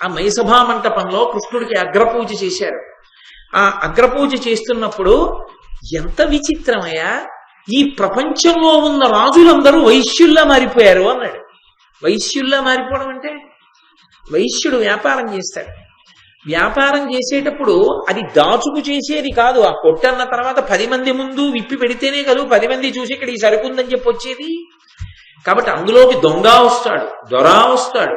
ఆ మైసభా మంటపంలో కృష్ణుడికి అగ్రపూజ చేశారు. ఆ అగ్రపూజ చేస్తున్నప్పుడు ఎంత విచిత్రమయ్యా, ఈ ప్రపంచంలో ఉన్న రాజులందరూ వైశ్యుల్లా మారిపోయారు అన్నాడు. వైశ్యుల్లా మారిపోవడం అంటే, వైశ్యుడు వ్యాపారం చేస్తాడు. వ్యాపారం చేసేటప్పుడు అది దాచుకు చేసేది కాదు. ఆ కొట్టన్న తర్వాత 10 మంది ముందు విప్పి పెడితేనే కాదు 10 మంది చూసి ఇక్కడ ఈ సరుకుందని చెప్పి వచ్చేది. కాబట్టి అందులోకి దొంగ వస్తాడు, దొర వస్తాడు,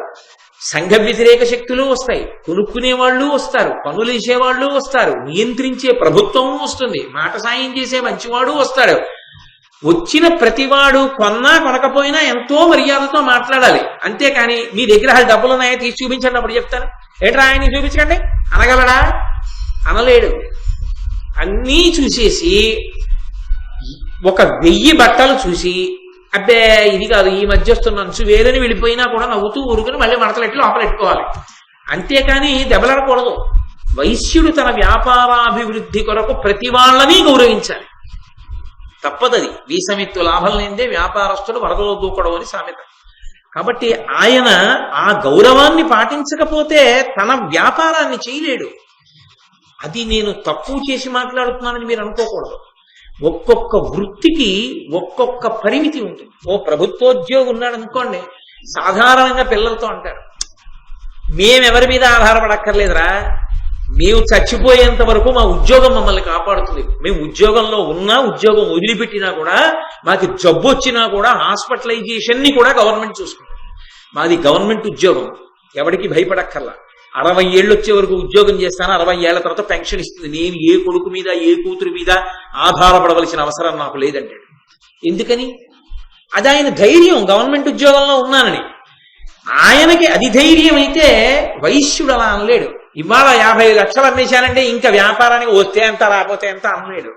సంఘ వ్యతిరేక శక్తులు వస్తాయి, కొనుక్కునే వాళ్ళు వస్తారు, పనులు వేసేవాళ్ళు వస్తారు, నియంత్రించే ప్రభుత్వం వస్తుంది, మాట సాయం చేసే మంచివాడు వస్తాడు. వచ్చిన ప్రతివాడు కొన్నా కొనకపోయినా ఎంతో మర్యాదతో మాట్లాడాలి. అంతేకాని మీ దగ్గర డబ్బులు ఉన్నాయో తీసి చూపించండి అప్పుడు చెప్తాను, ఏట్రా ఆయన్ని చూపించకండి అనగలడా? అనలేడు. అన్నీ చూసేసి 1000 బట్టలు చూసి అబ్బే ఇది కాదు ఈ మధ్య వస్తున్న అంచు వేరని వెళ్ళిపోయినా కూడా నవ్వుతూ ఊరుకుని మళ్ళీ మడతలెట్టి లోపలెట్టుకోవాలి. అంతేకాని దెబ్బలాడకూడదు. వైశ్యుడు తన వ్యాపారాభివృద్ధి కొరకు ప్రతి వాళ్ళని గౌరవించాలి. తప్పదది. వీసమిత్తు లాభం లేనిదే వ్యాపారస్తుడు వరదలో దూకడం అని సామెత. కాబట్టి ఆయన ఆ గౌరవాన్ని పాటించకపోతే తన వ్యాపారాన్ని చేయలేడు. అది నేను తక్కువ చేసి మాట్లాడుతున్నానని మీరు అనుకోకూడదు. ఒక్కొక్క వృత్తికి ఒక్కొక్క పరిమితి ఉంటుంది. ఓ ప్రభుత్వోద్యోగి ఉన్నాడు అనుకోండి, సాధారణంగా పిల్లలతో అంటారు, మేమెవరి మీద ఆధారపడక్కర్లేదురా, మేము చచ్చిపోయేంత వరకు మా ఉద్యోగం మమ్మల్ని కాపాడుతుంది. మేము ఉద్యోగంలో ఉన్నా ఉద్యోగం వదిలిపెట్టినా కూడా మాకు జబ్బు వచ్చినా కూడా హాస్పిటలైజేషన్ ని కూడా గవర్నమెంట్ చూసుకుంటుంది. మాది గవర్నమెంట్ ఉద్యోగం, ఎవరికి భయపడక్కర్లా. 60 ఏళ్ళు వచ్చే వరకు ఉద్యోగం చేస్తాను, 60 ఏళ్ల తర్వాత పెన్షన్ ఇస్తుంది. నేను ఏ కొడుకు మీద ఏ కూతురు మీద ఆధారపడవలసిన అవసరం నాకు లేదంటాడు. ఎందుకని? అది ఆయన ధైర్యం, గవర్నమెంట్ ఉద్యోగంలో ఉన్నానని. ఆయనకి అది ధైర్యం అయితే వైశ్యుడు అలా అనలేడు. ఇవాళ 50 లక్షలు అమ్మేశానంటే ఇంకా వ్యాపారానికి వస్తే ఎంత రాకపోతే ఎంత అనలేడు.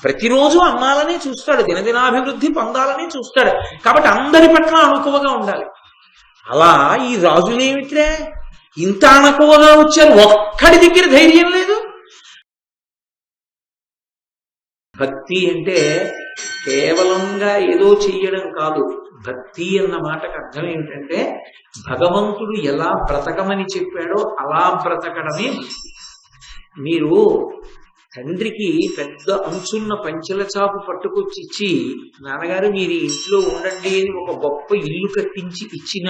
ప్రతిరోజు అమ్మాలనే చూస్తాడు, దినదినాభివృద్ధి పొందాలని చూస్తాడు. కాబట్టి అందరి పట్ల అణుకువగా ఉండాలి. అలా ఈ రాజులేమిట్రే ఇంత అణకువగా వచ్చారు, ఒక్కడి దగ్గర ధైర్యం లేదు. భక్తి అంటే కేవలంగా ఏదో చెయ్యడం కాదు. భక్తి అన్న మాటకు అర్థం ఏమిటంటే భగవంతుడు ఎలా బ్రతకమని చెప్పాడో అలా బ్రతకడమే. మీరు తండ్రికి పెద్ద అంచున్న పంచెల చాపు పట్టుకొచ్చి ఇచ్చి, నాన్నగారు మీరు ఇంట్లో ఉండండి అని ఒక గొప్ప ఇల్లు కట్టించి ఇచ్చిన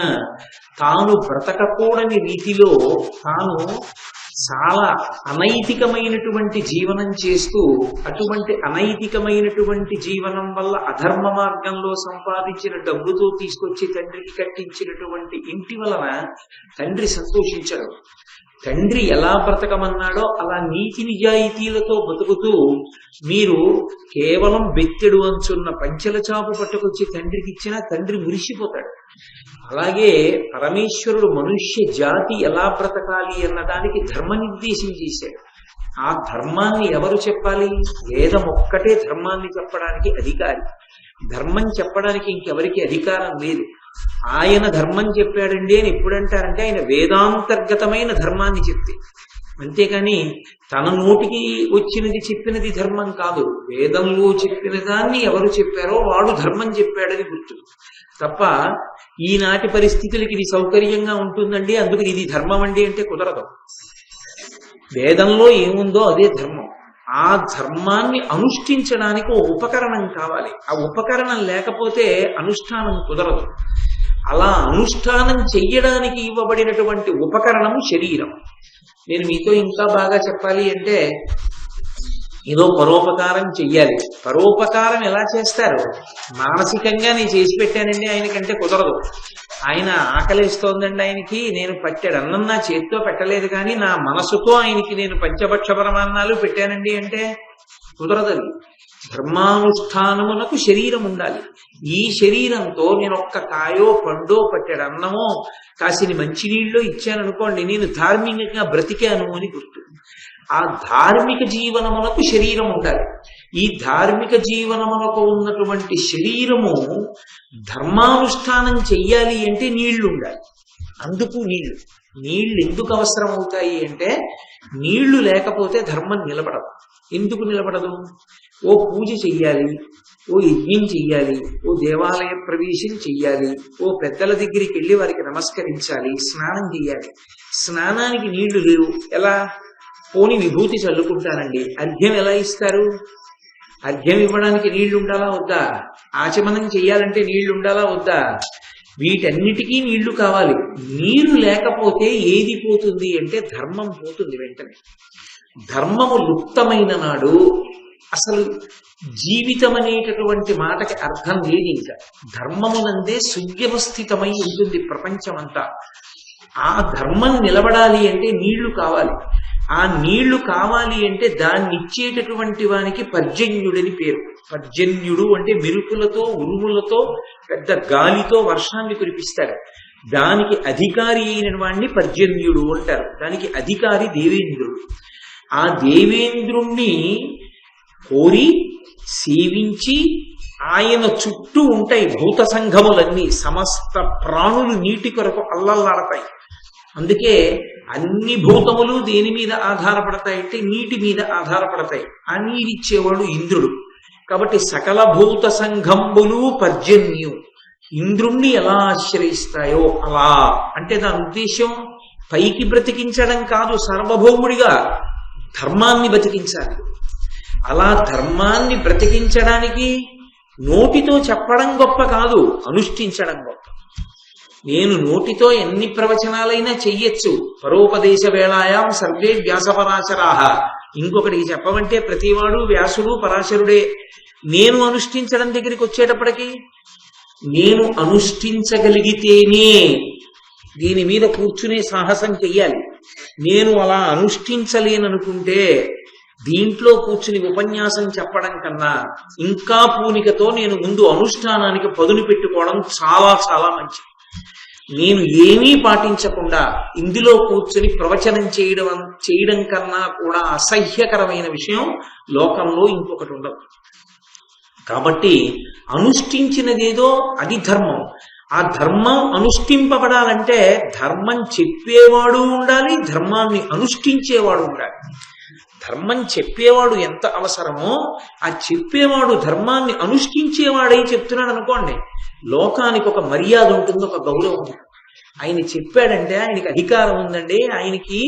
తాను బ్రతకకూడని రీతిలో తాను చాలా అనైతికమైనటువంటి జీవనం చేస్తూ, అటువంటి అనైతికమైనటువంటి జీవనం వల్ల అధర్మ మార్గంలో సంపాదించిన డబ్బుతో తీసుకొచ్చి తండ్రికి కట్టించినటువంటి ఇంటి వలన తండ్రి సంతోషించడు. తండ్రి ఎలా బ్రతకమన్నాడో అలా నీతి నిజాయితీలతో బతుకుతూ మీరు కేవలం బెత్తెడు అంచున్న పంచెల చాపు పట్టుకొచ్చి తండ్రికి ఇచ్చినా తండ్రి మురిసిపోతాడు. అలాగే పరమేశ్వరుడు మనుష్య జాతి ఎలా బ్రతకాలి అన్నదానికి ధర్మ నిర్దేశం చేశాడు. ఆ ధర్మాన్ని ఎవరు చెప్పాలి? వేదం ఒక్కటే ధర్మాన్ని చెప్పడానికి అధికారి. ధర్మం చెప్పడానికి ఇంకెవరికి అధికారం లేదు. ఆయన ధర్మం చెప్పాడండి అని ఎప్పుడంటారంటే ఆయన వేదాంతర్గతమైన ధర్మాన్ని చెప్తే. అంతేకాని తన నోటికి వచ్చినది చెప్పినది ధర్మం కాదు. వేదంలో చెప్పిన దాన్ని ఎవరు చెప్పారో వాడు ధర్మం చెప్పాడని గుర్తు తప్ప ఈనాటి పరిస్థితులకి ఇది సౌకర్యంగా ఉంటుందండి అందుకు ఇది ధర్మం అండి అంటే కుదరదు. వేదంలో ఏముందో అదే ధర్మం. ఆ ధర్మాన్ని అనుష్ఠించడానికి ఓ ఉపకరణం కావాలి. ఆ ఉపకరణం లేకపోతే అనుష్ఠానం కుదరదు. అలా అనుష్ఠానం చెయ్యడానికి ఇవ్వబడినటువంటి ఉపకరణము శరీరం. నేను మీతో ఇంకా బాగా చెప్పాలి అంటే ఏదో పరోపకారం చెయ్యాలి. పరోపకారం ఎలా చేస్తారు? మానసికంగా నేను చేసి పెట్టానండి ఆయనకంటే కుదరదు. ఆయన ఆకలిస్తోందండి ఆయనకి, నేను పట్టాడు అన్నం నా చేతితో పెట్టలేదు కానీ నా మనసుతో ఆయనకి నేను పంచభక్ష పరమాన్నాలు పెట్టానండి అంటే కుదరదది. ధర్మానుష్ఠానమునకు శరీరం ఉండాలి. ఈ శరీరంతో నేను ఒక్క కాయో పండో పట్టాడు అన్నమో కాసిని మంచినీళ్ళు ఇచ్చాననుకోండి, నేను ధార్మికంగా బ్రతికాను అని గుర్తు. ఆ ధార్మిక జీవనమునకు శరీరం ఉండాలి. ఈ ధార్మిక జీవనమునకు ఉన్నటువంటి శరీరము ధర్మానుష్ఠానం చెయ్యాలి అంటే నీళ్లు ఉండాలి. అందుకు నీళ్లు ఎందుకు అవసరం అవుతాయి అంటే నీళ్లు లేకపోతే ధర్మం నిలబడదు. ఎందుకు నిలబడదు? ఓ పూజ చెయ్యాలి, ఓ యజ్ఞం చెయ్యాలి, ఓ దేవాలయ ప్రవేశం చెయ్యాలి, ఓ పెద్దల దగ్గరికి వెళ్ళి వారికి నమస్కరించాలి, స్నానం చెయ్యాలి. స్నానానికి నీళ్లు లేవు, ఎలా? పోని విభూతి చల్లుకుంటానండి. అర్ఘ్యం ఎలా ఇస్తారు? అర్ఘ్యం ఇవ్వడానికి నీళ్లు ఉండాలా వద్దా? ఆచమనం చెయ్యాలంటే నీళ్లు ఉండాలా వద్దా? వీటన్నిటికీ నీళ్లు కావాలి. నీరు లేకపోతే ఏది పోతుంది అంటే ధర్మం పోతుంది వెంటనే. ధర్మము లుప్తమైన నాడు అసలు జీవితం అనేటటువంటి మాటకి అర్థం లేదు. ఇంకా ధర్మమునందే సువ్యవస్థితమై ఉంటుంది ప్రపంచమంతా. ఆ ధర్మం నిలబడాలి అంటే నీళ్లు కావాలి. ఆ నీళ్లు కావాలి అంటే దాన్ని ఇచ్చేటటువంటి వానికి పర్జన్యుడని పేరు. పర్జన్యుడు అంటే మెరుపులతో ఉరుములతో పెద్ద గాలితో వర్షాన్ని కురిపిస్తాడు. దానికి అధికారి అయిన వాణ్ణి పర్జన్యుడు అంటారు. దానికి అధికారి దేవేంద్రుడు. ఆ దేవేంద్రుణ్ణి కోరి సేవించి ఆయన చుట్టూ ఉంటాయి భూత సంఘములన్నీ. సమస్త ప్రాణులు నీటి కొరకు అల్లల్లాడతాయి. అందుకే అన్ని భూతములు దేని మీద ఆధారపడతాయంటే నీటి మీద ఆధారపడతాయి. ఆ నీరిచ్చేవాడు ఇంద్రుడు. కాబట్టి సకల భూత సంఘంబులు పర్జన్యు ఇంద్రుణ్ణి ఎలా ఆశ్రయిస్తాయో అలా. అంటే దాని ఉద్దేశం పైకి బ్రతికించడం కాదు, సార్వభౌముడిగా ధర్మాన్ని బ్రతికించాలి. అలా ధర్మాన్ని బ్రతికించడానికి నోటితో చెప్పడం గొప్ప కాదు, అనుష్ఠించడం గొప్ప. నేను నోటితో ఎన్ని ప్రవచనాలైనా చెయ్యొచ్చు. పరోపదేశ వేళాయాం సర్వే వ్యాసపరాశరాహ. ఇంకొకటికి చెప్పమంటే ప్రతివాడు వ్యాసుడు పరాశరుడే. నేను అనుష్ఠించడం దగ్గరికి వచ్చేటప్పటికి నేను అనుష్ఠించగలిగితేనే దీని మీద కూర్చునే సాహసం చెయ్యాలి. నేను అలా అనుష్ఠించలేననుకుంటే దీంట్లో కూర్చుని ఉపన్యాసం చెప్పడం కన్నా ఇంకా పూనికతో నేను ముందు అనుష్ఠానానికి పదును పెట్టుకోవడం చాలా చాలా మంచిది. నేను ఏమీ పాటించకుండా ఇందులో కూర్చుని ప్రవచనం చేయడం కన్నా కూడా అసహ్యకరమైన విషయం లోకంలో ఇంకొకటి ఉండదు. కాబట్టి అనుష్ఠించినదేదో అది ధర్మం. ఆ ధర్మం అనుష్ఠింపబడాలంటే ధర్మం చెప్పేవాడు ఉండాలి, ధర్మాన్ని అనుష్ఠించేవాడు ఉండాలి. ధర్మం చెప్పేవాడు ఎంత అవసరమో ఆ చెప్పేవాడు ధర్మాన్ని అనుష్ఠించేవాడై చెప్తున్నాడు అనుకోండి, లోకానికి ఒక మర్యాద ఉంటుంది, ఒక గౌరవం ఉంటుంది. ఆయన చెప్పాడంటే ఆయనకి అధికారం ఉందండి, ఆయనకి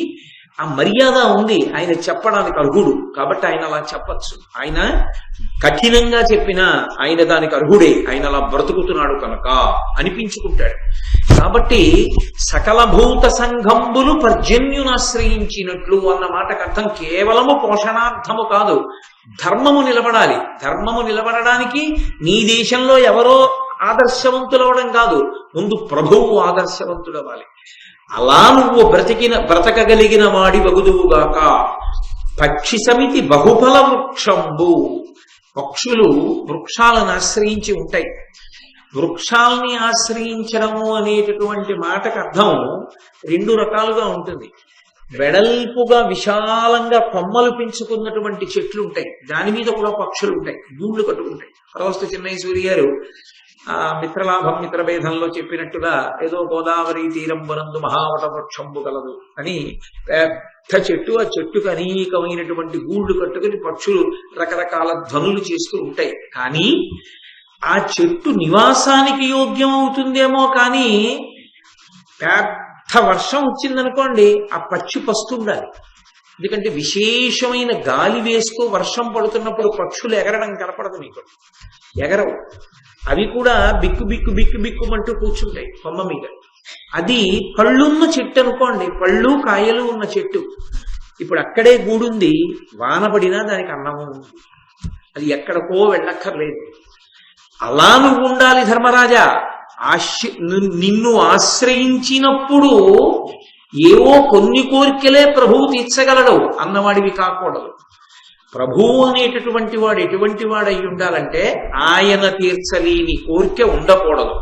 ఆ మర్యాద ఉంది, ఆయన చెప్పడానికి అర్హుడు. కాబట్టి ఆయన అలా చెప్పచ్చు. ఆయన కఠినంగా చెప్పినా ఆయన దానికి అర్హుడే, ఆయన అలా బ్రతుకుతున్నాడు కనుక అనిపించుకుంటాడు. కాబట్టి సకల భూత సంఘంబులు పర్జన్యునాశ్రయించినట్లు అన్న మాటకు అర్థం కేవలము పోషణార్థము కాదు, ధర్మము నిలబడాలి. ధర్మము నిలబడడానికి నీ దేశంలో ఎవరో ఆదర్శవంతులవడం కాదు, ముందు ప్రభువు ఆదర్శవంతుడవ్వాలి. అలా నువ్వు బ్రతకగలిగిన వాడి వగుదువుగాక. పక్షి సమితి బహుఫల వృక్షంబు. పక్షులు వృక్షాలను ఆశ్రయించి ఉంటాయి. వృక్షాలని ఆశ్రయించడము అనేటటువంటి మాటకు అర్థం రెండు రకాలుగా ఉంటుంది. వెడల్పుగా విశాలంగా కొమ్మలు పెంచుకున్నటువంటి చెట్లు ఉంటాయి, దాని మీద కూడా పక్షులు ఉంటాయి, గూళ్ళు కట్టుకుంటాయి. ప్రవస్తు చిన్నయ్య సూరి గారు మిత్రలాభం మిత్రభేదంలో చెప్పినట్టుగా ఏదో గోదావరి తీరంబనందు మహావట వృక్షంబు కలదు అని పెద్ద చెట్టు, ఆ చెట్టుకు అనేకమైనటువంటి గూళ్ళు కట్టుకుని పక్షులు రకరకాల ధ్వనులు చేస్తూ ఉంటాయి. కానీ ఆ చెట్టు నివాసానికి యోగ్యం అవుతుందేమో కానీ పెద్ద వర్షం వచ్చిందనుకోండి ఆ పక్షి పస్తుండాలి. ఎందుకంటే విశేషమైన గాలి వేస్తూ వర్షం పడుతున్నప్పుడు పక్షులు ఎగరడం కనపడదు, మీకు ఎగరవు. అవి కూడా బిక్కు బిక్కు బిక్కు బిక్కుమంటూ కూర్చుంటాయి కొమ్మ మీద. అది పళ్ళున్న చెట్టు అనుకోండి, పళ్ళు కాయలు ఉన్న చెట్టు. ఇప్పుడు అక్కడే గూడుంది, వాన పడినా దానికి అన్నము ఉంది, అది ఎక్కడికో వెళ్ళక్కర్లేదు. అలా నువ్వు ఉండాలి ధర్మరాజా. నిన్ను ఆశ్రయించినప్పుడు ఏవో కొన్ని కోరికలే ప్రభువు తీర్చగలడు అన్నవాడివి కాకూడదు. ప్రభువు అనేటటువంటి వాడు ఎటువంటి వాడు అయి ఉండాలంటే ఆయన తీర్చలేని కోరిక ఉండకూడదు.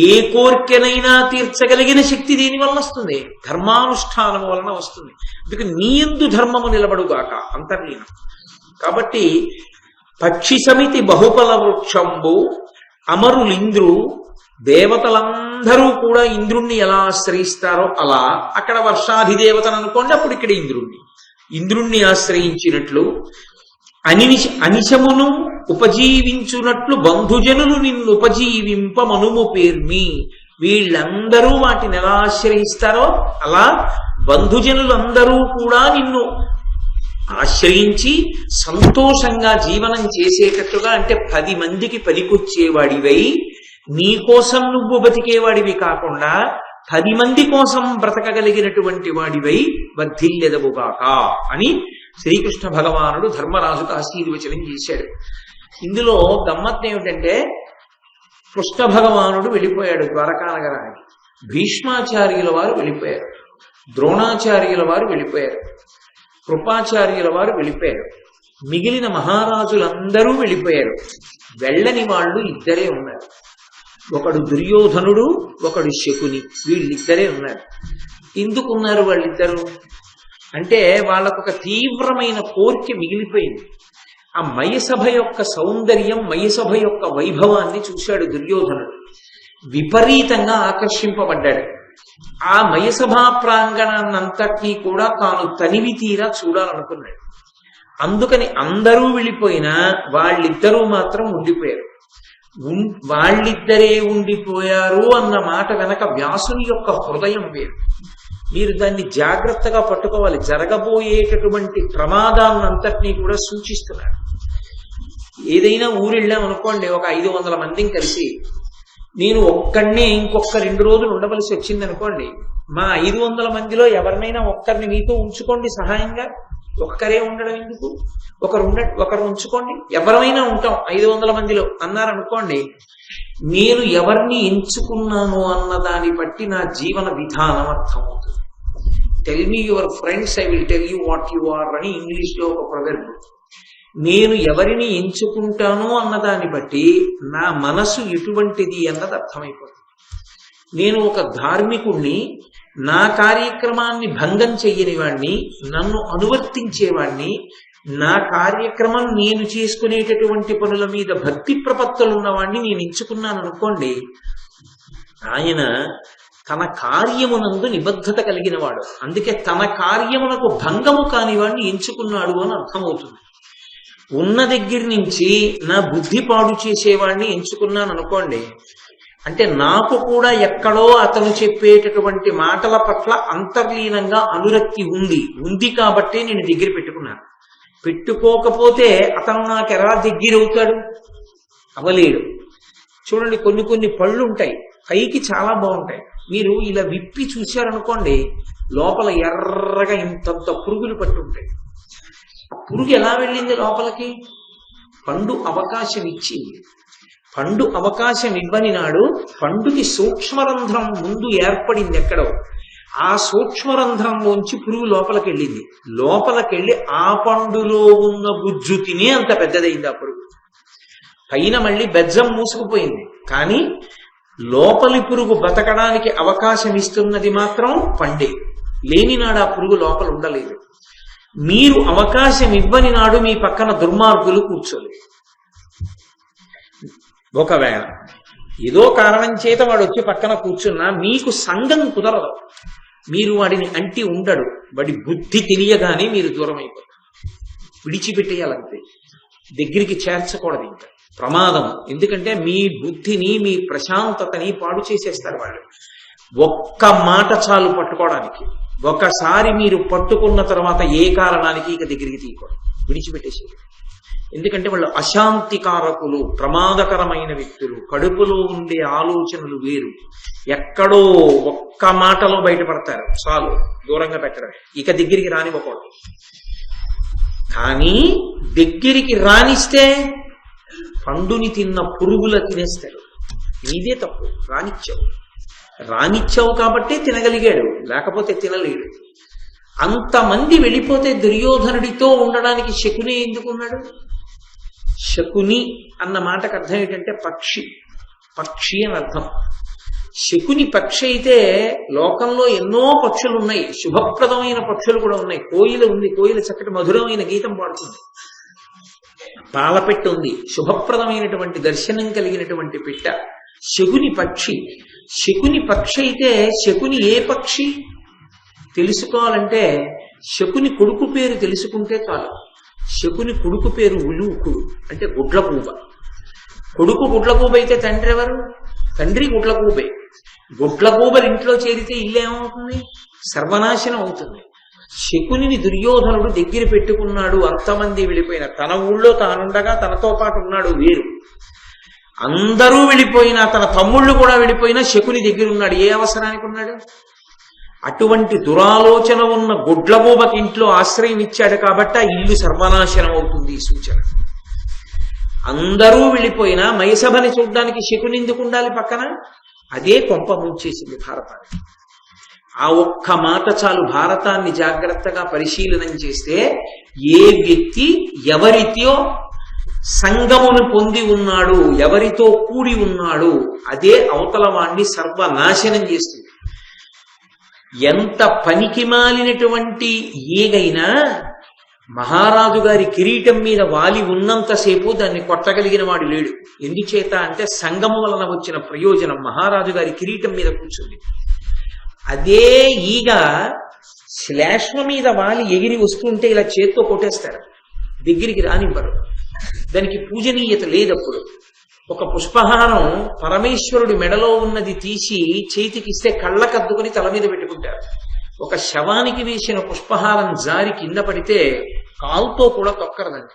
ఏ కోరికనైనా తీర్చగలిగిన శక్తి దేని వల్ల వస్తుంది? ధర్మానుష్ఠానం వలన వస్తుంది. అందుకే నీ యందు ధర్మము నిలబడుగాక అంతర్లీనం. కాబట్టి పక్షి సమితి బహుఫల వృక్షంబు. అమరులింద్రు, దేవతలందరూ కూడా ఇంద్రుణ్ణి ఎలా ఆశ్రయిస్తారో అలా అక్కడ వర్షాధిదేవతను అనుకోండి, అప్పుడు ఇక్కడ ఇంద్రుణ్ణి ఆశ్రయించినట్లు అనిశమును ఉపజీవించునట్లు బంధుజనులు నిన్ను ఉపజీవింప మనుము పేర్మి. వీళ్ళందరూ వాటిని ఎలా ఆశ్రయిస్తారో అలా బంధుజనులందరూ కూడా నిన్ను ఆశ్రయించి సంతోషంగా జీవనం చేసేటట్టుగా, అంటే 10 మందికి పనికొచ్చేవాడివై నీకోసం నువ్వు బతికేవాడివి కాకుండా 10 మంది కోసం బ్రతకగలిగినటువంటి వాడివై వర్ధిల్లెదవుగాక అని శ్రీకృష్ణ భగవానుడు ధర్మరాజుకు ఆశీర్వచనం చేశాడు. ఇందులో గమ్మత్తు ఏమిటంటే, కృష్ణ భగవానుడు వెళ్ళిపోయాడు ద్వారకా నగరానికి, భీష్మాచార్యుల వారు వెళ్ళిపోయారు, ద్రోణాచార్యుల వారు వెళ్ళిపోయారు, కృపాచార్యుల వారు వెళ్ళిపోయారు, మిగిలిన మహారాజులందరూ వెళ్ళిపోయారు. వెళ్ళని వాళ్ళు ఇద్దరే ఉన్నారు. ఒకడు దుర్యోధనుడు, ఒకడు శకుని. వీళ్ళిద్దరే ఉన్నారు. ఎందుకున్నారు వాళ్ళిద్దరు అంటే, వాళ్ళకొక తీవ్రమైన కోరిక మిగిలిపోయింది. ఆ మయసభ యొక్క సౌందర్యం, మయసభ యొక్క వైభవాన్ని చూశాడు దుర్యోధనుడు. విపరీతంగా ఆకర్షింపబడ్డాడు. ఆ మయసభా ప్రాంగణాన్నంతటినీ కూడా తాను తనివి తీరా చూడాలనుకున్నాడు. అందుకని అందరూ వెళ్ళిపోయినా వాళ్ళిద్దరూ మాత్రం ఉండిపోయారు. వాళ్ళిద్దరే ఉండిపోయారు అన్న మాట వెనక వ్యాసుని యొక్క హృదయం వేరు. మీరు దాన్ని జాగ్రత్తగా పట్టుకోవాలి. జరగబోయేటటువంటి ప్రమాదాన్నంతటినీ కూడా సూచిస్తున్నారు. ఏదైనా ఊరెళ్ళాం అనుకోండి, ఒక 500 మందిని కలిసి నేను ఒక్కడినే ఇంకొక 2 రోజులు ఉండవలసి వచ్చింది అనుకోండి, మా 500 మందిలో ఎవరినైనా ఒక్కరిని మీతో ఉంచుకోండి సహాయంగా. ఒక్కరే ఉండడం ఎందుకు, ఒకరు ఉంచుకోండి, ఎవరైనా ఉంటాం 500 మందిలో అన్నారనుకోండి, నేను ఎవరిని ఎంచుకున్నాను అన్న దాన్ని బట్టి నా జీవన విధానం అర్థమవుతుంది. Tell me your friends, I will tell you what you are అని ఇంగ్లీష్ లో ఒక ప్రొవెర్బ్. నేను ఎవరిని ఎంచుకుంటాను అన్నదాన్ని బట్టి నా మనసు ఎటువంటిది అన్నది అర్థమైపోతుంది. నేను ఒక ధార్మికుణ్ణి, నా కార్యక్రమాన్ని భంగం చెయ్యని వాణ్ణి, నన్ను అనువర్తించేవాణ్ణి, నా కార్యక్రమం నేను చేసుకునేటటువంటి పనుల మీద భక్తి ప్రపత్తులు ఉన్నవాణ్ణి నేను ఎంచుకున్నాను అనుకోండి, ఆయన తన కార్యమునందు నిబద్ధత కలిగిన వాడు. అందుకే తన కార్యమునకు భంగము కాని వాడిని ఎంచుకున్నాడు అని అర్థమవుతుంది. ఉన్న దగ్గర నుంచి నా బుద్ధి పాడు చేసేవాడిని ఎంచుకున్నాను అనుకోండి, అంటే నాకు కూడా ఎక్కడో అతను చెప్పేటటువంటి మాటల పట్ల అంతర్లీనంగా అనురక్తి ఉంది కాబట్టి నేను దగ్గర పెట్టుకున్నాను. పెట్టుకోకపోతే అతను నాకు ఎలా దగ్గర అవుతాడు? అవలేడు. చూడండి, కొన్ని పళ్ళు ఉంటాయి, పైకి చాలా బాగుంటాయి. మీరు ఇలా విప్పి చూశారనుకోండి, లోపల ఎర్రగా ఇంతంత పురుగులు పట్టుంటాయి. ఆ పురుగు ఎలా వెళ్ళింది లోపలికి? పండు అవకాశం ఇచ్చింది. పండు అవకాశం ఇవ్వని నాడు పండుకి సూక్ష్మరంధ్రం ముందు ఏర్పడింది ఎక్కడో. ఆ సూక్ష్మరంధ్రంలోంచి పురుగు లోపలికెళ్ళింది. లోపలికెళ్ళి ఆ పండులో ఉన్న గుజ్జు తినే అంత పెద్దదైంది ఆ పురుగు. పైన మళ్ళీ బెజ్జం మూసుకుపోయింది, కానీ లోపలి పురుగు బతకడానికి అవకాశం ఇస్తున్నది మాత్రం పండే. లేని నాడు ఆ పురుగు లోపల ఉండలేదు. మీరు అవకాశం ఇవ్వని నాడు మీ పక్కన దుర్మార్గులు కూర్చోలేదు. ఒకవేళ ఏదో కారణం చేత వాడు వచ్చి పక్కన కూర్చున్నా మీకు సంఘం కుదరదు. మీరు వాడిని అంటి ఉండడు. వాడి బుద్ధి తెలియగానే మీరు దూరం అయిపోతారు. విడిచిపెట్టేయాలంతే, దగ్గరికి చేర్చకూడదు. ఇంకా ప్రమాదం. ఎందుకంటే మీ బుద్ధిని, మీ ప్రశాంతతని పాడు చేసేస్తారు వాళ్ళు. ఒక్క మాట చాలు పట్టుకోవడానికి. ఒకసారి మీరు పట్టుకున్న తర్వాత ఏ కారణానికి ఇక దగ్గరికి తీయకూడదు, విడిచిపెట్టేసేది. ఎందుకంటే వాళ్ళు అశాంతికారకులు, ప్రమాదకరమైన వ్యక్తులు. కడుపులో ఉండే ఆలోచనలు వేరు. ఎక్కడో ఒక్క మాటలో బయటపడతారు, చాలు దూరంగా పెట్టడం. ఇక దగ్గరికి రానివ్వకూడదు. కానీ దగ్గరికి రానిస్తే పండుని తిన్న పురుగుల తినేస్తాడు. నీదే తప్పు, రానిచ్చావు కాబట్టి తినగలిగాడు, లేకపోతే తినలేడు. అంతమంది వెళ్ళిపోతే దుర్యోధనుడితో ఉండడానికి శకుని ఎందుకున్నాడు? శకుని అన్న మాటకు అర్థం ఏంటంటే పక్షి అని అర్థం. శకుని పక్షి అయితే లోకంలో ఎన్నో పక్షులు ఉన్నాయి, శుభప్రదమైన పక్షులు కూడా ఉన్నాయి. కోయిల ఉంది, కోయిల చక్కటి మధురమైన గీతం పాడుతుంది. పాలపెట్ట ఉంది, శుభప్రదమైనటువంటి దర్శనం కలిగినటువంటి పిట్ట. శకుని పక్షి. శకుని పక్షి అయితే శకుని ఏ పక్షి తెలుసుకోవాలంటే శకుని కొడుకు పేరు తెలుసుకుంటే చాలు. శకుని కొడుకు పేరు ఉలూకుడు, అంటే గుడ్లగూబ. కొడుకు గుడ్లగూబ అయితే తండ్రి ఎవరు? తండ్రి గుడ్లగూబే. గుడ్లగూబలు ఇంట్లో చేరితే ఇల్లు ఏమవుతుంది? సర్వనాశనం అవుతుంది. శకునిని దుర్యోధనుడు దగ్గర పెట్టుకున్నాడు. అంతమంది వెళ్ళిపోయిన తన ఊళ్ళో తానుండగా తనతో పాటు ఉన్నాడు వేరు. అందరూ వెళ్ళిపోయినా, తన తమ్ముళ్ళు కూడా వెళ్ళిపోయినా శకుని దగ్గర ఉన్నాడు. ఏ అవసరానికి ఉన్నాడు? అటువంటి దురాలోచన ఉన్న గుడ్లగూబకి ఇంట్లో ఆశ్రయం ఇచ్చాడు కాబట్టి ఆ ఇల్లు సర్వనాశనం అవుతుంది. ఈ సూచన. అందరూ వెళ్ళిపోయినా మైసభని చూడ్డానికి శకుని ఎందుకు ఉండాలి పక్కన? అదే కొంప ముంచేసింది భారతాన్ని. ఆ ఒక్క మాట చాలు. భారతాన్ని జాగ్రత్తగా పరిశీలనం చేస్తే ఏ వ్యక్తి ఎవరితో సంగమును పొంది ఉన్నాడు, ఎవరితో కూడి ఉన్నాడు, అదే అవతల వాణ్ణి సర్వనాశనం చేస్తుంది. ఎంత పనికి మాలినటువంటి ఏగైనా మహారాజు గారి కిరీటం మీద వాలి ఉన్నంతసేపు దాన్ని కొట్టగలిగిన వాడు లేడు. ఎందుచేత అంటే సంగము వలన వచ్చిన ప్రయోజనం మహారాజు గారి కిరీటం మీద కూర్చుంది. అదే ఈగ శ్లేష్మ మీద వాలి ఎగిరి వస్తుంటే ఇలా చేత్తో కొట్టేస్తారు, దగ్గరికి రానివ్వరు. దానికి పూజనీయత లేదప్పుడు. ఒక పుష్పహారం పరమేశ్వరుడి మెడలో ఉన్నది తీసి చేతికిస్తే కళ్ళకద్దుకుని తల మీద పెట్టుకుంటారు. ఒక శవానికి వేసిన పుష్పహారం జారి కింద పడితే కాలుతో కూడా తొక్కరదండి.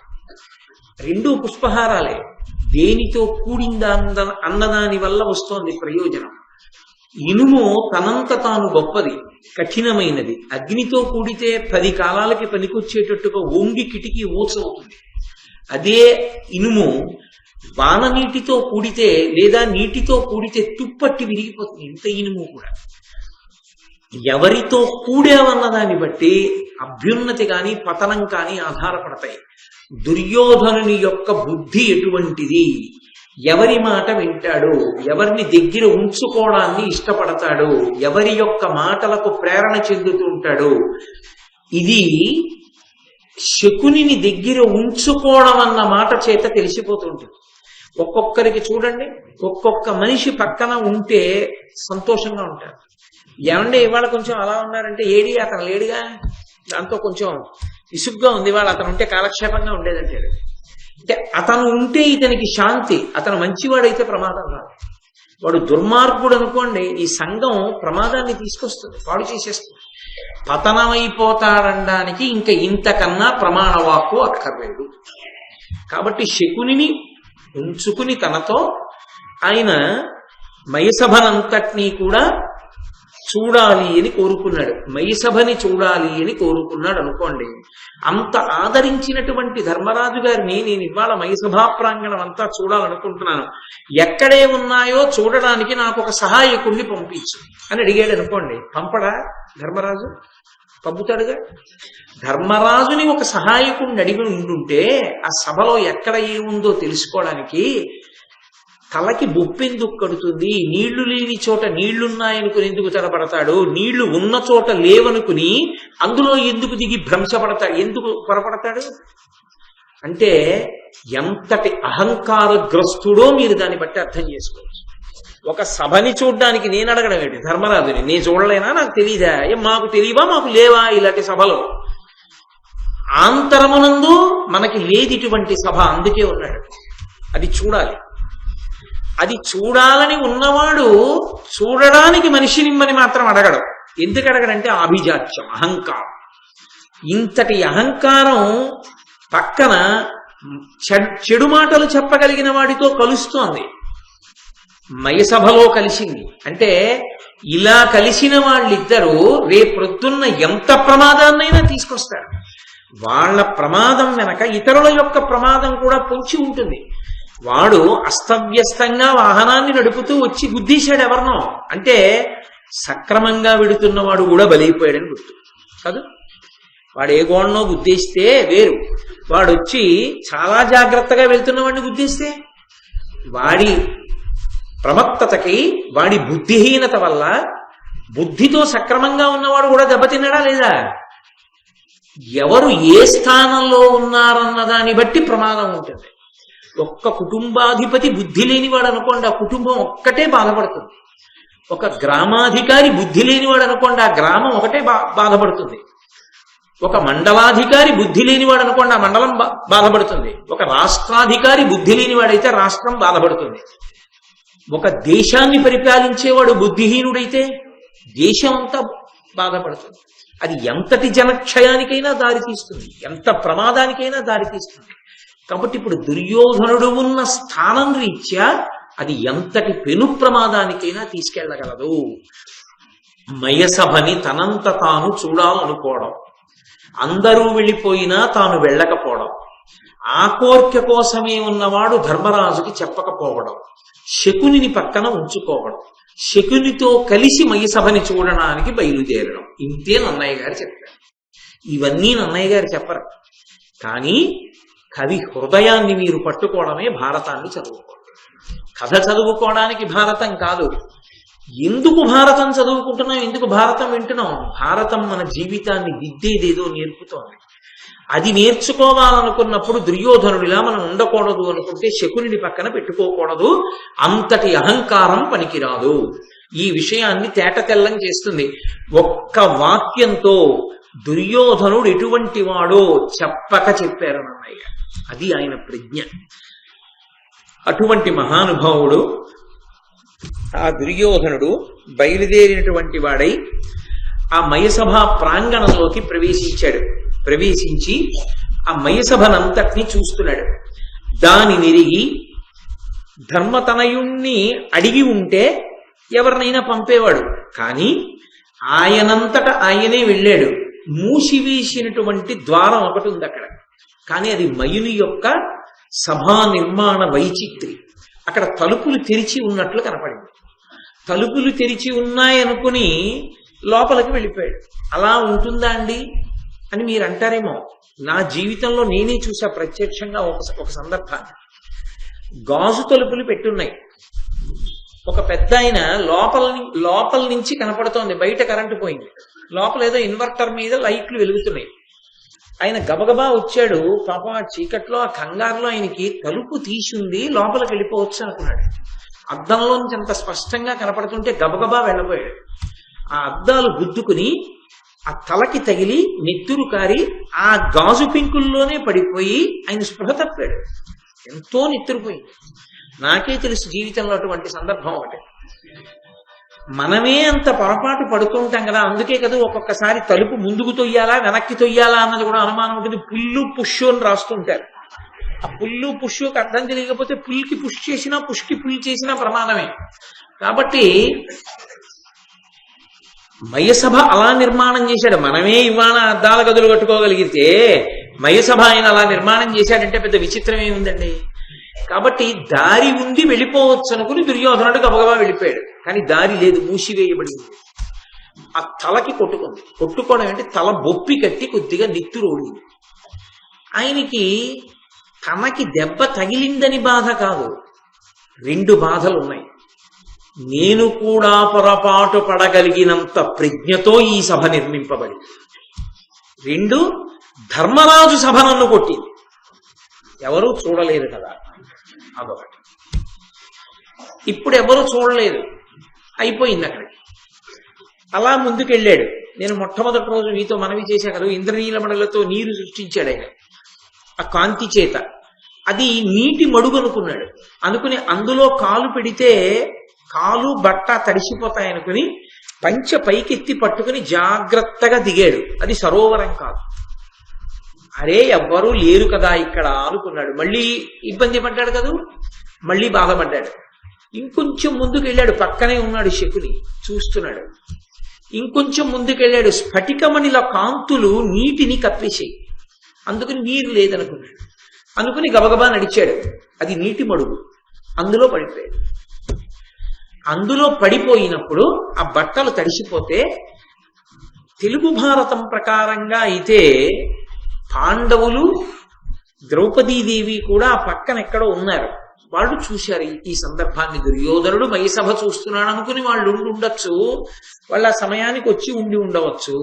రెండు పుష్పహారాలే. దేనితో కూడిందా అన్నదాని వల్ల వస్తోంది ప్రయోజనం. ఇనుము తనంత తాను గొప్పది, కఠినమైనది. అగ్నితో కూడితే 10 కాలాలకి పనికొచ్చేటట్టుగా ఓంగి కిటికీ ఊచవుతుంది. అదే ఇనుము వాన నీటితో కూడితే లేదా నీటితో కూడితే తుప్పట్టి విరిగిపోతుంది. ఇంత ఇనుము కూడా ఎవరితో కూడావన్న దాన్ని బట్టి అభ్యున్నతి కాని పతనం కాని ఆధారపడతాయి. దుర్యోధనుని యొక్క బుద్ధి ఎటువంటిది, ఎవరి మాట వింటాడు, ఎవరిని దగ్గర ఉంచుకోవడాన్ని ఇష్టపడతాడు, ఎవరి యొక్క మాటలకు ప్రేరణ చెందుతుంటాడు, ఇది శకునిని దగ్గర ఉంచుకోవడం అన్న మాట చేత తెలిసిపోతుంటుంది. ఒక్కొక్కరికి చూడండి, ఒక్కొక్క మనిషి పక్కన ఉంటే సంతోషంగా ఉంటారు. ఏమంటే ఇవాళ కొంచెం అలా ఉన్నారంటే ఏడి అతను లేడుగా, దాంతో కొంచెం విసుగ్గా ఉంది, ఇవాళ అతను ఉంటే కాలక్షేపంగా ఉండేదంటే. అంటే అతను ఉంటే ఇతనికి శాంతి. అతను మంచివాడైతే ప్రమాదం రాదు. వాడు దుర్మార్గుడు అనుకోండి, ఈ సంఘం ప్రమాదాన్ని తీసుకొస్తుంది, పాడు చేసేస్తుంది. పతనమైపోతాడనడానికి ఇంకా ఇంతకన్నా ప్రమాణవాక్కు అక్కర్లేదు. కాబట్టి శకునిని ఉంచుకుని తనతో ఆయన మైసభనంతటినీ కూడా చూడాలి అని కోరుకున్నాడు. మైసభని చూడాలి అని కోరుకున్నాడు అనుకోండి. అంత ఆదరించినటువంటి ధర్మరాజు గారిని నేను ఇవాళ మైసభా ప్రాంగణం అంతా చూడాలనుకుంటున్నాను, ఎక్కడే ఉన్నాయో చూడడానికి నాకు ఒక సహాయకుడిని పంపించు అని అడిగాడు అనుకోండి. పంపడా ధర్మరాజు? పంపుతాడుగా. ధర్మరాజుని ఒక సహాయకుడిని అడిగి ఉండుంటే ఆ సభలో ఎక్కడ ఏముందో తెలుసుకోవడానికి తలకి బొప్పెందుకు కడుతుంది? నీళ్లు లేని చోట నీళ్లున్నాయనుకుని ఎందుకు తడబడతాడు? నీళ్లు ఉన్న చోట లేవనుకుని అందులో ఎందుకు దిగి భ్రంశపడతాడు? ఎందుకు పొరపడతాడు? అంటే ఎంతటి అహంకారగ్రస్తుడో మీరు దాన్ని బట్టి అర్థం చేసుకోవచ్చు. ఒక సభని చూడ్డానికి నేను అడగడం ఏంటి ధర్మరాజుని? నేను చూడలేనా? నాకు తెలీదా? మాకు తెలియవా? మాకు లేవా ఇలాంటి సభలో? ఆంతరమునందు మనకి లేదు ఇటువంటి సభ, అందుకే ఉన్నాడు. అది చూడాలి. అది చూడాలని ఉన్నవాడు చూడడానికి మనిషి నిమ్మని మాత్రం అడగడం. ఎందుకు అడగడంటే ఆభిజాత్యం, అహంకారం. ఇంతటి అహంకారం పక్కన చెడు మాటలు చెప్పగలిగిన వాడితో కలుస్తోంది. మైసభలో కలిసింది అంటే ఇలా కలిసిన వాళ్ళిద్దరూ రేపొద్దున్న ఎంత ప్రమాదాన్నైనా తీసుకొస్తారు. వాళ్ళ ప్రమాదం వెనక ఇతరుల యొక్క ప్రమాదం కూడా పొంచి ఉంటుంది. వాడు అస్తవ్యస్తంగా వాహనాన్ని నడుపుతూ వచ్చి గుద్దీశాడు ఎవరినో అంటే సక్రమంగా వెడుతున్నవాడు కూడా బలైపోయాడని గుర్తు కాదు. వాడు ఏ గోడనో గుద్దేస్తే వేరు, వాడు వచ్చి చాలా జాగ్రత్తగా వెళ్తున్నవాడిని గుద్దేస్తే వాడి ప్రమత్తతకి, వాడి బుద్ధిహీనత వల్ల బుద్ధితో సక్రమంగా ఉన్నవాడు కూడా దెబ్బతిన్నాడా లేదా? ఎవరు ఏ స్థానంలో ఉన్నారన్న దాన్ని బట్టి ప్రమాదం ఉంటుంది. ఒక్క కుటుంబాధిపతి బుద్ధి లేనివాడు అనుకోండి, ఆ కుటుంబం ఒక్కటే బాధపడుతుంది. ఒక గ్రామాధికారి బుద్ధి లేనివాడు అనుకోండి, ఆ గ్రామం ఒకటే బాధపడుతుంది. ఒక మండలాధికారి బుద్ధి లేనివాడు అనుకోండి, ఆ మండలం బాధపడుతుంది. ఒక రాష్ట్రాధికారి బుద్ధి లేనివాడైతే రాష్ట్రం బాధపడుతుంది. ఒక దేశాన్ని పరిపాలించేవాడు బుద్ధిహీనుడైతే దేశం అంతా బాధపడుతుంది. అది ఎంతటి జనక్షయానికైనా దారితీస్తుంది, ఎంత ప్రమాదానికైనా దారితీస్తుంది. కాబట్టి ఇప్పుడు దుర్యోధనుడు ఉన్న స్థానం రీత్యా అది ఎంతటి పెను ప్రమాదానికైనా తీసుకెళ్లగలదు. మయసభని తనంత తాను చూడాలనుకోవడం, అందరూ వెళ్ళిపోయినా తాను వెళ్ళకపోవడం, ఆ కోర్కె కోసమే ఉన్నవాడు ధర్మరాజుకి చెప్పకపోవడం, శకునిని పక్కన ఉంచుకోవడం, శకునితో కలిసి మయసభని చూడడానికి బయలుదేరడం, ఇంతే నన్నయ్య గారు చెప్పారు. ఇవన్నీ నన్నయ్య గారు చెప్పరు. కానీ కవి హృదయాన్ని మీరు పట్టుకోవడమే భారతాన్ని చదువుకోవడం. కథ చదువుకోవడానికి భారతం కాదు. ఎందుకు భారతం చదువుకుంటున్నాం, ఎందుకు భారతం వింటున్నాం? భారతం మన జీవితాన్ని దిద్దేదేదో నేర్పుతోంది. అది నేర్చుకోవాలనుకున్నప్పుడు దుర్యోధనుడిలా మనం ఉండకూడదు అనుకుంటే శకునిని పక్కన పెట్టుకోకూడదు. అంతటి అహంకారం పనికిరాదు. ఈ విషయాన్ని తేటతెల్లం చేస్తుంది. ఒక్క వాక్యంతో దుర్యోధనుడు ఎటువంటి వాడో చెప్పక చెప్పారు నన్నయ్య. అది ఆయన ప్రజ్ఞ. అటువంటి మహానుభావుడు ఆ దుర్యోధనుడు బయలుదేరినటువంటి వాడై ఆ మయసభ ప్రాంగణంలోకి ప్రవేశించి ఆ మయసభనంతటిని చూస్తున్నాడు. దాని నెరిగి ధర్మతనయుణ్ణి అడిగి ఉంటే ఎవరినైనా పంపేవాడు. కానీ ఆయనంతట ఆయనే వెళ్ళాడు. మూసివేసినటువంటి ద్వారం ఒకటి ఉంది అక్కడ. కానీ అది మయుని యొక్క సభా నిర్మాణ వైచిత్రి. అక్కడ తలుపులు తెరిచి ఉన్నట్లు కనపడింది. తలుపులు తెరిచి ఉన్నాయనుకుని లోపలికి వెళ్ళిపోయాడు. అలా ఉంటుందా అండి అని మీరు అంటారేమో. నా జీవితంలో నేనే చూసా ప్రత్యక్షంగా ఒక సందర్భాన్ని. గాజు తలుపులు పెట్టున్నాయి. ఒక పెద్ద ఆయన లోపల నుంచి కనపడుతోంది. బయట కరెంటు పోయింది. లోపల ఏదో ఇన్వర్టర్ మీద లైట్లు వెలుగుతున్నాయి. ఆయన గబగబా వచ్చాడు. పాపం ఆ చీకట్లో ఆ కంగారులో ఆయనకి తలుపు తీసింది, లోపలికి వెళ్ళిపోవచ్చు అనుకున్నాడు. అద్దంలోంచి అంత స్పష్టంగా కనపడుతుంటే గబగబా వెళ్ళబోయాడు. ఆ అద్దాలు గుద్దుకుని ఆ తలకి తగిలి నెత్తురు కారి ఆ గాజు పింకుల్లోనే పడిపోయి ఆయన స్పృహ తప్పాడు. ఎంతో నెత్తురుపోయింది. నాకే తెలుసు జీవితంలో అటువంటి సందర్భం ఒకటి. మనమే అంత పొరపాటు పడుతుంటాం కదా. అందుకే కదా ఒక్కొక్కసారి తలుపు ముందుకు తొయ్యాలా వెనక్కి తొయ్యాలా అన్నది కూడా అనుమానం ఉంటుంది. పుల్లు పుష్షు అని రాస్తుంటారు. ఆ పుల్లు పుష్షుకి అర్థం తెలియకపోతే పుల్కి పుష్ చేసినా పుష్కి పుల్ చేసినా ప్రమాదమే. కాబట్టి మయసభ అలా నిర్మాణం చేశాడు. మనమే ఇవాళ అద్దాల గదులు కట్టుకోగలిగితే మయసభ ఆయన అలా నిర్మాణం చేశాడంటే పెద్ద విచిత్రం ఏముందండి. కాబట్టి దారి ఉంది, వెళ్ళిపోవచ్చు అనుకుని దుర్యోధనుడు గబగబా వెళ్ళిపోయాడు. కానీ దారి లేదు, మూసివేయబడింది. ఆ తలకి కొట్టుకుంది. కొట్టుకోవడం అంటే తల బొప్పి కట్టి కొద్దిగా నిత్తురోడింది. ఆయనకి తనకి దెబ్బ తగిలిందని బాధ కాదు, రెండు బాధలు ఉన్నాయి. నేను కూడా పొరపాటు పడగలిగినంత ప్రజ్ఞతో ఈ సభ నిర్మింపబడి, రెండు ధర్మరాజు సభ నన్ను కొట్టింది, ఎవరూ చూడలేరు కదా, అదొకటి. ఇప్పుడు ఎవరు చూడలేదు, అయిపోయింది అక్కడికి. అలా ముందుకెళ్ళాడు. నేను మొట్టమొదటి రోజు మీతో మనవి చేశా కదా, ఇంద్రనీలమణులతో నీరు సృష్టించాడు ఆయన ఆ కాంతి చేత. అది నీటి మడుగు అనుకున్నాడు. అనుకుని అందులో కాలు పెడితే కాలు బట్ట తడిసిపోతాయనుకుని పంచె పైకెత్తి పట్టుకుని జాగ్రత్తగా దిగాడు. అది సరోవరం కాదు. అరే ఎవ్వరూ లేరు కదా ఇక్కడ అనుకున్నాడు. మళ్ళీ ఇబ్బంది పడ్డాడు కదా, మళ్ళీ బాధపడ్డాడు. ఇంకొంచెం ముందుకెళ్ళాడు. పక్కనే ఉన్నాడు శకుని, చూస్తున్నాడు. ఇంకొంచెం ముందుకెళ్ళాడు. స్ఫటికమణిల కాంతులు నీటిని కప్పేసాయి. అందుకని నీరు లేదనుకున్నాడు. అనుకుని గబగబా నడిచాడు. అది నీటి మడుగు, అందులో పడిపోయాడు. అందులో పడిపోయినప్పుడు ఆ బట్టలు తడిసిపోతే, తెలుగు భారతం ప్రకారంగా అయితే పాండవులు ద్రౌపదీదేవి కూడా ఆ పక్కన ఎక్కడో ఉన్నారు. వాళ్ళు చూశారు ఈ సందర్భాన్ని. దుర్యోధనుడు మయసభ చూస్తున్నాడు అనుకుని వాళ్ళు ఉండొచ్చు, వాళ్ళ సమయానికి వచ్చి ఉండి ఉండవచ్చు.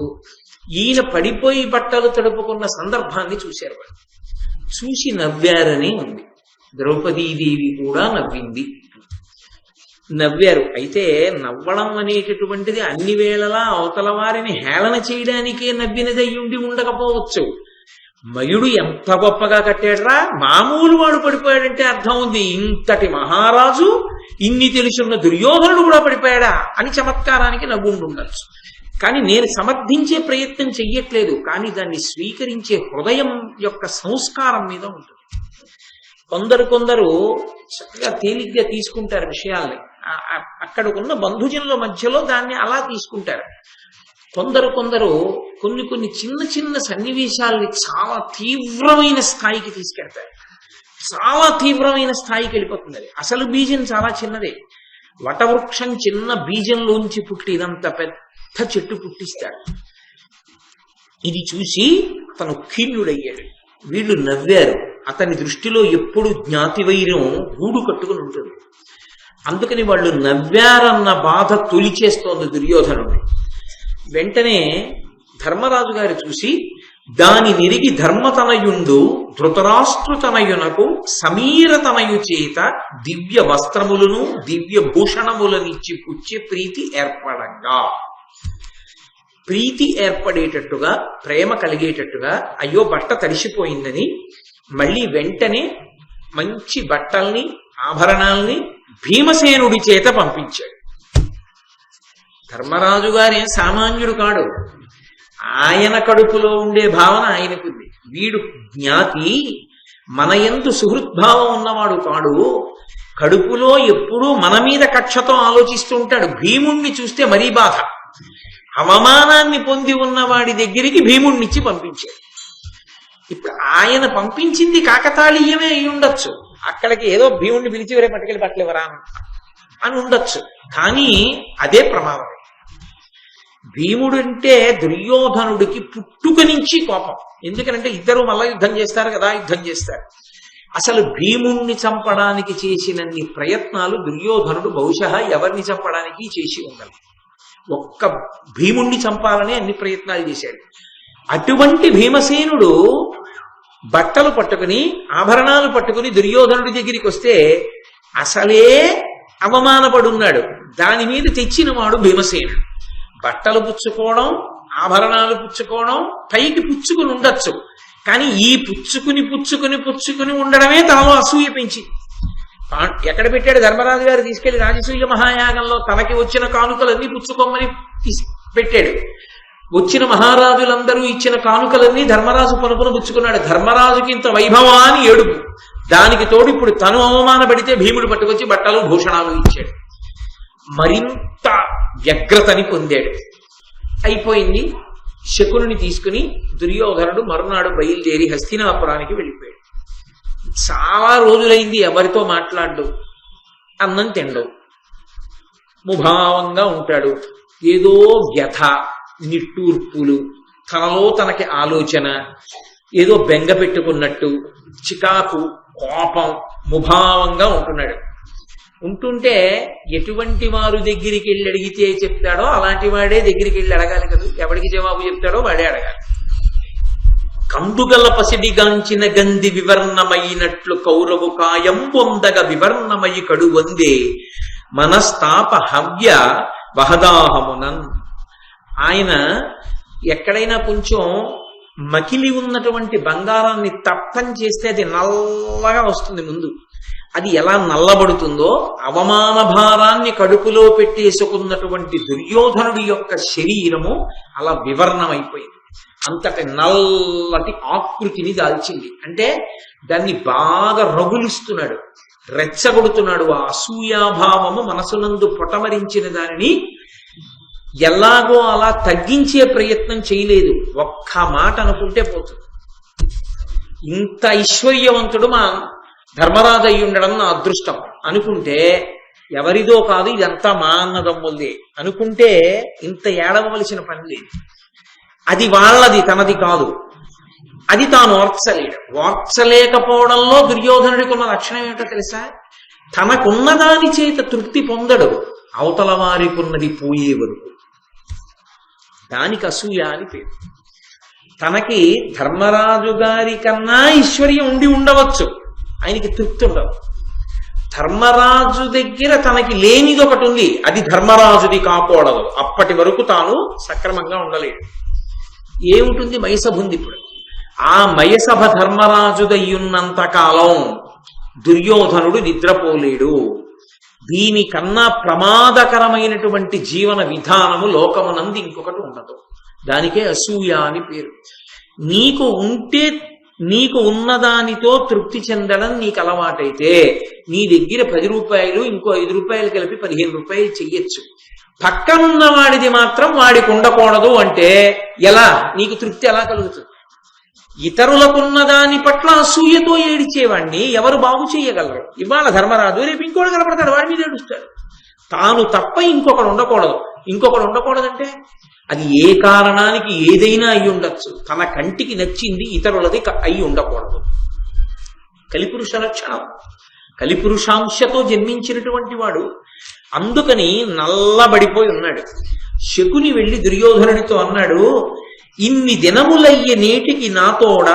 ఈయన పడిపోయి బట్టలు తడుపుకున్న సందర్భాన్ని చూశారు. వాళ్ళు చూసి నవ్వారని ఉంది. ద్రౌపదీదేవి కూడా నవ్వింది. నవ్వారు. అయితే నవ్వడం అనేటటువంటిది అన్ని వేళలా అవతల వారిని హేళన చేయడానికే నవ్వినది అయి ఉండి ఉండకపోవచ్చు. మయుడు ఎంత గొప్పగా కట్టాడరా, మామూలు వాడు పడిపోయాడంటే అర్థం ఉంది, ఇంతటి మహారాజు ఇన్ని తెలుసున్న దుర్యోధనుడు కూడా పడిపోయాడా అని చమత్కారానికి నవ్వుండొచ్చు. కానీ నేను సమర్థించే ప్రయత్నం చెయ్యట్లేదు, కానీ దాన్ని స్వీకరించే హృదయం యొక్క సంస్కారం మీద ఉంటుంది. కొందరు చక్కగా తేలిగ్గా తీసుకుంటారు విషయాల్ని, అక్కడకున్న బంధుజనుల మధ్యలో దాన్ని అలా తీసుకుంటారు. కొందరు కొన్ని చిన్న చిన్న సన్నివేశాల్ని చాలా తీవ్రమైన స్థాయికి తీసుకెళ్తారు. చాలా తీవ్రమైన స్థాయికి వెళ్ళిపోతుంది. అది అసలు బీజం చాలా చిన్నదే. వటవృక్షం చిన్న బీజంలోంచి పుట్టినంత పెద్ద చెట్టు పుట్టిస్తాడు. ఇది చూసి అతను ఖిన్నుడయ్యాడు. వీళ్ళు నవ్వారు. అతని దృష్టిలో ఎప్పుడు జ్ఞాతివైర్యం గూడు కట్టుకుని ఉంటుంది. అందుకని వాళ్ళు నవ్వారన్న బాధ తొలిచేస్తోంది దుర్యోధనుడిని. వెంటనే ధర్మరాజు గారు చూసి, దాని నిరిగి ధర్మతనయుండు ధృతరాష్ట్రుతనయునకు సమీరతనయు చేత దివ్య వస్త్రములను దివ్య భూషణములనిచ్చి పుచ్చే ప్రీతి ఏర్పడంగా, ప్రీతి ఏర్పడేటట్టుగా, ప్రేమ కలిగేటట్టుగా, అయ్యో బట్ట తడిసిపోయిందని మళ్ళీ వెంటనే మంచి బట్టల్ని ఆభరణాల్ని భీమసేనుడి చేత పంపించాడు. ధర్మరాజు గారేం సామాన్యుడు కాడు. ఆయన కడుపులో ఉండే భావన ఆయనకుంది. వీడు జ్ఞాతి, మన యందు సుహృద్భావం ఉన్నవాడు కాడు. కడుపులో ఎప్పుడూ మన మీద కక్షతో ఆలోచిస్తూ ఉంటాడు. భీముణ్ణి చూస్తే మరీ బాధ. అవమానాన్ని పొంది ఉన్నవాడి దగ్గరికి భీముణ్ణిచ్చి పంపించాడు. ఇప్పుడు ఆయన పంపించింది కాకతాళీయమే అయి ఉండొచ్చు. అక్కడికి ఏదో భీముణ్ణి పిలిచి వరే పట్టుకెళ్ళి పట్టలేవరా అని ఉండొచ్చు. కానీ అదే ప్రమాదం. భీముడంటే దుర్యోధనుడికి పుట్టుక నుంచి కోపం. ఎందుకంటే ఇద్దరు మళ్ళా యుద్ధం చేస్తారు కదా, యుద్ధం చేస్తారు. అసలు భీముణ్ణి చంపడానికి చేసినన్ని ప్రయత్నాలు దుర్యోధనుడు బహుశా ఎవరిని చంపడానికి చేసి ఉండాలి. ఒక్క భీముణ్ణి చంపాలని అన్ని ప్రయత్నాలు చేశాడు. అటువంటి భీమసేనుడు బట్టలు పట్టుకుని ఆభరణాలు పట్టుకుని దుర్యోధనుడి దగ్గరికి వస్తే అసలే అవమానపడున్నాడు. దాని మీద తెచ్చిన వాడు భీమసేనుడు. బట్టలు పుచ్చుకోవడం, ఆభరణాలు పుచ్చుకోవడం, పైకి పుచ్చుకుని ఉండొచ్చు. కానీ ఈ పుచ్చుకుని ఉండడమే తనలో అసూయ పెంచింది. ఎక్కడ పెట్టాడు? ధర్మరాజు గారు తీసుకెళ్లి రాజసూయ మహాయాగంలో తనకి వచ్చిన కానుకలన్నీ పుచ్చుకోమని పెట్టాడు. వచ్చిన మహారాజులందరూ ఇచ్చిన కానుకలన్నీ ధర్మరాజు పనుకుని పుచ్చుకున్నాడు. ధర్మరాజుకి ఇంత వైభవాన్ని ఏడుపు. దానికి తోడు ఇప్పుడు తను అవమానపడితే భీముడు పట్టుకొచ్చి బట్టలు భూషణాలు ఇచ్చాడు. మరింత వ్యగ్రతని పొందాడు. అయిపోయింది. శకుని తీసుకుని దుర్యోధనుడు మరునాడు బయలుదేరి హస్తినాపురానికి వెళ్ళిపోయాడు. చాలా రోజులైంది ఎవరితో మాట్లాడు, అన్నం తిండవు, ముభావంగా ఉంటాడు. ఏదో వ్యథ, నిట్టూర్పులు, తనలో తనకి ఆలోచన, ఏదో బెంగ పెట్టుకున్నట్టు, చికాకు, కోపం, ముభావంగా ఉంటున్నాడు. ఉంటుంటే ఎటువంటి వారు దగ్గరికి వెళ్ళి అడిగితే చెప్తాడో అలాంటి వాడే దగ్గరికి వెళ్ళి అడగాలి కదా. ఎవరికి జవాబు చెప్తాడో వాడే అడగాలి. కందుగల పసిడిగాంచిన గంధి వివర్ణమైనట్లు కౌరవు కాయం పొందగ వివర్ణమయి కడు వందే మనస్తాప హవ్య వహదాహమునన్. ఆయన ఎక్కడైనా కొంచెం మకిలి ఉన్నటువంటి బంగారాన్ని తప్పం చేస్తే అది నల్లగా వస్తుంది ముందు. అది ఎలా నల్లబడుతుందో అవమాన భారాన్ని కడుపులో పెట్టేసుకున్నటువంటి దుర్యోధనుడి యొక్క శరీరము అలా వివర్ణమైపోయింది. అంతటి నల్లటి ఆకృతిని దాల్చింది. అంటే దాన్ని బాగా రగులుస్తున్నాడు, రెచ్చగొడుతున్నాడు. ఆ అసూయాభావము మనసునందు పొటమరించిన దానిని ఎలాగో అలా తగ్గించే ప్రయత్నం చేయలేదు. ఒక్క మాట అనుకుంటే పోతుంది. ఇంత ఐశ్వర్యవంతుడు మా ధర్మరాజు అయి ఉండడం నా అదృష్టం అనుకుంటే, ఎవరిదో కాదు ఇదంతా మా అన్నదమ్ములదే అనుకుంటే ఇంత ఏడవలసిన పని లేదు. అది వాళ్ళది, తనది కాదు. అది తాను ఓర్చలేడు. ఓర్చలేకపోవడంలో దుర్యోధనుడికి ఉన్న లక్షణం ఏమిటో తెలుసా? తనకున్న దాని చేత తృప్తి పొందడు, అవతల వారికి ఉన్నది పోయే వరకు. దానికి అసూయ అని పేరు. తనకి ధర్మరాజు గారి కన్నా ఐశ్వర్యం ఉండి ఉండవచ్చు, ఆయనకి తృప్తి ఉండదు. ధర్మరాజు దగ్గర తనకి లేనిది ఒకటి ఉంది, అది ధర్మరాజుది కాకూడదు. అప్పటి వరకు తాను సక్రమంగా ఉండలేడు. ఏముంటుంది? మయసభ ఉంది. ఇప్పుడు ఆ మయసభ ధర్మరాజుదయ్యున్నంత కాలం దుర్యోధనుడు నిద్రపోలేడు. దీనికన్నా ప్రమాదకరమైనటువంటి జీవన విధానము లోకమునందు ఇంకొకటి ఉండదు. దానికే అసూయ అని పేరు. నీకు ఉంటే నీకు ఉన్నదానితో తృప్తి చెందడం నీకు అలవాటైతే నీ దగ్గర 10 రూపాయలు ఇంకో 5 రూపాయలు కలిపి 15 రూపాయలు చెయ్యొచ్చు. పక్కనున్న వాడిది మాత్రం వాడికి ఉండకూడదు అంటే ఎలా? నీకు తృప్తి ఎలా కలుగుతుంది? ఇతరులకున్న దాని పట్ల అసూయతో ఏడిచేవాడిని ఎవరు బాగు చేయగలరు? ఇవాళ ధర్మరాజు, రేపు ఇంకోటి కనపడతాడు, వాడి మీద ఏడుస్తాడు. తాను తప్ప ఇంకొకడు ఉండకూడదు. ఇంకొకడు ఉండకూడదంటే అది ఏ కారణానికి ఏదైనా అయి ఉండొచ్చు. తన కంటికి నచ్చింది ఇతరులది అయి ఉండకూడదు. కలిపురుష లక్షణం. కలిపురుషాంశతో జన్మించినటువంటి వాడు. అందుకని నల్లబడిపోయి ఉన్నాడు. శకుని వెళ్లి దుర్యోధనుడితో అన్నాడు, ఇన్ని దినములయ్య నేటికి నాతోడ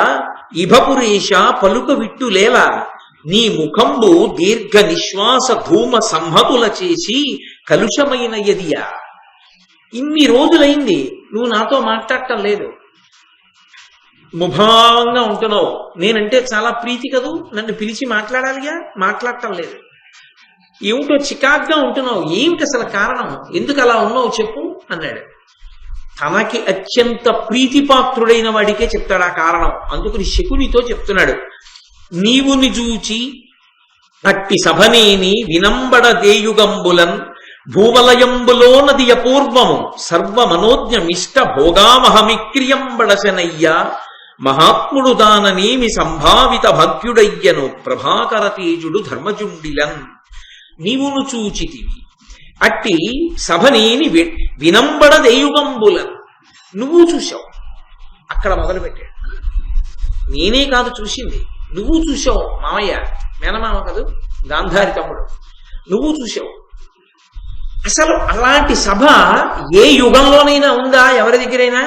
ఇభపురేష పలుక విట్టులేలా, నీ ముఖంబు దీర్ఘ నిశ్వాస ధూమ సంహతుల చేసి కలుషమైన యదియా. ఇన్ని రోజులైంది నువ్వు నాతో మాట్లాడటం లేదు, ముభావంగా ఉంటున్నావు. నేనంటే చాలా ప్రీతి కదూ, నన్ను పిలిచి మాట్లాడాలిగా, మాట్లాడటం లేదు. ఏమిటో చికాగ్గా ఉంటున్నావు, ఏమిటి అసలు కారణం, ఎందుకు అలా ఉన్నావు చెప్పు అన్నాడు. తనకి అత్యంత ప్రీతిపాత్రుడైన వాడికే చెప్తాడు ఆ కారణం. అందుకని శకునితో చెప్తున్నాడు, నీవు నిజూచి అట్టి సభనేని వినంబడ దేయుగంబులన్ భూవలయంబులో నది అపూర్వము సర్వమనోజ్ఞమిష్ట భోగామహమిక్రియంబడశనయ్య మహాత్ముడు దాననేమి సంభావిత భగ్యుడయ్యను ప్రభాకర తేజుడు ధర్మజుండిలన్. నీవును చూచితివి అట్టి సభనేని వినంబడ దేయుగంబులన్. నువ్వు చూశావు. అక్కడ మొదలుపెట్టాడు. నేనే కాదు చూసింది, నువ్వు చూశావు. మామయ్య, మేనమామ కాదు, గాంధారి తమ్ముడు, నువ్వు చూశావు. అసలు అలాంటి సభ ఏ యుగంలోనైనా ఉందా? ఎవరి దగ్గరైనా?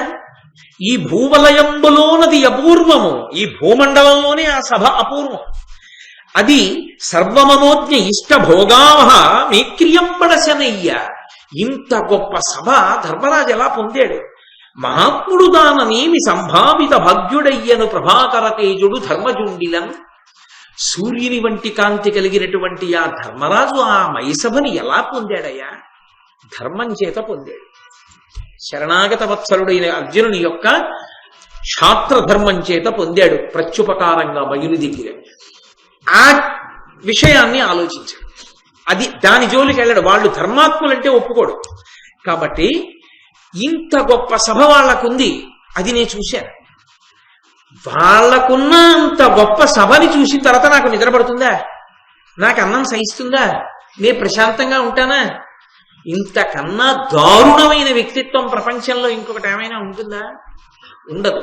ఈ భూవలయంబులోనది అపూర్వము. ఈ భూమండలంలోనే ఆ సభ అపూర్వం. అది సర్వమనోజ్ఞ ఇష్ట భోగావహ మేక్రియంబడశనయ్య. ఇంత గొప్ప సభ ధర్మరాజు ఎలా పొందాడు? మహాత్ముడు దాననేమి సంభావిత భగ్యుడయ్యను ప్రభాకర తేజుడు ధర్మజుండిలం. సూర్యుని వంటి కాంతి కలిగినటువంటి ఆ ధర్మరాజు ఆ మయసభని ఎలా పొందాడయ్యా? ధర్మం చేత పొందాడు. శరణాగత వత్సలుడైన అర్జునుని యొక్క క్షాత్రధర్మం చేత పొందాడు ప్రత్యుపకారంగా మయుని దగ్గర. ఆ విషయాన్ని ఆలోచించాడు. అది దాని జోలికి వెళ్ళాడు. వాళ్ళు ధర్మాత్ములంటే ఒప్పుకోడు. కాబట్టి ఇంత గొప్ప సభ వాళ్ళకుంది, అది నేను చూశాను. వాళ్లకున్న అంత గొప్ప సభని చూసిన తర్వాత నాకు నిద్రపడుతుందా? నాకు అన్నం సహిస్తుందా? నేను ప్రశాంతంగా ఉంటానా? ఇంతకన్నా దారుణమైన వ్యక్తిత్వం ప్రపంచంలో ఇంకొకటి ఏమైనా ఉంటుందా? ఉండదు.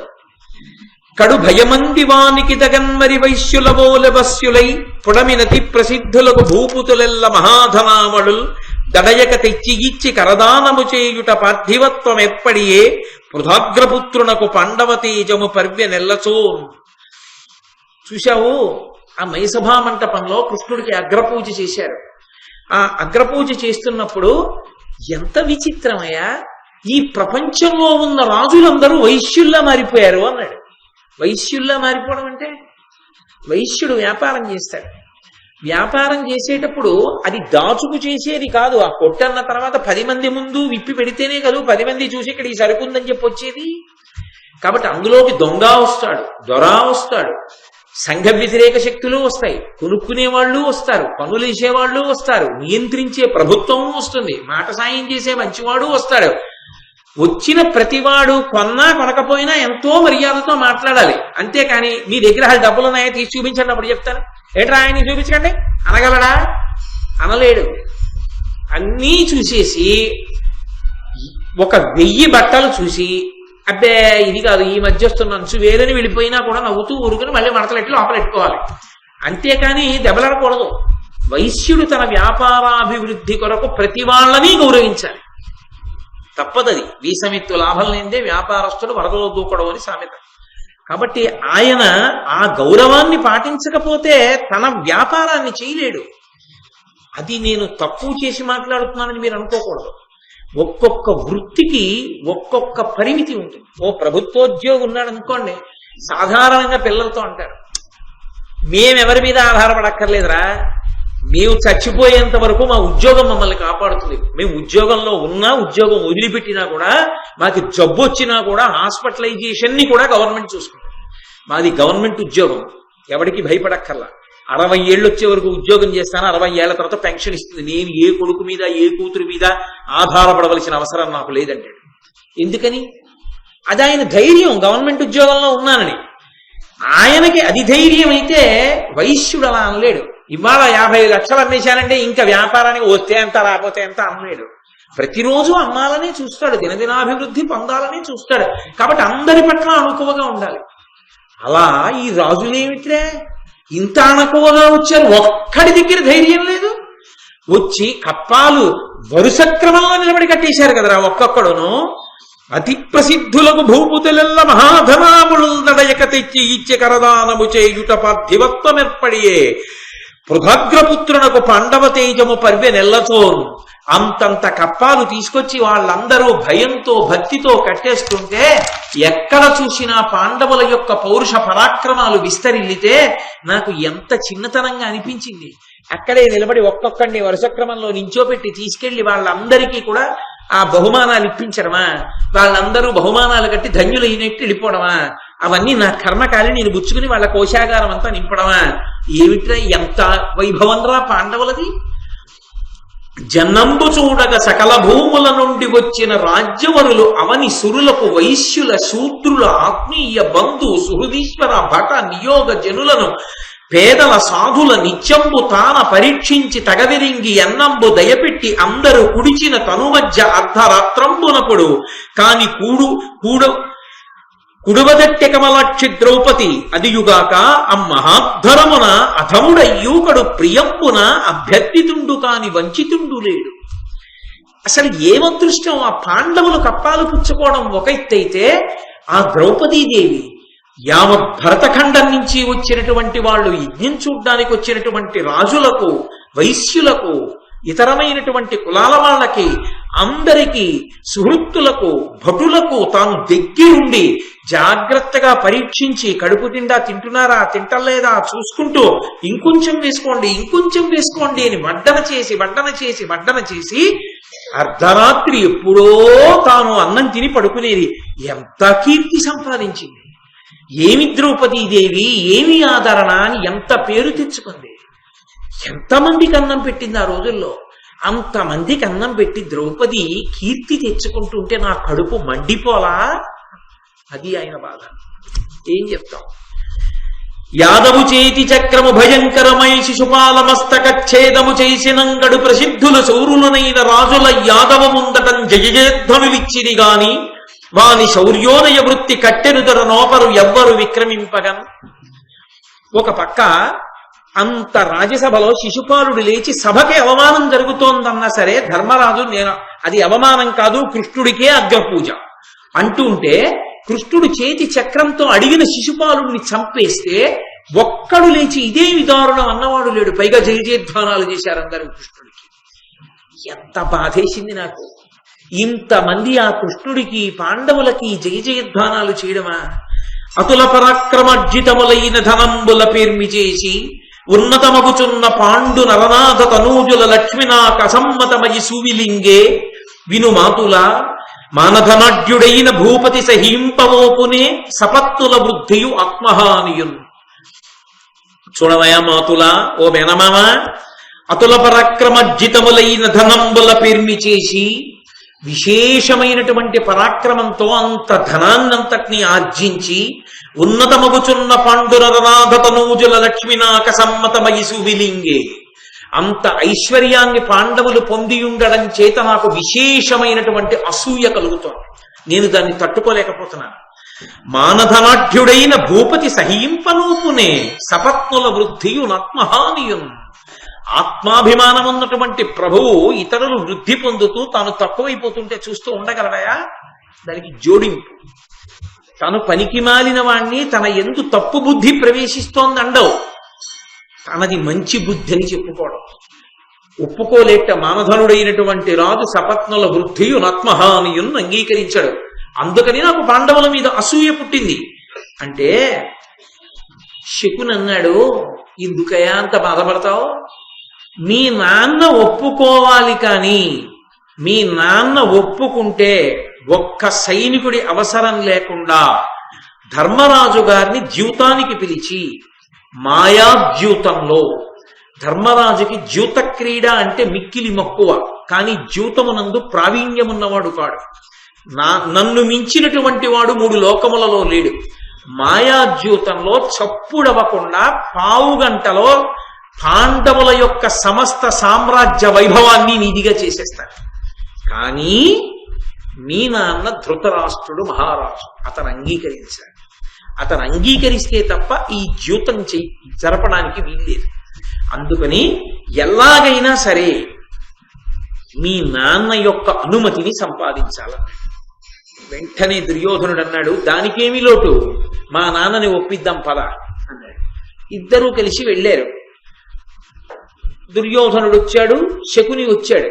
కడు భయమంది వానికి దగన్మరి వైశ్యులవోలవస్యులై పుడమినతి ప్రసిద్ధులకు భూపుతులెల్ల మహాధనామళుల్ దడయక తెచ్చి ఇచ్చి కరదానము చేయుట పార్థివత్వం ఎప్పడియే పృథాగ్రపుత్రునకు పాండవ తేజము పర్వ్య నెల్లచో. చూశావు, ఆ మైసభా మంటపంలో కృష్ణుడికి అగ్రపూజ చేశారు. ఆ అగ్రపూజ చేస్తున్నప్పుడు ఎంత విచిత్రమయ్యా, ఈ ప్రపంచంలో ఉన్న రాజులందరూ వైశ్యుల్లా మారిపోయారు అన్నాడు. వైశ్యుల్లా మారిపోవడం అంటే, వైశ్యుడు వ్యాపారం చేస్తాడు. వ్యాపారం చేసేటప్పుడు అది దాచుకు చేసేది కాదు. ఆ కొట్టన్న తర్వాత 10 మంది ముందు విప్పి పెడితేనే కాదు 10 మంది చూసి ఇక్కడ ఈ సరుకుందని చెప్పి వచ్చేది. కాబట్టి అందులోకి దొంగ వస్తాడు, దొర వస్తాడు, సంఘ వ్యతిరేక శక్తులు వస్తాయి, కొనుక్కునే వాళ్ళు వస్తారు, పనులు వేసేవాళ్ళు వస్తారు, నియంత్రించే ప్రభుత్వం వస్తుంది, మాట సాయం చేసే మంచివాడు వస్తాడు. వచ్చిన ప్రతివాడు కొన్నా కొనకపోయినా ఎంతో మర్యాదతో మాట్లాడాలి. అంతేకాని మీ దగ్గర డబ్బులు ఉన్నాయా తీసి చూపించండి అప్పుడు చెప్తాను, ఏట్రా ఆయన్ని చూపించకండి అనగలడా? అనలేడు. అన్నీ చూసేసి 1000 బట్టలు చూసి అబ్బే ఇది కాదు, ఈ మధ్య వస్తున్న అంచు వేరని వెళ్ళిపోయినా కూడా నవ్వుతూ ఊరుకుని మళ్ళీ మడతలెట్టి లోపలెట్టుకోవాలి. అంతేకాని దెబ్బలాడకూడదు. వైశ్యుడు తన వ్యాపారాభివృద్ధి కొరకు ప్రతి వాళ్ళని గౌరవించాలి. తప్పదది. వీసమిత్తు లాభం లేనిదే వ్యాపారస్తుడు వరదలో దూకడం అని సామెత. కాబట్టి ఆయన ఆ గౌరవాన్ని పాటించకపోతే తన వ్యాపారాన్ని చేయలేడు. అది నేను తక్కువ చేసి మాట్లాడుతున్నానని మీరు అనుకోకూడదు. ఒక్కొక్క వృత్తికి ఒక్కొక్క పరిమితి ఉంటుంది. ఓ ప్రభుత్వోద్యోగి ఉన్నాడు అనుకోండి, సాధారణంగా పిల్లలతో అంటారు, మేమెవరి మీద ఆధారపడక్కర్లేదురా, మేము చచ్చిపోయేంత వరకు మా ఉద్యోగం మమ్మల్ని కాపాడుతుంది. మేము ఉద్యోగంలో ఉన్నా, ఉద్యోగం వదిలిపెట్టినా కూడా, మాకు జబ్బు వచ్చినా కూడా హాస్పిటలైజేషన్ ని కూడా గవర్నమెంట్ చూసుకుంటుంది. మాది గవర్నమెంట్ ఉద్యోగం, ఎవరికి భయపడక్కర్లా. 60 ఏళ్ళు వచ్చే వరకు ఉద్యోగం చేస్తాను, 60 ఏళ్ల తర్వాత పెన్షన్ ఇస్తుంది. నేను ఏ కొడుకు మీద ఏ కూతురు మీద ఆధారపడవలసిన అవసరం నాకు లేదంటాడు. ఎందుకని? అది ఆయన ధైర్యం, గవర్నమెంట్ ఉద్యోగంలో ఉన్నానని. ఆయనకి అది ధైర్యం అయితే వైశ్యుడు అలా అనలేడు. ఇవాళ 50 లక్షలు అమ్మేశానంటే ఇంకా వ్యాపారానికి వస్తే ఎంత రాకపోతే ఎంత అనలేడు. ప్రతిరోజు అమ్మాలనే చూస్తాడు, దినదినాభివృద్ధి పొందాలని చూస్తాడు. కాబట్టి అందరి పట్ల అణుకువగా ఉండాలి. అలా ఈ రాజులేమిట్రే ఇంత అణకువగా వచ్చారు, ఒక్కడి దగ్గర ధైర్యం లేదు. వచ్చి కప్పాలు వరుస క్రమంలో నిలబడి కట్టేశారు కదరా ఒక్కొక్కడును. అతి ప్రసిద్ధులకు భూపుతులెల్ల మహాధనాములు నడయక తెచ్చి ఇచ్చే కరదానము చేయుట పార్థివత్వమెర్పడియే పృథగ్రపుత్రునకు పాండవ తేజము పర్వె నెల్లతోను. అంతంత కప్పాలు తీసుకొచ్చి వాళ్ళందరూ భయంతో భక్తితో కట్టేస్తుంటే ఎక్కడ చూసినా పాండవుల యొక్క పౌరుష పరాక్రమాలు విస్తరిల్లితే నాకు ఎంత చిన్నతనంగా అనిపించింది. అక్కడే నిలబడి ఒక్కొక్కడిని వరుస క్రమంలో నించోపెట్టి తీసుకెళ్లి వాళ్ళందరికీ కూడా ఆ బహుమానాలు ఇప్పించడమా, వాళ్ళందరూ బహుమానాలు కట్టి ధన్యులైనట్టు వెళ్ళిపోవడమా, అవన్నీ నా కర్మకాలి నేను బుచ్చుకుని వాళ్ళ కోశాగారం అంతా నింపడమా? ఏమిట్రా ఎంత వైభవంరా పాండవులది! జన్నంబు చూడగ సకల భూముల నుండి వచ్చిన రాజ్యవరులు అవని సురులకు వైశ్యుల శూద్రుల ఆత్మీయ బంధు సుహృదీశ్వర భట నియోగ జనులను పేదల సాధుల నిత్యంబు తాన పరీక్షించి తగవిరింగి ఎన్నంబు దయపెట్టి అందరూ కుడిచిన తనుమధ్య అర్ధరాత్రంబునపుడు కాని కుడువదట్టె కమలాక్షి ద్రౌపది అదియుగాక అమ్మహాద్ధరమున అధముడయ్యూకడు ప్రియంబున అభ్యర్థితుండు కాని వంచితుండు లేడు. అసలు ఏమదృష్టం! ఆ పాండవులు కప్పాలు పుచ్చుకోవడం ఒక ఎత్తైతే, ఆ ద్రౌపదీదేవి యావత్ భరతఖండం నుంచి వచ్చినటువంటి వాళ్ళు, యజ్ఞం చూడ్డానికి వచ్చినటువంటి రాజులకు, వైశ్యులకు, ఇతరమైనటువంటి కులాల వాళ్ళకి, అందరికీ, సుహృత్తులకు, భటులకు తాను దగ్గరుండి జాగ్రత్తగా పరీక్షించి కడుపు నిండా తింటున్నారా తింటలేదా చూసుకుంటూ ఇంకొంచెం వేసుకోండి ఇంకొంచెం వేసుకోండి అని వడ్డన చేసి అర్ధరాత్రి ఎప్పుడో తాను అన్నం తిని పడుకునేది. ఎంత కీర్తి సంపాదించింది! ఏమి ద్రౌపదీదేవి, ఏమి ఆదరణ అని ఎంత పేరు తెచ్చుకుంది! ఎంతమందికి అన్నం పెట్టింది ఆ రోజుల్లో! అంతమందికి అన్నం పెట్టి ద్రౌపది కీర్తి తెచ్చుకుంటుంటే నా కడుపు మండిపోలా? అది ఆయన బాధ. ఏం చెప్తాం? యాదవు చేతి చక్రము భయంకరమై శిశుపాల మస్తక ఛేదము చేసినంగడు ప్రసిద్ధులు శౌరులనైన రాజుల యాదవ ముందటం జయజయధ్వనులిచ్చిరి గాని వాని శౌర్యోదయ వృత్తి కట్టెనుదర నోపరు ఎవ్వరు విక్రమింపగన్. ఒక పక్క అంత రాజ్యసభలో శిశుపాలుడు లేచి సభకి అవమానం జరుగుతోందన్నా సరే ధర్మరాజు అది అవమానం కాదు, కృష్ణుడికే అగ్రపూజ అంటుంటే, కృష్ణుడు చేతి చక్రంతో అడిగిన శిశుపాలుడిని చంపేస్తే ఒక్కడు లేచి ఇదేమి దారుణం అన్నవాడు లేడు. పైగా జయజయధ్వానాలు చేశారు అందరూ కృష్ణుడికి. ఎంత బాధేసింది నాకు! ఇంతమంది ఆ కృష్ణుడికి పాండవులకి జయజయధ్వానాలు చేయడమా? అతుల పరాక్రమర్జితములైన ధనంబుల పేర్మి చేసి ఉన్నతమగుచున్న పాండు నరనాథ తనూజుల లక్ష్మినాక అసమ్మతమయి సువిలింగే వినుమాతుల మానధనాఢ్యుడైన భూపతి సహింపమోపునే సపత్తుల వృద్ధియు ఆత్మహానియున్. చూడవయా మాతుల, ఓ మేనమామ, అతుల పరాక్రమర్జితములైన ధనంబుల పేర్మి చేసి విశేషమైనటువంటి పరాక్రమంతో అంత ధనాన్నంతటినీ ఆర్జించి ఉన్నతమగుచున్న పాండునరనాథ తనూజుల లక్ష్మినాక సమ్మతమయి సువిలింగే, అంత ఐశ్వర్యాన్ని పాండవులు పొంది ఉండడం చేత నాకు విశేషమైనటువంటి అసూయ కలుగుతోంది. నేను దాన్ని తట్టుకోలేకపోతున్నాను. మానధనాఢ్యుడైన భూపతి సహింపనూపునే సపత్నుల వృద్ధియునాత్మహానియున్. ఆత్మాభిమానం ఉన్నటువంటి ప్రభువు ఇతరులు వృద్ధి పొందుతూ తాను తక్కువైపోతుంటే చూస్తూ ఉండగలడయా? దానికి జోడింపు. తను పనికి మాలిన వాణ్ణి తన ఎందు తప్పు బుద్ధి ప్రవేశిస్తోందండవు, తనది మంచి బుద్ధి అని చెప్పుకోవడం. ఒప్పుకోలేట మానధనుడైనటువంటి రాజు సపత్నుల వృద్ధియు నత్మహానియున్ అంగీకరించాడు. అందుకని నాకు పాండవుల మీద అసూయ పుట్టింది అంటే శకుని అన్నాడు, ఎందుకయా అంత బాధపడతావు? మీ నాన్న ఒప్పుకోవాలి, కానీ మీ నాన్న ఒప్పుకుంటే ఒక్క సైనికుడి అవసరం లేకుండా ధర్మరాజు గారిని ద్యూతానికి పిలిచి మాయాద్యూతంలో, ధర్మరాజుకి ద్యూత క్రీడ అంటే మిక్కిలి మక్కువ, కానీ ద్యూతమునందు ప్రావీణ్యమున్నవాడు కాడు. నన్ను మించినటువంటి వాడు 3 లోకములలో లేడు. మాయాద్యూతంలో చప్పుడవ్వకుండా పావుగంటలో పాండవుల యొక్క సమస్త సామ్రాజ్య వైభవాన్ని నిధిగా చేసేస్తాడు. కానీ మీ నాన్న ధృతరాష్ట్రుడు మహారాజు, అతను అంగీకరించాడు. అతను అంగీకరిస్తే తప్ప ఈ ద్యూతం జరపడానికి వీల్లేదు. అందుకని ఎలాగైనా సరే మీ నాన్న యొక్క అనుమతిని సంపాదించాల. వెంటనే దుర్యోధనుడు అన్నాడు, దానికేమీ లోటు, మా నాన్నని ఒప్పిద్దాం పద అన్నాడు. ఇద్దరూ కలిసి వెళ్ళారు. దుర్యోధనుడు వచ్చాడు, శకుని వచ్చాడు.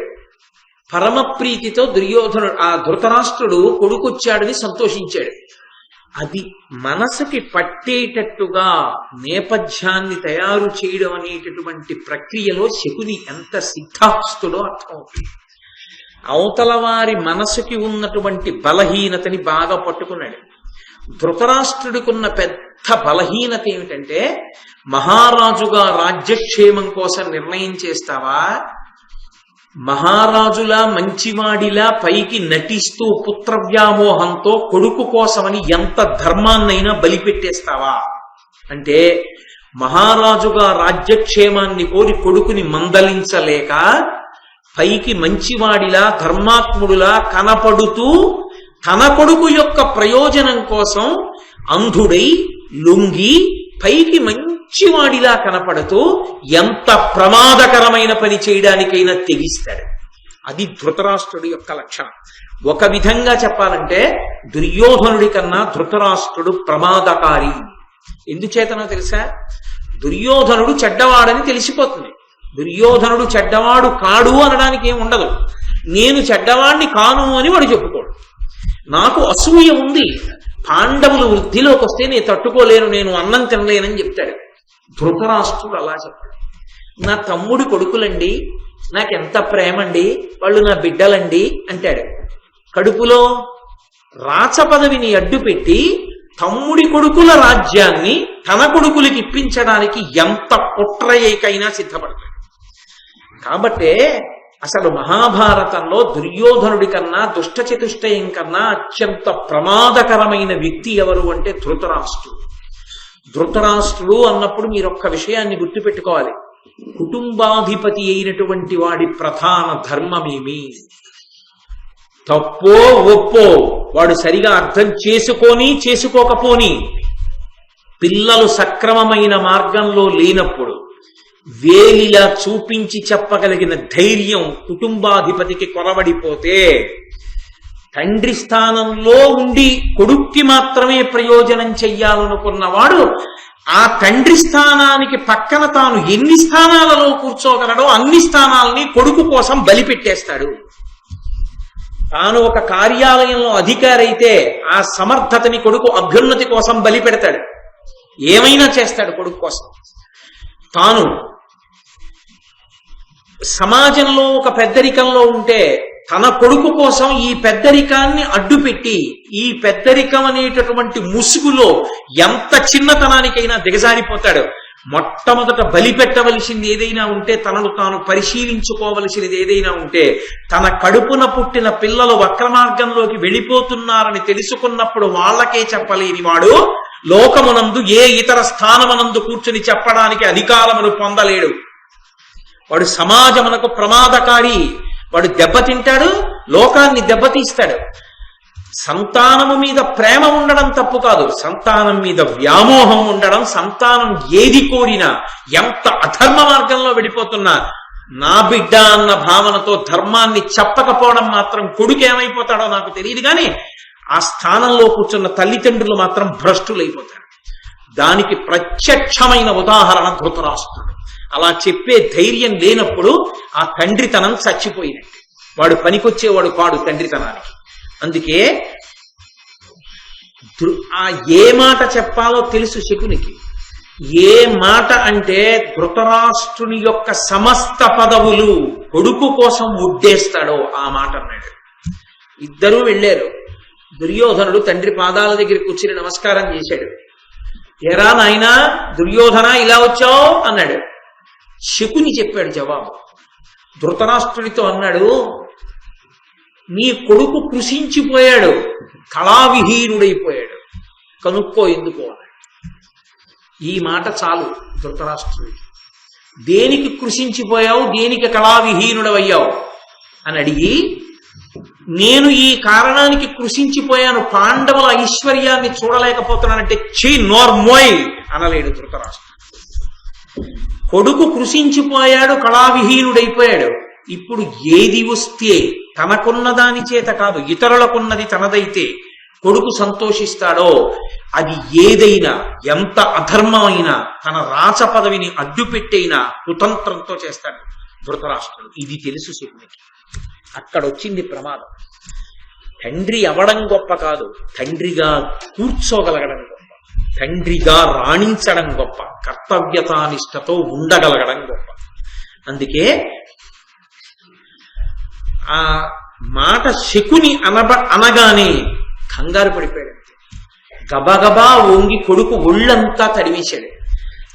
పరమప్రీతితో దుర్యోధనుడు ఆ ధృతరాష్ట్రుడు కొడుకొచ్చాడని సంతోషించాడు. అది మనసుకి పట్టేటట్టుగా నేపథ్యాన్ని తయారు చేయడం అనేటటువంటి ప్రక్రియలో శకుని ఎంత సిద్ధాస్తుడో అర్థమవుతుంది. అవతల వారి మనసుకి ఉన్నటువంటి బలహీనతని బాగా పట్టుకున్నాడు. ధృతరాష్ట్రుడికున్న పెద్ద బలహీనత ఏమిటంటే, మహారాజుగా రాజ్యక్షేమం కోసం నిర్ణయం చేస్తావా, మహారాజులా మంచివాడిలా పైకి నటిస్తూ పుత్రవ్యామోహంతో కొడుకు కోసమని ఎంత ధర్మాన్నైనా బలిపెట్టేస్తావా అంటే, మహారాజుగా రాజ్యక్షేమాన్ని కోరి కొడుకుని మందలించలేక పైకి మంచివాడిలా ధర్మాత్ముడులా కనపడుతూ తన కొడుకు యొక్క ప్రయోజనం కోసం అంధుడై లొంగి పైకి మంచివాడిలా కనపడుతూ ఎంత ప్రమాదకరమైన పని చేయడానికైనా తెగిస్తాడు. అది ధృతరాష్ట్రుడి యొక్క లక్షణం. ఒక విధంగా చెప్పాలంటే దుర్యోధనుడి కన్నా ధృతరాష్ట్రుడు ప్రమాదకారి. ఎందుచేతనో తెలుసా? దుర్యోధనుడు చెడ్డవాడని తెలిసిపోతుంది. దుర్యోధనుడు చెడ్డవాడు కాడు అనడానికి ఏం ఉండదు. నేను చెడ్డవాడిని కాను అని వాడు చెప్పుకోడు. నాకు అసూయ ఉంది, పాండవులు వృద్ధిలోకి వస్తే నేను తట్టుకోలేను, నేను అన్నం తినలేనని చెప్తాడు. ధృతరాష్ట్రుడు అలా చెప్పాడు. నా తమ్ముడి కొడుకులండి, నాకెంత ప్రేమండి, వాళ్ళు నా బిడ్డలండి అంటాడు. కడుపులో రాచ పదవిని అడ్డుపెట్టి తమ్ముడి కొడుకుల రాజ్యాన్ని తన కొడుకులకి ఇప్పించడానికి ఎంత కుట్రయ్యకైనా సిద్ధపడతాడు. కాబట్టే అసలు మహాభారతంలో దుర్యోధనుడి కన్నా దుష్ట చతుష్టయం కన్నా అత్యంత ప్రమాదకరమైన వ్యక్తి ఎవరు అంటే ధృతరాష్ట్రుడు. ధృతరాష్ట్రుడు అన్నప్పుడు మీరు ఒక్క విషయాన్ని గుర్తుపెట్టుకోవాలి. కుటుంబాధిపతి అయినటువంటి వాడి ప్రధాన ధర్మమేమి? తప్పో ఒప్పో వాడు సరిగా అర్థం చేసుకొని చేసుకోకపోని, పిల్లలు సక్రమమైన మార్గంలో లేనప్పుడు వేలిలా చూపించి చెప్పగలిగిన ధైర్యం కుటుంబాధిపతికి కొరవడిపోతే, తండ్రి స్థానంలో ఉండి కొడుక్కి మాత్రమే ప్రయోజనం చెయ్యాలనుకున్నవాడు ఆ తండ్రి స్థానానికి పక్కన తాను ఎన్ని స్థానాలలో కూర్చోగలడో అన్ని స్థానాలని కొడుకు కోసం బలిపెట్టేస్తాడు. తాను ఒక కార్యాలయంలో అధికారి అయితే ఆ సమర్థతని కొడుకు అభ్యున్నతి కోసం బలిపెడతాడు. ఏమైనా చేస్తాడు కొడుకు కోసం. తాను సమాజంలో ఒక పెద్దరికంలో ఉంటే తన కొడుకు కోసం ఈ పెద్దరికాన్ని అడ్డుపెట్టి, ఈ పెద్దరికం అనేటటువంటి ముసుగులో ఎంత చిన్నతనానికైనా దిగజారిపోతాడు. మొట్టమొదట బలిపెట్టవలసింది ఏదైనా ఉంటే, తనను తాను పరిశీలించుకోవలసినది ఏదైనా ఉంటే, తన కడుపున పుట్టిన పిల్లలు వక్రమార్గంలోకి వెళ్ళిపోతున్నారని తెలుసుకున్నప్పుడు వాళ్ళకే చెప్పలేని వాడు లోకమునందు ఏ ఇతర స్థానమునందు కూర్చుని చెప్పడానికి అధికారమును పొందలేడు. వాడు సమాజమునకు ప్రమాదకారి. వాడు దెబ్బతింటాడు, లోకాన్ని దెబ్బతీస్తాడు. సంతానము మీద ప్రేమ ఉండడం తప్పు కాదు, సంతానం మీద వ్యామోహం ఉండడం, సంతానం ఏది కోరినా ఎంత అధర్మ మార్గంలో వెళ్ళిపోతున్నా నా బిడ్డ అన్న భావనతో ధర్మాన్ని చెప్పకపోవడం మాత్రం కొడుకు ఏమైపోతాడో నాకు తెలియదు, కానీ ఆ స్థానంలో కూర్చున్న తల్లిదండ్రులు మాత్రం భ్రష్టులైపోతారు. దానికి ప్రత్యక్షమైన ఉదాహరణ ధృతరాష్ట్రుడు. అలా చెప్పే ధైర్యం లేనప్పుడు ఆ తండ్రితనం చచ్చిపోయినట్టు. వాడు పనికొచ్చేవాడు కాడు తండ్రితనానికి. అందుకే ఆ ఏ మాట చెప్పాలో తెలుసు శకునికి. ఏ మాట అంటే ధృతరాష్ట్రుని యొక్క సమస్త పదవులు కొడుకు కోసం ముడ్డేస్తాడో ఆ మాట అన్నాడు. ఇద్దరూ వెళ్ళారు. దుర్యోధనుడు తండ్రి పాదాల దగ్గర కూర్చుని నమస్కారం చేశాడు. ఎరా నాయనా దుర్యోధన ఇలా వచ్చావు అన్నాడు. శకుని చెప్పాడు జవాబు. ధృతరాష్ట్రుడితో అన్నాడు, నీ కొడుకు కృషించిపోయాడు, కళావిహీనుడైపోయాడు, కనుక్కో ఎందుకో అన్నాడు. ఈ మాట చాలు ధృతరాష్ట్రుడికి. దేనికి కృషించిపోయావు, దేనికి కళావిహీనుడవయ్యావు అని అడిగి, నేను ఈ కారణానికి కృషించిపోయాను, పాండవుల ఐశ్వర్యాన్ని చూడలేకపోతున్నానంటే చీ నోర్మోయ్ అనలేడు ధృతరాష్ట్రుడు. కొడుకు కృషించిపోయాడు, కళావిహీనుడైపోయాడు. ఇప్పుడు ఏది వస్తే తనకున్న దాని చేత కాదు, ఇతరులకున్నది తనదైతే కొడుకు సంతోషిస్తాడో అది ఏదైనా, ఎంత అధర్మమైనా, తన రాచ పదవిని అడ్డుపెట్టైనా కుతంత్రంతో చేస్తాడు ధృతరాష్ట్రుడు. ఇది తెలుసు శకునికి. అక్కడొచ్చింది ప్రమాదం. తండ్రి అవడం గొప్ప కాదు, తండ్రిగా కూర్చోగలగడం గొప్ప, తండ్రిగా రాణించడం గొప్ప, కర్తవ్యతానిష్టతో ఉండగలగడం గొప్ప. అందుకే ఆ మాట శకుని అనగానే కంగారు పడిపోయాడు. గబగబా ఓంగి కొడుకు ఒళ్ళంతా తడివేశాడు.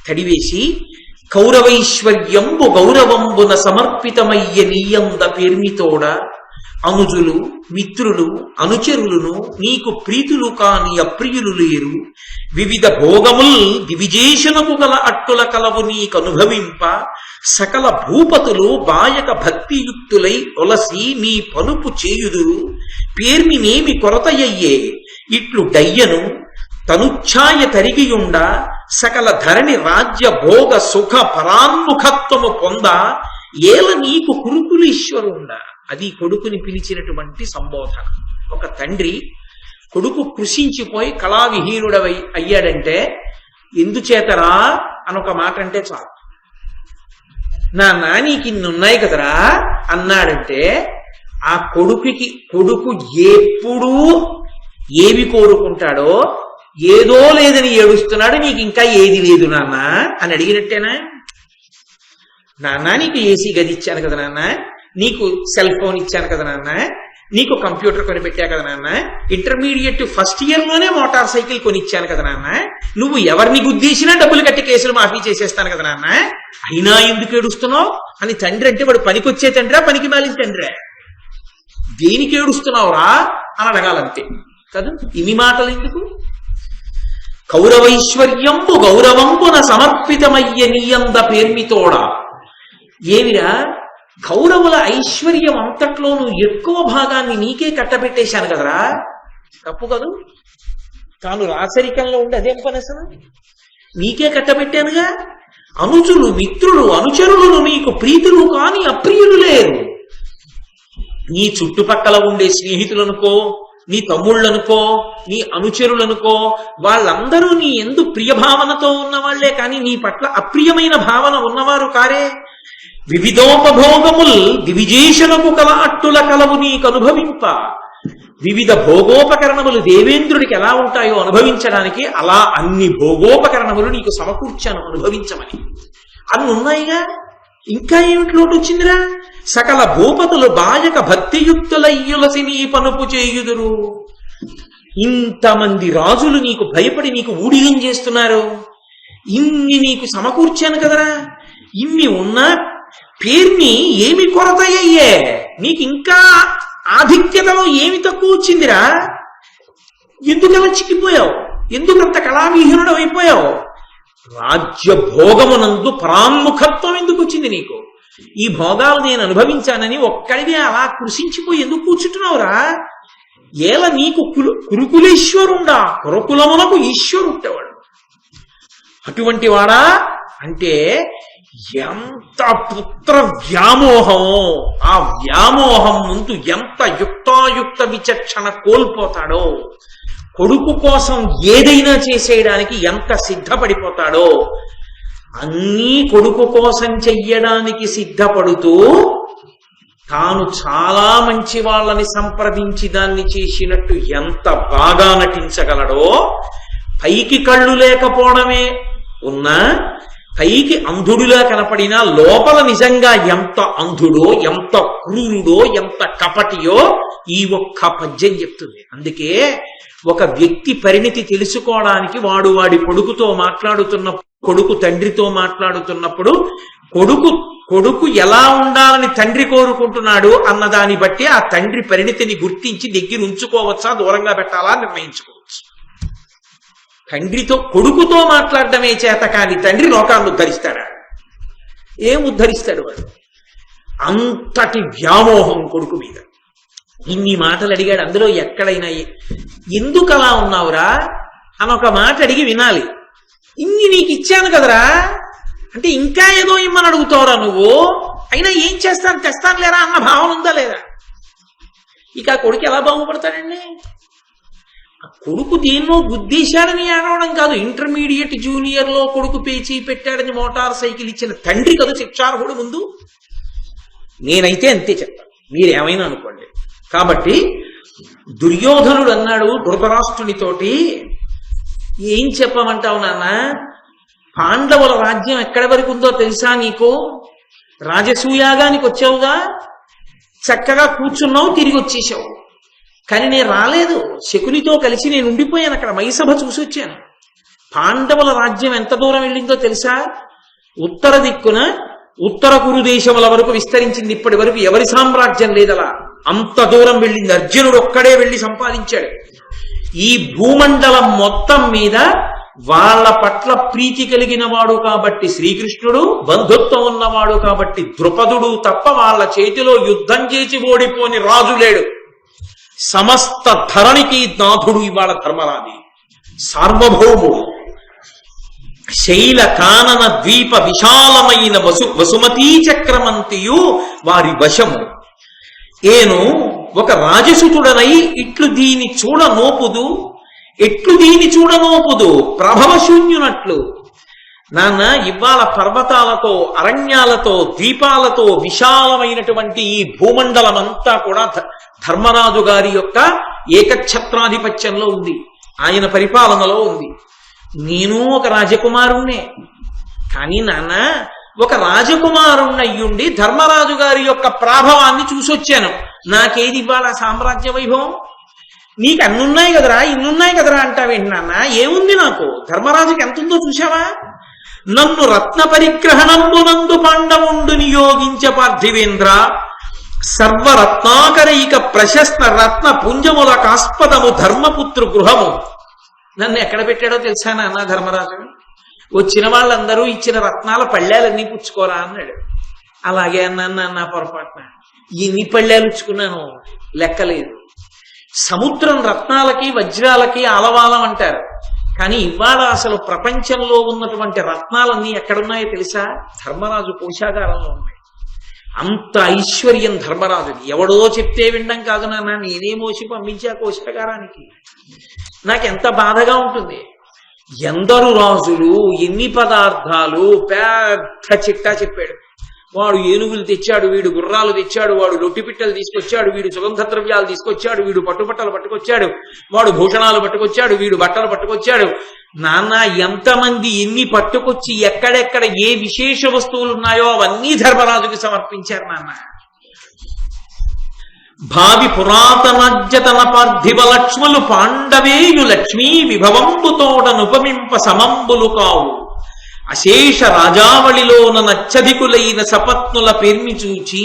తడివేసి కౌరవైశ్వర్యంబు గౌరవంబున సమర్పితమయ్య నీయంద పేర్మితోడ అనుజులు మిత్రులు అనుచరులను నీకు ప్రీతులు కాని అప్రియులు లేరు, వివిధ భోగముల్ దివిజేషణము గల అట్టుల కలవు నీకనుభవింప, సకల భూపతులు బాయక భక్తియుక్తులై ఒలసి నీ పనుపు చేయుదురు, పేర్మినేమి కొరతయ్యే ఇట్లు డయ్యను తనుఛాయ తరిగియుండ, సకల ధరణి రాజ్య భోగ సుఖ పరాన్ముఖత్వము పొంద, ఏల నీకు కురుకులీశ్వరుండ. అది కొడుకుని పిలిచినటువంటి సంబోధన. ఒక తండ్రి కొడుకు కృషించిపోయి కళావిహీనుడవై అయ్యాడంటే ఎందుచేతరా అని ఒక మాట అంటే చాలు. నా నానికి ఇన్నున్నాయి కదరా అన్నాడంటే ఆ కొడుకు ఎప్పుడూ ఏవి కోరుకుంటాడో, ఏదో లేదని ఏడుస్తున్నాడు, నీకు ఇంకా ఏది లేదు నాన్న అని అడిగినట్టేనా? నాన్న నీకు ఏసీ గది ఇచ్చాను కదా నాన్న, నీకు సెల్ ఫోన్ ఇచ్చాను కదా నాన్న, నీకు కంప్యూటర్ కొనిపెట్టా కదా నాన్న, ఇంటర్మీడియట్ ఫస్ట్ ఇయర్ లోనే మోటార్ సైకిల్ కొనిచ్చాను కదా నాన్న, నువ్వు ఎవరిని గుద్దేసినా డబ్బులు కట్టి కేసులు మాఫీ చేసేస్తాను కదా నాన్న, అయినా ఎందుకు ఏడుస్తున్నావు అని తండ్రి అంటే వాడు పనికొచ్చే తండ్రా పనికి మాలిన తండ్రే? దేనికి ఏడుస్తున్నావురా అని అడగాలంతే కదా. ఇన్ని మాటలు ఎందుకు? కౌరవైశ్వర్యంబు గౌరవంబున సమర్పితమయ్య నీయంద పేర్మితోడ. ఏమిరా కౌరవుల ఐశ్వర్యం అంతట్లోనూ ఎక్కువ భాగాన్ని నీకే కట్టబెట్టేశాను కదరా, తప్పు కదూ? తాను రాచరికంలో ఉండి అదేం పని అసలు? నీకే కట్టబెట్టానుగా. అనుజులు మిత్రులు అనుచరులను నీకు ప్రీతులు కాని అప్రియులు లేరు. నీ చుట్టుపక్కల ఉండే స్నేహితులనుకో, నీ తమ్ముళ్ళనుకో, నీ అనుచరులనుకో, వాళ్ళందరూ నీ ఎందు ప్రియభావనతో ఉన్నవాళ్లే కానీ నీ పట్ల అప్రియమైన భావన ఉన్నవారు కారే. వివిధోపభోగముల్ దివిజేషణకు కల అట్టుల కలవు నీకు అనుభవింప. వివిధ భోగోపకరణములు దేవేంద్రుడికి ఎలా ఉంటాయో అనుభవించడానికి అలా అన్ని భోగోపకరణములు నీకు సమకూర్చాను అనుభవించమని. అవి ఉన్నాయిగా, ఇంకా ఏమిటి లోటు వచ్చిందిరా? సకల భూపతులు బాయక భక్తియుక్తులయ్యులసి నీ పనుపు చేయుదురు. ఇంతమంది రాజులు నీకు భయపడి నీకు ఊడిగం చేస్తున్నారు, ఇన్ని నీకు సమకూర్చాను కదరా. ఇన్ని ఉన్నా పేర్ని ఏమి కొరతయ్యే, నీకు ఇంకా ఆధిక్యతలో ఏమి తక్కువ వచ్చిందిరా? ఎందుకలా చిక్కిపోయావు? ఎందుకంత కళావిహీనుడు అయిపోయావు? రాజ్య భోగమునందు పరాన్ముఖత్వం ఎందుకు వచ్చింది నీకు? ఈ భోగాలు నేను అనుభవించానని ఒక్కడివే అలా కృషించిపోయి ఎందుకు కూర్చుంటున్నావురా? ఏల నీకు కురుకులేశ్వరుండా, కురుకులమునకు ఈశ్వరుంటేవాడు. అటువంటి వాడా అంటే ఎంత పుత్ర వ్యామోహమో, ఆ వ్యామోహం ముందు ఎంత యుక్తాయుక్త విచక్షణ కోల్పోతాడో, కొడుకు కోసం ఏదైనా చేసేయడానికి ఎంత సిద్ధపడిపోతాడో అన్నీ కొడుకు కోసం చెయ్యడానికి సిద్ధపడుతూ తాను చాలా మంచి వాళ్ళని సంప్రదించి దాన్ని చేసినట్టు ఎంత బాగా నటించగలడో, పైకి కళ్ళు లేకపోవడమే ఉన్నా పైకి అంధుడులా కనపడినా లోపల నిజంగా ఎంత అంధుడో, ఎంత క్రూరుడో, ఎంత కపటియో ఈ ఒక్క పద్యం చెప్తుంది. అందుకే ఒక వ్యక్తి పరిణితి తెలుసుకోవడానికి వాడి కొడుకుతో కొడుకు తండ్రితో మాట్లాడుతున్నప్పుడు కొడుకు ఎలా ఉండాలని తండ్రి కోరుకుంటున్నాడు అన్నదాన్ని బట్టి ఆ తండ్రి పరిణితిని గుర్తించి దగ్గర ఉంచుకోవచ్చా, దూరంగా పెట్టాలా నిర్ణయించుకోవచ్చు. కొడుకుతో మాట్లాడటమే చేత కాని తండ్రి లోకాన్ని ఉద్ధరిస్తాడా? ఏం ఉద్ధరిస్తాడు వాడు? అంతటి వ్యామోహం కొడుకు మీద. ఇన్ని మాటలు అడిగాడు. అందులో ఎక్కడైనా ఎందుకు అలా ఉన్నావురా అని ఒక మాట అడిగి వినాలి. ఇన్ని నీకు ఇచ్చాను కదరా అంటే ఇంకా ఏదో ఇమ్మని అడుగుతావురా నువ్వు, అయినా ఏం చేస్తాను తెస్తాను లేరా అన్న భావన ఉందా లేదా? ఇక ఆ కొడుకు ఎలా బాగుపడతాడండి? ఆ కొడుకు దేన్నో గుద్దేశాడని ఏడవడం కాదు, ఇంటర్మీడియట్ జూనియర్ లో కొడుకు పేచీ పెట్టాడని మోటార్ సైకిల్ ఇచ్చిన తండ్రి కదా శిక్షార్హుడు ముందు. నేనైతే అంతే చెప్తాను, మీరేమైనా అనుకోండి. కాబట్టి దుర్యోధనుడు అన్నాడు ధృతరాష్ట్రునితోటి, ఏం చెప్పమంటావు నాన్న, పాండవుల రాజ్యం ఎక్కడి వరకు ఉందో తెలుసా నీకు? రాజసూయాగానికి వచ్చావుగా, చక్కగా కూర్చున్నావు, తిరిగి వచ్చేసావు. కానీ నేను రాలేదు, శకునితో కలిసి నేను ఉండిపోయాను అక్కడ, మైసభ చూసి వచ్చాను. పాండవుల రాజ్యం ఎంత దూరం వెళ్ళిందో తెలుసా? ఉత్తర దిక్కున ఉత్తర కురు దేశముల వరకు విస్తరించింది. ఇప్పటి వరకు ఎవరి సామ్రాజ్యం లేదలా, అంత దూరం వెళ్ళింది. అర్జునుడు ఒక్కడే వెళ్ళి సంపాదించాడు. ఈ భూమండలం మొత్తం మీద వాళ్ళ పట్ల ప్రీతి కలిగిన వాడు కాబట్టి శ్రీకృష్ణుడు, బంధుత్వం ఉన్నవాడు కాబట్టి ద్రుపదుడు తప్ప వాళ్ళ చేతిలో యుద్ధం చేసి ఓడిపోని రాజు లేడు. సమస్త ధరణికి నాథుడు ఇవాళ ధర్మరాజు, సార్వభౌముడు. శైల కానన ద్వీప విశాలమైన వసుమతీ చక్రమంతియు వారి వశము. ఏను ఒక రాజసుతుడనై ఎట్లు దీని చూడనోపుదు ప్రభవశూన్యునట్లు. నాన్న, ఇవాళ పర్వతాలతో, అరణ్యాలతో, ద్వీపాలతో విశాలమైనటువంటి ఈ భూమండలం అంతా కూడా ధర్మరాజు గారి యొక్క ఏకఛత్రాధిపత్యంలో ఉంది, ఆయన పరిపాలనలో ఉంది. నేను ఒక రాజకుమారుణ్ణే. కానీ నాన్న, ఒక రాజకుమారుణ్ణయ్యుండి ధర్మరాజు గారి యొక్క ప్రాభవాన్ని చూసొచ్చాను. నాకేది ఇవ్వాల సామ్రాజ్య వైభవం? నీకు అన్నున్నాయి కదరా, ఇన్నున్నాయి కదరా అంటావేంటి నాన్న? ఏముంది నాకు? ధర్మరాజుకి ఎంతుందో చూసావా? నన్ను రత్న పరిగ్రహణంబునందు పాండవుండు నియోగించ పార్థివేంద్ర, సర్వరత్నాకరైక ప్రశస్త రత్న పుంజముల కాస్పదము ధర్మపుత్రు గృహము. నన్ను ఎక్కడ పెట్టాడో తెలుసా నాన్న ధర్మరాజు? వచ్చిన వాళ్ళందరూ ఇచ్చిన రత్నాల పళ్ళాలన్నీ పుచ్చుకోరా అన్నాడు. అలాగే అన్నాను నాన్న పొరపాటున. ఎన్ని పళ్ళాలు పుచ్చుకున్నాను లెక్కలేదు. సముద్రం రత్నాలకి వజ్రాలకి ఆలవాలం అంటారు, కానీ ఇవాళ అసలు ప్రపంచంలో ఉన్నటువంటి రత్నాలన్నీ ఎక్కడున్నాయో తెలుసా? ధర్మరాజు కోశాగారంలో ఉన్నాయి. అంత ఐశ్వర్యం ధర్మరాజుది. ఎవడో చెప్తే వినడం కాదు నాన్న, నేనే మోసి పంపించా కోశాగారానికి. నాకెంత బాధగా ఉంటుంది. ఎందరు రాజులు, ఎన్ని పదార్థాలు, పెద్ద చిట్టా చెప్పాడు. వాడు ఏనుగులు తెచ్చాడు, వీడు గుర్రాలు తెచ్చాడు, వాడు రొట్టిపిట్టలు తీసుకొచ్చాడు, వీడు సుగంధ ద్రవ్యాలు తీసుకొచ్చాడు, వీడు పట్టుబట్టలు పట్టుకొచ్చాడు, వాడు భూషణాలు పట్టుకొచ్చాడు, వీడు బట్టలు పట్టుకొచ్చాడు. నాన్న, ఎంతమంది ఎన్ని పట్టుకొచ్చి ఎక్కడెక్కడ ఏ విశేష వస్తువులు ఉన్నాయో అవన్నీ ధర్మరాజుకి సమర్పించారు నాన్న. భావి పురాతనజ్యతన పార్థివ లక్ష్ములు పాండవేయు లక్ష్మీ విభవంబుతోడనుపమింప సమంబులు కావు. అశేష రాజావళిలోన నచ్చధికులైన సపత్నుల పేర్మి చూచి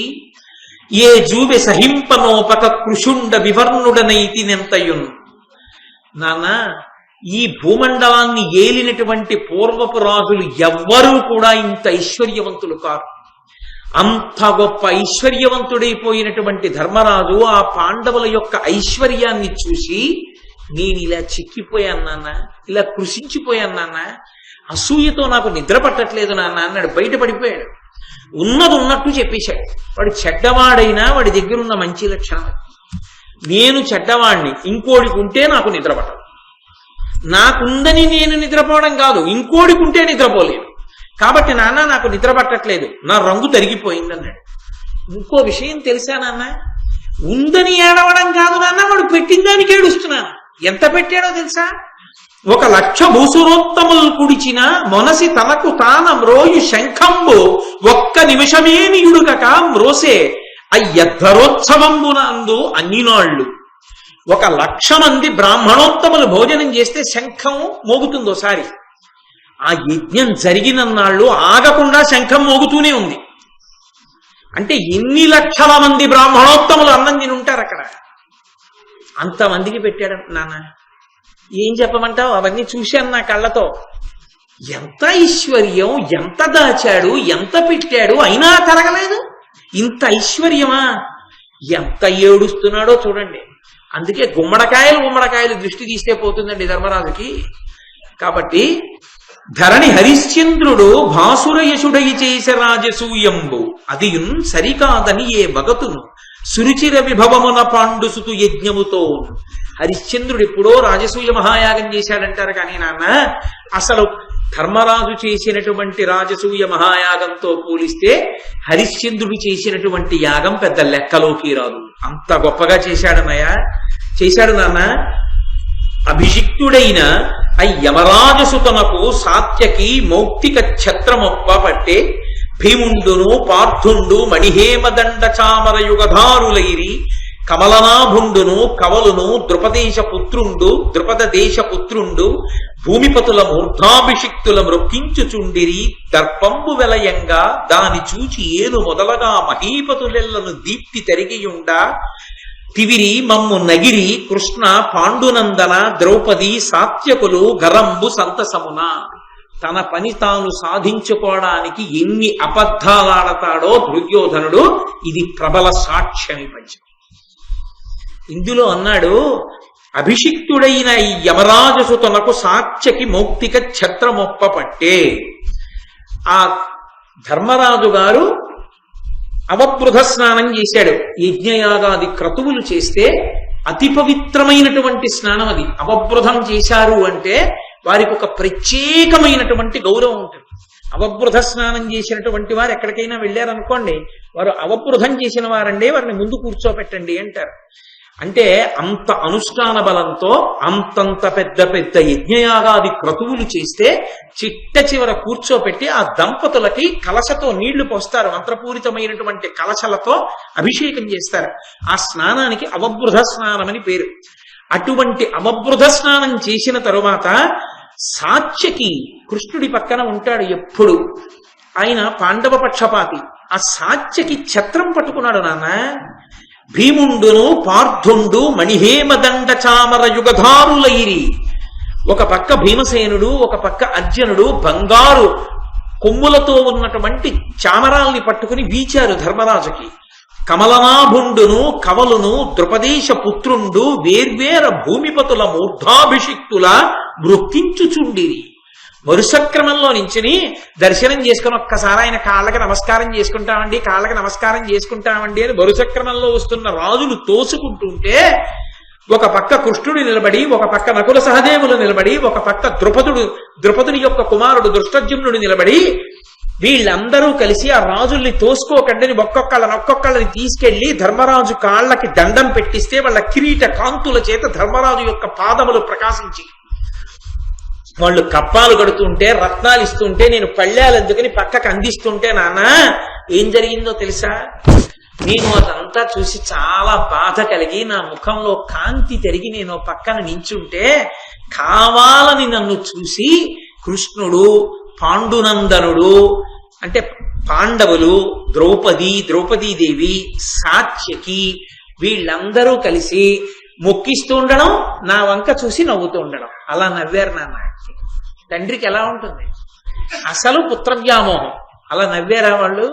ఏ జూబె సహింపనోపక కృషుండ వివర్ణుడనైతి నెంతయున్. నాన్న, ఈ భూమండలాన్ని ఏలినటువంటి పూర్వపు రాజులు ఎవ్వరూ కూడా ఇంత ఐశ్వర్యవంతులు కారు. అంత గొప్ప ఐశ్వర్యవంతుడైపోయినటువంటి ధర్మరాజు ఆ పాండవుల యొక్క ఐశ్వర్యాన్ని చూసి, నేను ఇలా చిక్కిపోయాను నాన్న, ఇలా కృషించిపోయాను నాన్న, అసూయతో నాకు నిద్ర పట్టట్లేదు నాన్న అన్నాడు. బయటపడిపోయాడు. ఉన్నది ఉన్నట్టు చెప్పేశాడు. వాడు చెడ్డవాడైనా వాడి దగ్గర ఉన్న మంచి లక్షణం. నేను చెడ్డవాడిని, ఇంకోడికి ఉంటే నాకు నిద్ర పట్టదు. నాకుందని నేను నిద్రపోవడం కాదు, ఇంకోడికి ఉంటే నిద్రపోలేను. కాబట్టి నాన్న నాకు నిద్ర పట్టట్లేదు, నా రంగు తరిగిపోయింది అన్నాడు. ఇంకో విషయం తెలుసా నాన్న, ఉందని ఏడవడం కాదు నాన్న, వాడు పెట్టిన దానికి ఏడుస్తున్నాను. ఎంత పెట్టాడో తెలుసా? 1,00,000 భూసురోత్తములు కుడిచిన మొనసి తనకు తాన మ్రోయు శంఖంబు ఒక్క నిమిషమేనియుడుకక మ్రోసే అయ్యధ్వరోత్సవంబునందు అన్నినాళ్ళు. 1,00,000 మంది బ్రాహ్మణోత్తములు భోజనం చేస్తే శంఖం మోగుతుందోసారి. ఆ యజ్ఞం జరిగినన్నాళ్ళు ఆగకుండా శంఖం మోగుతూనే ఉంది. అంటే ఎన్ని లక్షల మంది బ్రాహ్మణోత్తములు అన్నం తిని ఉంటారు అక్కడ. అంతమందికి పెట్టాడు నాన్న. ఏం చెప్పమంటావు, అవన్నీ చూశాను నా కళ్ళతో. ఎంత ఐశ్వర్యం, ఎంత దాచాడు, ఎంత పెట్టాడు, అయినా తరగలేదు. ఇంత ఐశ్వర్యమా? ఎంత ఏడుస్తున్నాడో చూడండి. అందుకే గుమ్మడికాయలు దృష్టి తీస్తే పోతుందండి ధర్మరాజుకి. కాబట్టి ధరణి హరిశ్చంద్రుడు భాసురయశుడై చేసే రాజసూయంబు అదియున్ సరికాదని ఏ భగతును సురుచిర విభవమున పాండుసుతు యజ్ఞముతో. హరిశ్చంద్రుడు ఎప్పుడో రాజసూయ మహాయాగం చేశాడంటారు కానీ నాన్న, అసలు ధర్మరాజు చేసినటువంటి రాజసూయ మహాయాగంతో పోలిస్తే హరిశ్చంద్రుడు చేసినటువంటి యాగం పెద్ద లెక్కలోకి రాదు. అంత గొప్పగా చేశాడు నాన్న. అభిషిక్తుడైన యమరాజసుతనకు సాత్యకి మౌక్తిక ఛత్రమొప్ప పట్టే భీముండును పార్థుండు మణిహేమదండ చామర యుగధారులైరి కమలనాభుండును కవలును ద్రుపద దేశపుత్రుండు భూమిపతుల మూర్ధాభిషిక్తుల మృక్కించుచుండిరి దర్పంబు వెలయంగా దాని చూచి ఏను మొదలగా మహీపతులెల్లను దీప్తి తెరిగియుండా తివిరి మమ్ము నగిరి కృష్ణ పాండునందన ద్రౌపది సాత్యకులు గరంబు సంతసమున. తన పని తాను సాధించుకోవడానికి ఎన్ని అబద్ధాలాడతాడో దుర్యోధనుడు, ఇది ప్రబల సాక్ష్యమి పంచం. ఇందులో అన్నాడు, అభిషిక్తుడైన ఈ యమరాజసు తనకు సాత్యకి మౌక్తిక ఛత్రమొప్ప పట్టే. ఆ ధర్మరాజు గారు అవబృధ స్నానం చేశాడు. యజ్ఞయాగాది క్రతువులు చేస్తే అతి పవిత్రమైనటువంటి స్నానం అది. అవబృధం చేశారు అంటే వారికి ఒక ప్రత్యేకమైనటువంటి గౌరవం ఉంటుంది. అవబృధ స్నానం చేసినటువంటి వారు ఎక్కడికైనా వెళ్ళారనుకోండి, వారు అవబృధం చేసిన వారండే, వారిని ముందు కూర్చోపెట్టండి అంటారు. అంటే అంత అనుష్ఠాన బలంతో అంతంత పెద్ద పెద్ద యజ్ఞయాగాది క్రతువులు చేస్తే చిట్ట చివర కూర్చోపెట్టి ఆ దంపతులకి కలశతో నీళ్లు పోస్తారు. మంత్రపూరితమైనటువంటి కలశలతో అభిషేకం చేస్తారు. ఆ స్నానానికి అవబృధ స్నానం అని పేరు. అటువంటి అవబృధ స్నానం చేసిన తరువాత సాత్యకి కృష్ణుడి పక్కన ఉంటాడు ఎప్పుడు. ఆయన పాండవ పక్షపాతి. ఆ సాత్యకి ఛత్రం పట్టుకున్నాడు నాన్న. భీముండును పార్థుండు మణిహేమదండ చామర యుగధారులైరి. ఒక పక్క భీమసేనుడు, ఒక పక్క అర్జునుడు బంగారు కొమ్ములతో ఉన్నటువంటి చామరాల్ని పట్టుకుని వీచారు ధర్మరాజుకి. కమలనాభుండును కవలును ద్రుపదేశ పుత్రుండు వేర్వేర భూమిపతుల మూర్ధాభిషిక్తుల మృక్కించుచుండిరి. వరుస క్రమంలో నించుని దర్శనం చేసుకుని ఒక్కసారి ఆయన కాళ్ళకి నమస్కారం చేసుకుంటామండి అని వరుస క్రమంలో వస్తున్న రాజులు తోసుకుంటుంటే, ఒక పక్క కృష్ణుడు నిలబడి, ఒక పక్క నకుల సహదేవులు నిలబడి, ఒక పక్క ద్రుపదుని యొక్క కుమారుడు దృష్టజ్యుమ్నుడు నిలబడి, వీళ్ళందరూ కలిసి ఆ రాజుల్ని తోసుకోకండి ఒక్కొక్కళ్ళని తీసుకెళ్లి ధర్మరాజు కాళ్ళకి దండం పెట్టిస్తే వాళ్ళ కిరీట కాంతుల చేత ధర్మరాజు యొక్క పాదములు ప్రకాశించి వాళ్ళు కప్పాలు కడుతుంటే, రత్నాలు ఇస్తుంటే, నేను పళ్ళాలు అందుకని పక్కకు అందిస్తుంటే నాన్న ఏం జరిగిందో తెలుసా? నేను అదంతా చూసి చాలా బాధ కలిగి నా ముఖంలో కాంతి తిరిగి నేను పక్కన నించుంటే, కావాలని నన్ను చూసి కృష్ణుడు, పాండునందనుడు అంటే పాండవులు, ద్రౌపదీదేవి, సాత్యకి వీళ్ళందరూ కలిసి మొక్కిస్తూ ఉండడం, నా వంక చూసి నవ్వుతూ ఉండడం. అలా నవ్వారు నాన్న. తండ్రికి ఎలా ఉంటుంది? అసలు పుత్రవ్యామోహం. అలా నవ్వారా వాళ్ళు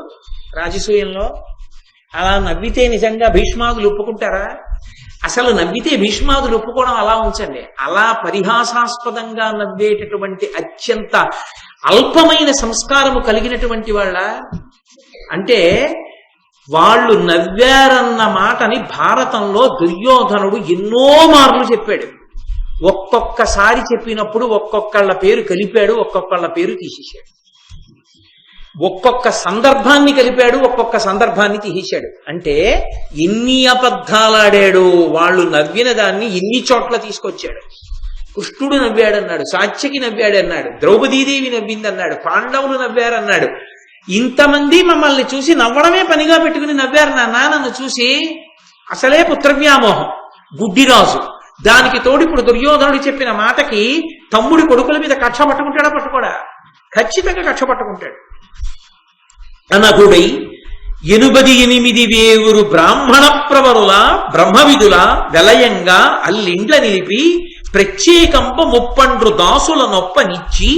రాజసూయంలో? అలా నవ్వితే నిజంగా భీష్మాదులు ఒప్పుకుంటారా? అసలు నవ్వితే భీష్మాదులు ఒప్పుకోవడం అలా ఉంచండి. అలా పరిహాసాస్పదంగా నవ్వేటటువంటి అత్యంత అల్పమైన సంస్కారము కలిగినటువంటి వాళ్ళ అంటే వాళ్ళు నవ్వారన్న మాటని భారతంలో దుర్యోధనుడు ఎన్నో మార్లు చెప్పాడు. ఒక్కొక్కసారి చెప్పినప్పుడు ఒక్కొక్కళ్ళ పేరు కలిపాడు, ఒక్కొక్కళ్ళ పేరు తీసేశాడు. ఒక్కొక్క సందర్భాన్ని కలిపాడు, ఒక్కొక్క సందర్భాన్ని తీసేశాడు. అంటే ఎన్ని అబద్ధాలాడాడు, వాళ్ళు నవ్విన దాన్ని ఎన్ని చోట్ల తీసుకొచ్చాడు. కృష్ణుడు నవ్వాడన్నాడు, సాత్యకి నవ్వాడన్నాడు, ద్రౌపదీదేవి నవ్విందన్నాడు, పాండవులు నవ్వారన్నాడు. ఇంతమంది మమ్మల్ని చూసి నవ్వడమే పనిగా పెట్టుకుని నవ్వారు నాన్న. నన్ను చూసి అసలే పుత్రవ్యామోహం, గుడ్డిరాజు, దానికి తోడు ఇప్పుడు దుర్యోధనుడు చెప్పిన మాటకి తమ్ముడి కొడుకుల మీద కక్ష పట్టుకుంటాడా? పట్టుకోడా? ఖచ్చితంగా కక్ష పట్టుకుంటాడు. అనగుడై 88,000 బ్రాహ్మణ ప్రవరుల బ్రహ్మవిధుల వెలయంగా అల్లిండ్ల నిలిపి ప్రత్యేకంప 30 దాసుల నొప్పనిచ్చి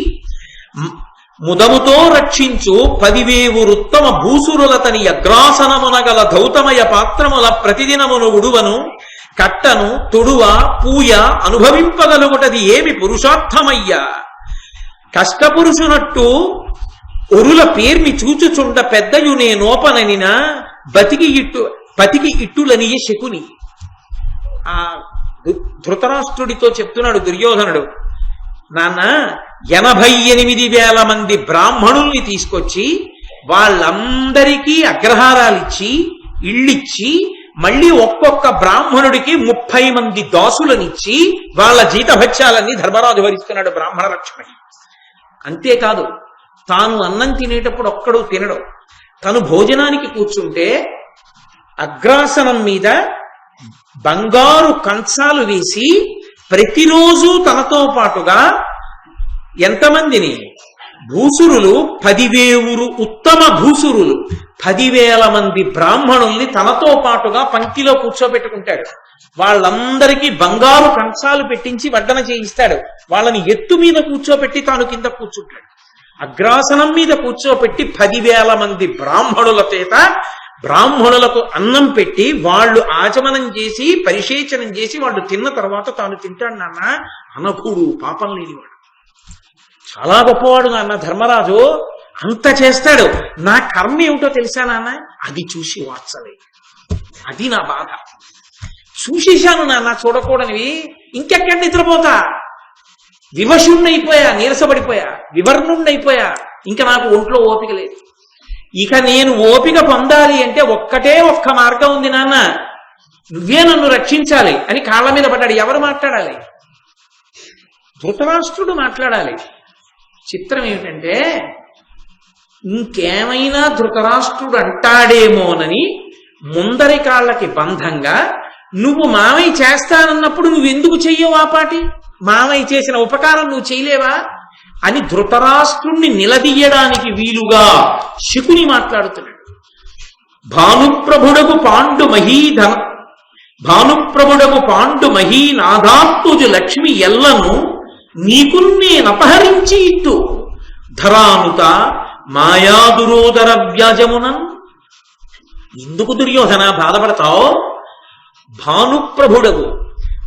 ముదముతో రక్షించు 10,000 ఉత్తమ భూసురులతని అగ్రాసనమునగల ధౌతమయ పాత్రముల ప్రతిదినమును ఉడువను కట్టను తొడువ పూయ అనుభవింపగలుగుటది ఏమి పురుషార్థమయ్యా. కష్టపురుషునట్టు ఒరుల పేర్మి చూచుచుండ పెద్దయునే నోపననిన పతికి ఇట్టులనియ శకుని. ఆ ధృతరాష్ట్రుడితో చెప్తున్నాడు దుర్యోధనుడు, నాన్న 88,000 మంది బ్రాహ్మణుల్ని తీసుకొచ్చి వాళ్ళందరికీ అగ్రహారాలిచ్చి ఇళ్ళిచ్చి మళ్ళీ ఒక్కొక్క బ్రాహ్మణుడికి 30 మంది దాసులనిచ్చి వాళ్ళ జీతభత్యాలన్నీ ధర్మరాజు భరిస్తున్నాడు బ్రాహ్మణ లక్ష్మణి. అంతేకాదు, తాను అన్నం తినేటప్పుడు ఒక్కడు తినడు. తను భోజనానికి కూర్చుంటే అగ్రాసనం మీద బంగారు కంచాలు వేసి ప్రతిరోజు తనతో పాటుగా ఎంతమందిని? భూసురులు 10,000 ఉత్తమ భూసురులు 10,000 మంది బ్రాహ్మణుల్ని తనతో పాటుగా పంక్తిలో కూర్చోబెట్టుకుంటాడు. వాళ్ళందరికీ బంగారు కంచాలు పెట్టించి వడ్డన చేయిస్తాడు. వాళ్ళని ఎత్తు మీద కూర్చోబెట్టి తాను కింద కూర్చుంటాడు. అగ్రాసనం మీద కూర్చోబెట్టి 10,000 మంది బ్రాహ్మణుల చేత బ్రాహ్మణులకు అన్నం పెట్టి వాళ్ళు ఆచమనం చేసి పరిశేచనం చేసి వాళ్ళు తిన్న తర్వాత తాను తింటాడు. నాన్న అనకుడు, పాపం లేనివాడు, చాలా గొప్పవాడు నాన్న ధర్మరాజు, అంత చేస్తాడు. నా కర్మ ఏమిటో తెలుసా నాన్న? అది చూసి వాత్సలేదు. అది నా బాధ. చూసేశాను నాన్న చూడకూడనివి, ఇంకెక్కడ నిద్రపోతా? వివశుణ్ణైపోయా, నీరసపడిపోయా, వివర్ణుణ్ణైపోయా, ఇంకా నాకు ఒంట్లో ఓపిక లేదు. ఇక నేను ఓపిక పొందాలి అంటే ఒక్క మార్గం ఉంది నాన్న, నువ్వే నన్ను రక్షించాలి అని కాళ్ళ మీద పడ్డాడు. ఎవరు మాట్లాడాలి? ధృతరాష్ట్రుడు మాట్లాడాలి. చిత్రం ఏమిటంటే, ఇంకేమైనా ధృతరాష్ట్రుడు అంటాడేమోనని ముందరి కాళ్ళకి బంధంగా నువ్వు మామయ్య చేస్తానన్నప్పుడు నువ్వెందుకు చెయ్యవు? ఆ పాటి మామయ్య చేసిన ఉపకారం నువ్వు చేయలేవా అని ధృతరాష్ట్రుణ్ణి నిలదీయడానికి వీలుగా శకుని మాట్లాడుతున్నాడు. భానుప్రభుడకు పాండు మహీనాథాత్తుజు లక్ష్మి ఎల్లను నీకున్నేనపహరించి ఇట్టు ధరానుత మాయాదురోదర వ్యాజమునన్. ఎందుకు దుర్యోధన బాధపడతావు?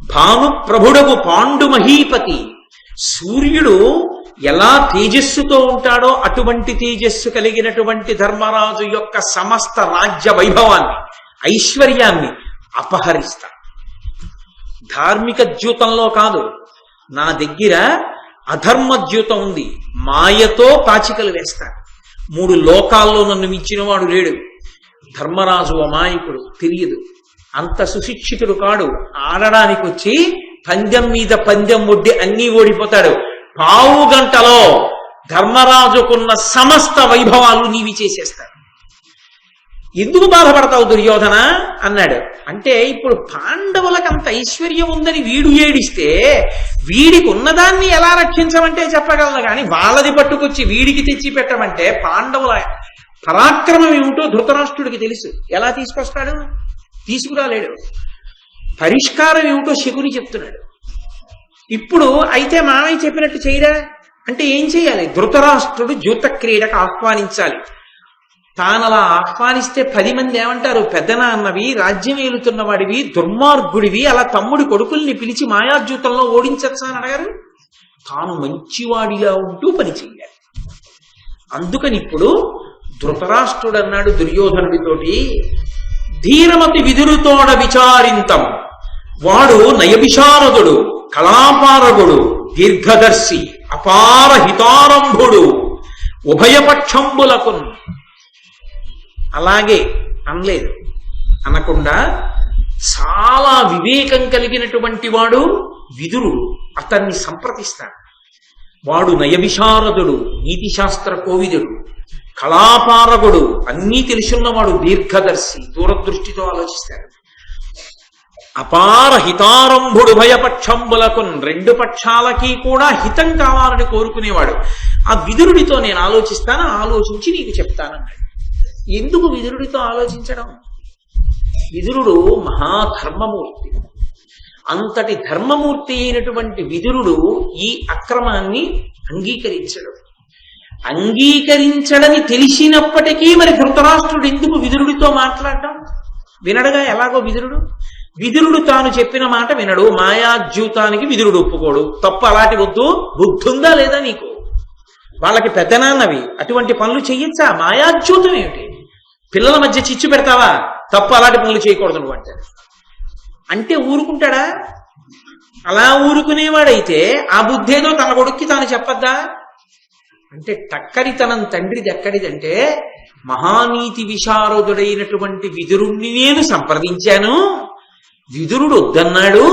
భానుప్రభుడకు పాండు మహీపతి, సూర్యుడు ఎలా తేజస్సుతో ఉంటాడో అటువంటి తేజస్సు కలిగినటువంటి ధర్మరాజు యొక్క సమస్త రాజ్య వైభవాన్ని, ఐశ్వర్యాన్ని అపహరిస్తా. ధార్మిక ద్యూతంలో కాదు, నా దగ్గర అధర్మ ద్యూతం ఉంది. మాయతో పాచికలు వేస్తా. 3 లోకాల్లో నన్ను మించినవాడు లేడు. ధర్మరాజు అమాయకుడు, తెలియదు, అంత సుశిక్షితుడు కాడు. ఆడడానికి వచ్చి పందెం మీద పందెం ఒడ్డి అన్నీ ఓడిపోతాడు. 1/4 గంటలో ధర్మరాజుకున్న సమస్త వైభవాలు నీవి చేసేస్తాడు. ఎందుకు బాధపడతావు దుర్యోధన అన్నాడు. అంటే ఇప్పుడు పాండవులకు అంత ఐశ్వర్యం ఉందని వీడు ఏడిస్తే వీడికి ఉన్నదాన్ని ఎలా రక్షించమంటే చెప్పగలను, కానీ వాళ్ళది పట్టుకొచ్చి వీడికి తెచ్చి పెట్టమంటే పాండవుల పరాక్రమం ఏమిటో ధృతరాష్ట్రుడికి తెలుసు. ఎలా తీసుకొస్తాడు? తీసుకురాలేడు. పరిష్కారం ఏమిటో శకుని చెప్తున్నాడు. ఇప్పుడు అయితే మామయ్య చెప్పినట్టు చేయరా అంటే ఏం చేయాలి? ధృతరాష్ట్రుడు జూత క్రీడకు ఆహ్వానించాలి. తానలా ఆహ్వానిస్తే 10 మంది ఏమంటారు? పెద్దనాన్నవి, రాజ్యం ఏలుతున్న వాడివి, దుర్మార్గుడివి, అలా తమ్ముడి కొడుకుల్ని పిలిచి మాయాజూతంలో ఓడించచ్చా అని అడగారు. తాను మంచివాడిలా ఉంటూ పని చెయ్యాలి. అందుకని ఇప్పుడు ధృతరాష్ట్రుడు అన్నాడు దుర్యోధనుడితోటి, ధీరమతి విదురుతోడ విచారింతం, వాడు నయవిశారదుడు, కళాపారగుడు, దీర్ఘదర్శి, అపార హితారంభుడు, ఉభయపక్షంబులకు అలాగే అనలేదు. అనకుండా చాలా వివేకం కలిగినటువంటి వాడు విదురుడు. అతన్ని సంప్రదిస్తాడు. వాడు నయవిశారదుడు, నీతిశాస్త్ర కోవిదుడు, కళాపారగుడు, అన్నీ తెలుసున్నవాడు, దీర్ఘదర్శి, దూరదృష్టితో ఆలోచిస్తాడు. అపార హితారంభుడు భయపక్షంబులకు, రెండు పక్షాలకి కూడా హితం కావాలని కోరుకునేవాడు. ఆ విదురుడితో నేను ఆలోచిస్తాను, ఆలోచించి నీకు చెప్తానన్నాడు. ఎందుకు విదురుడితో ఆలోచించడం? విదురుడు మహాధర్మమూర్తి. అంతటి ధర్మమూర్తి అయినటువంటి విదురుడు ఈ అక్రమాన్ని అంగీకరించడని తెలిసినప్పటికీ మరి ధృతరాష్ట్రుడు ఎందుకు విదురుడితో మాట్లాడడం? వినడుగా ఎలాగో విదురుడు తాను చెప్పిన మాట వినడు. మాయాద్యూతానికి విదురుడు ఒప్పుకోడు. తప్పు అలాంటి వద్దు, బుద్ధి ఉందా లేదా నీకు? వాళ్ళకి పెద్దనాన్నవి అటువంటి పనులు చెయ్యొచ్చా? మాయాద్యూతం ఏమిటి? పిల్లల మధ్య చిచ్చు పెడతావా? తప్పు, అలాంటి పనులు చేయకూడదు నువ్వు అంటే ఊరుకుంటాడా? అలా ఊరుకునేవాడైతే ఆ బుద్ధేదో తన కొడుక్కి తాను చెప్పద్దా? అంటే టక్కరితనం తండ్రిది ఎక్కడిదంటే, మహానీతి విశారదుడైనటువంటి విదురుణ్ణి నేను సంప్రదించాను, విదురుడు వద్దన్నాడు,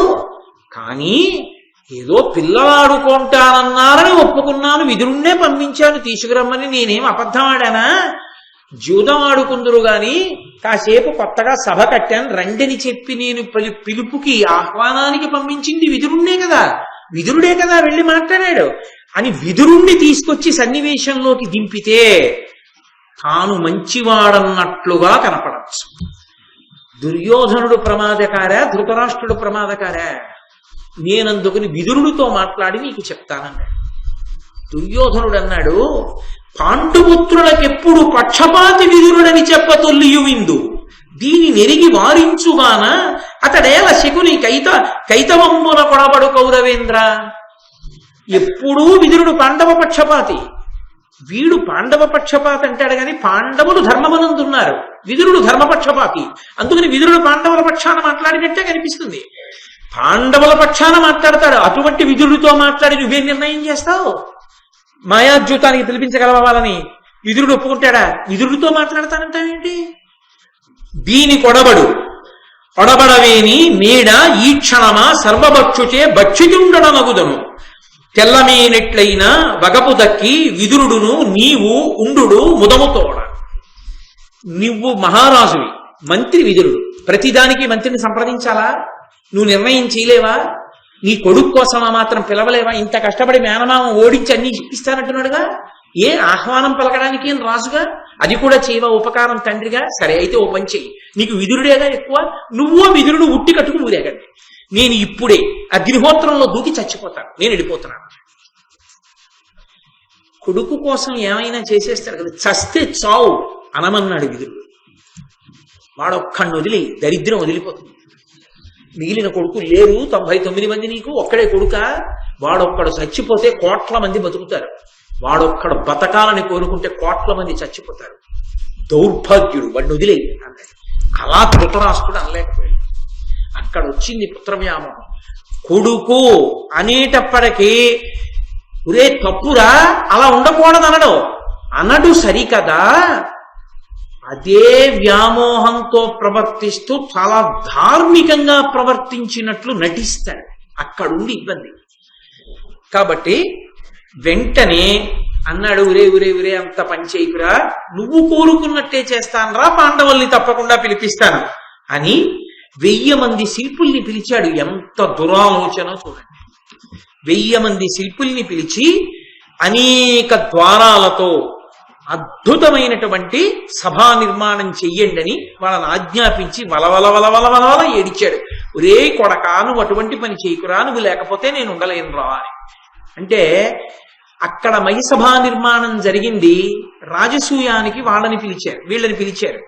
కానీ ఏదో పిల్లలాడుకుంటానన్నారని ఒప్పుకున్నాను, విదురుణ్ణే పంపించాను తీసుకురమ్మని. నేనేం అబద్ధం ఆడానా? జూదం ఆడుకుందరు గాని కాసేపు కొత్తగా సభ కట్టాను రండిని చెప్పి నేను పిలుపుకి ఆహ్వానానికి పంపించింది విదురుణ్ణే కదా, విదురుడే కదా వెళ్ళి మాట్లాడాడు అని విదురుణ్ణి తీసుకొచ్చి సన్నివేశంలోకి దింపితే తాను మంచివాడన్నట్లుగా కనపడచ్చు. దుర్యోధనుడు ప్రమాదకారా, ధృతరాష్ట్రుడు ప్రమాదకారా? నేనందుకుని విదురుడితో మాట్లాడి నీకు చెప్తానన్నాడు. దుర్యోధనుడు అన్నాడు, పాండుపుత్రులకెప్పుడు పక్షపాతి విదురుడని చెప్పతొల్లియు విందు, దీని నెరిగి వారించుగాన అతడేల శకుని కైతవంబున కొడబడు కౌరవేంద్ర. ఎప్పుడూ విదురుడు పాండవ పక్షపాతి. వీడు పాండవ పక్షపాతి అంటాడు కానీ పాండవులు ధర్మమనందున్నారు, విదురుడు ధర్మపక్షపాతి. అందుకని విదురుడు పాండవుల పక్షాన మాట్లాడినట్టే కనిపిస్తుంది. పాండవుల పక్షాన మాట్లాడతాడు. అటువంటి విదురుడితో మాట్లాడి నువ్వేం నిర్ణయం చేస్తావు? మాయాద్యూతానికి పిలిపించగలవాలని విదురుడు ఒప్పుకుంటాడా? విదురుడితో మాట్లాడతానంటావేంటి? దీని ఒడబడవేని నీడ ఈ క్షణమా సర్వభక్షుచే భక్షితుండనగుదను, తెల్లమేనెట్లయినా వగపు దక్కి విదురుడును నీవు ఉండు ముదముతోడ. నువ్వు మహారాజువి, మంత్రి విదురుడు, ప్రతిదానికి మంత్రిని సంప్రదించాలా? నువ్వు నిర్ణయం చేయలేవా? నీ కొడుకు కోసం మాత్రం పిలవలేవా? ఇంత కష్టపడి మేనమామ ఓడించి అన్ని ఇప్పిస్తానంటున్నాడుగా, ఏ ఆహ్వానం పలకడానికి ఏం రాజుగా? అది కూడా చేయవా ఉపకారం తండ్రిగా? సరే అయితే ఓ పని చెయ్యి, నీకు విదురుడేగా ఎక్కువ, నువ్వో విదురుడు ఉట్టి కట్టుకుని ఊరేగండి, నేను ఇప్పుడే అగ్నిహోత్రంలో దూకి చచ్చిపోతాను, నేను వెళ్ళిపోతున్నాను. కొడుకు కోసం ఏమైనా చేసేస్తాడు కదా, చస్తే చావు అనమన్నాడు విదురుడు. వాడొక్కడిని వదిలి దరిద్రం వదిలిపోతుంది. మిగిలిన కొడుకు లేరు 99 మంది, నీకు ఒక్కడే కొడుక. వాడొక్కడు చచ్చిపోతే కోట్ల మంది బతుకుతారు, వాడొక్కడు బతకాలని కోరుకుంటే కోట్ల మంది చచ్చిపోతారు. దౌర్భాగ్యుడు, వాడిని వదిలేయి అన్నాడు. అలా ధృతరాష్ట్రుడు అనలేకపోయాడు. అక్కడ వచ్చింది పుత్రవ్యామోహం. కొడుకు అనేటప్పటికీ ఒరే తప్పురా, అలా ఉండకూడదు అనడు సరికదా. అదే వ్యామోహంతో ప్రవర్తిస్తూ చాలా ధార్మికంగా ప్రవర్తించినట్లు నటిస్తాడు. అక్కడుండి ఇబ్బంది. కాబట్టి వెంటనే అన్నాడు, ఉరే అంత పని చేయకురా, నువ్వు కోరుకున్నట్టే చేస్తానరా, పాండవుల్ని తప్పకుండా పిలిపిస్తాను అని 1000 మంది శిల్పుల్ని పిలిచాడు. ఎంత దురాలోచన చూడండి. 1000 మంది శిల్పుల్ని పిలిచి అనేక ద్వారాలతో అద్భుతమైనటువంటి సభా నిర్మాణం చెయ్యండి అని వాళ్ళని ఆజ్ఞాపించి వలవల ఏడిచాడు. ఒరే కొడకా, నువ్వు అటువంటి పని చేయకురా, నువ్వు లేకపోతే నేను ఉండలేను రా అని. అంటే అక్కడ మహిసభా నిర్మాణం జరిగింది. రాజసూయానికి వీళ్ళని పిలిచారు.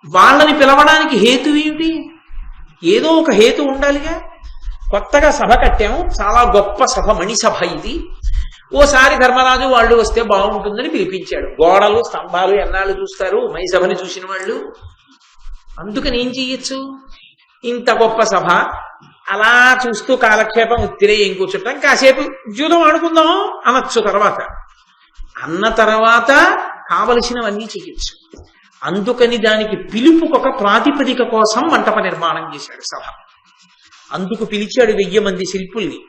వాళ్ళని పిలవడానికి హేతు ఏమిటి? ఏదో ఒక హేతు ఉండాలిగా. కొత్తగా సభ కట్టాము, చాలా గొప్ప సభ, మణిసభ ఇది, ఓసారి ధర్మరాజు వాళ్ళు వస్తే బాగుంటుందని పిలిపించాడు. గోడలు స్తంభాలు ఎన్నాళ్ళు చూస్తారు మహిసభని చూసిన వాళ్ళు? అందుకని ఏం చెయ్యొచ్చు? ఇంత గొప్ప సభ అలా చూస్తూ కాలక్షేపం ఉత్తిరే ఏం కూర్చుంటాం, కాసేపు జూదం ఆడుకుందాం అనొచ్చు. తర్వాత అన్న తర్వాత కావలసినవన్నీ చేయొచ్చు. అందుకని దానికి పిలుపుకొక ప్రాతిపదిక కోసం మంటప నిర్మాణం చేశాడు సభ. అందుకు పిలిచాడు 1000 మంది శిల్పుల్ని.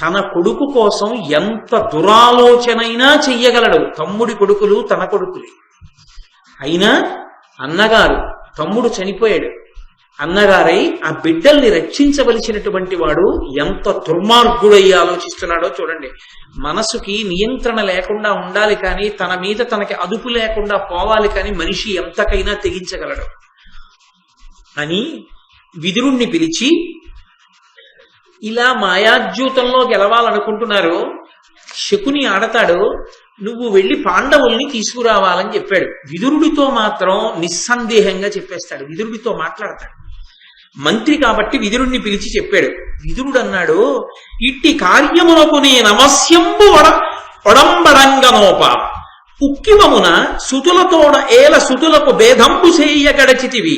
తన కొడుకు కోసం ఎంత దురాలోచనైనా చెయ్యగలడు. తమ్ముడి కొడుకులు తన కొడుకులే అయినా అన్నగారు, తమ్ముడు చనిపోయాడు, అన్నగారై ఆ బిడ్డల్ని రక్షించవలసినటువంటి వాడు ఎంత దుర్మార్గుడై ఆలోచిస్తున్నాడో చూడండి. మనసుకి నియంత్రణ లేకుండా ఉండాలి కానీ తన మీద తనకి అదుపు లేకుండా పోవాలి కానీ మనిషి ఎంతకైనా తెగించగలడు అని విదురుణ్ణి పిలిచి, ఇలా మాయాద్యూతంలో గెలవాలనుకుంటున్నారు, శకుని ఆడతాడు, నువ్వు వెళ్ళి పాండవుల్ని తీసుకురావాలని చెప్పాడు. విదురుడితో మాత్రం నిస్సందేహంగా చెప్పేస్తాడు, విదురుడితో మాట్లాడతాడు. మంత్రి కాబట్టి విదురుణ్ణి పిలిచి చెప్పాడు. విదురుడు అన్నాడు, ఇట్టి కార్యమునకు నే నమస్యంబు ఒడంబడంగనోప ఉక్కిమమున సుతులతోడ ఏల సుతులకు భేదంబు చేయ గడచితివి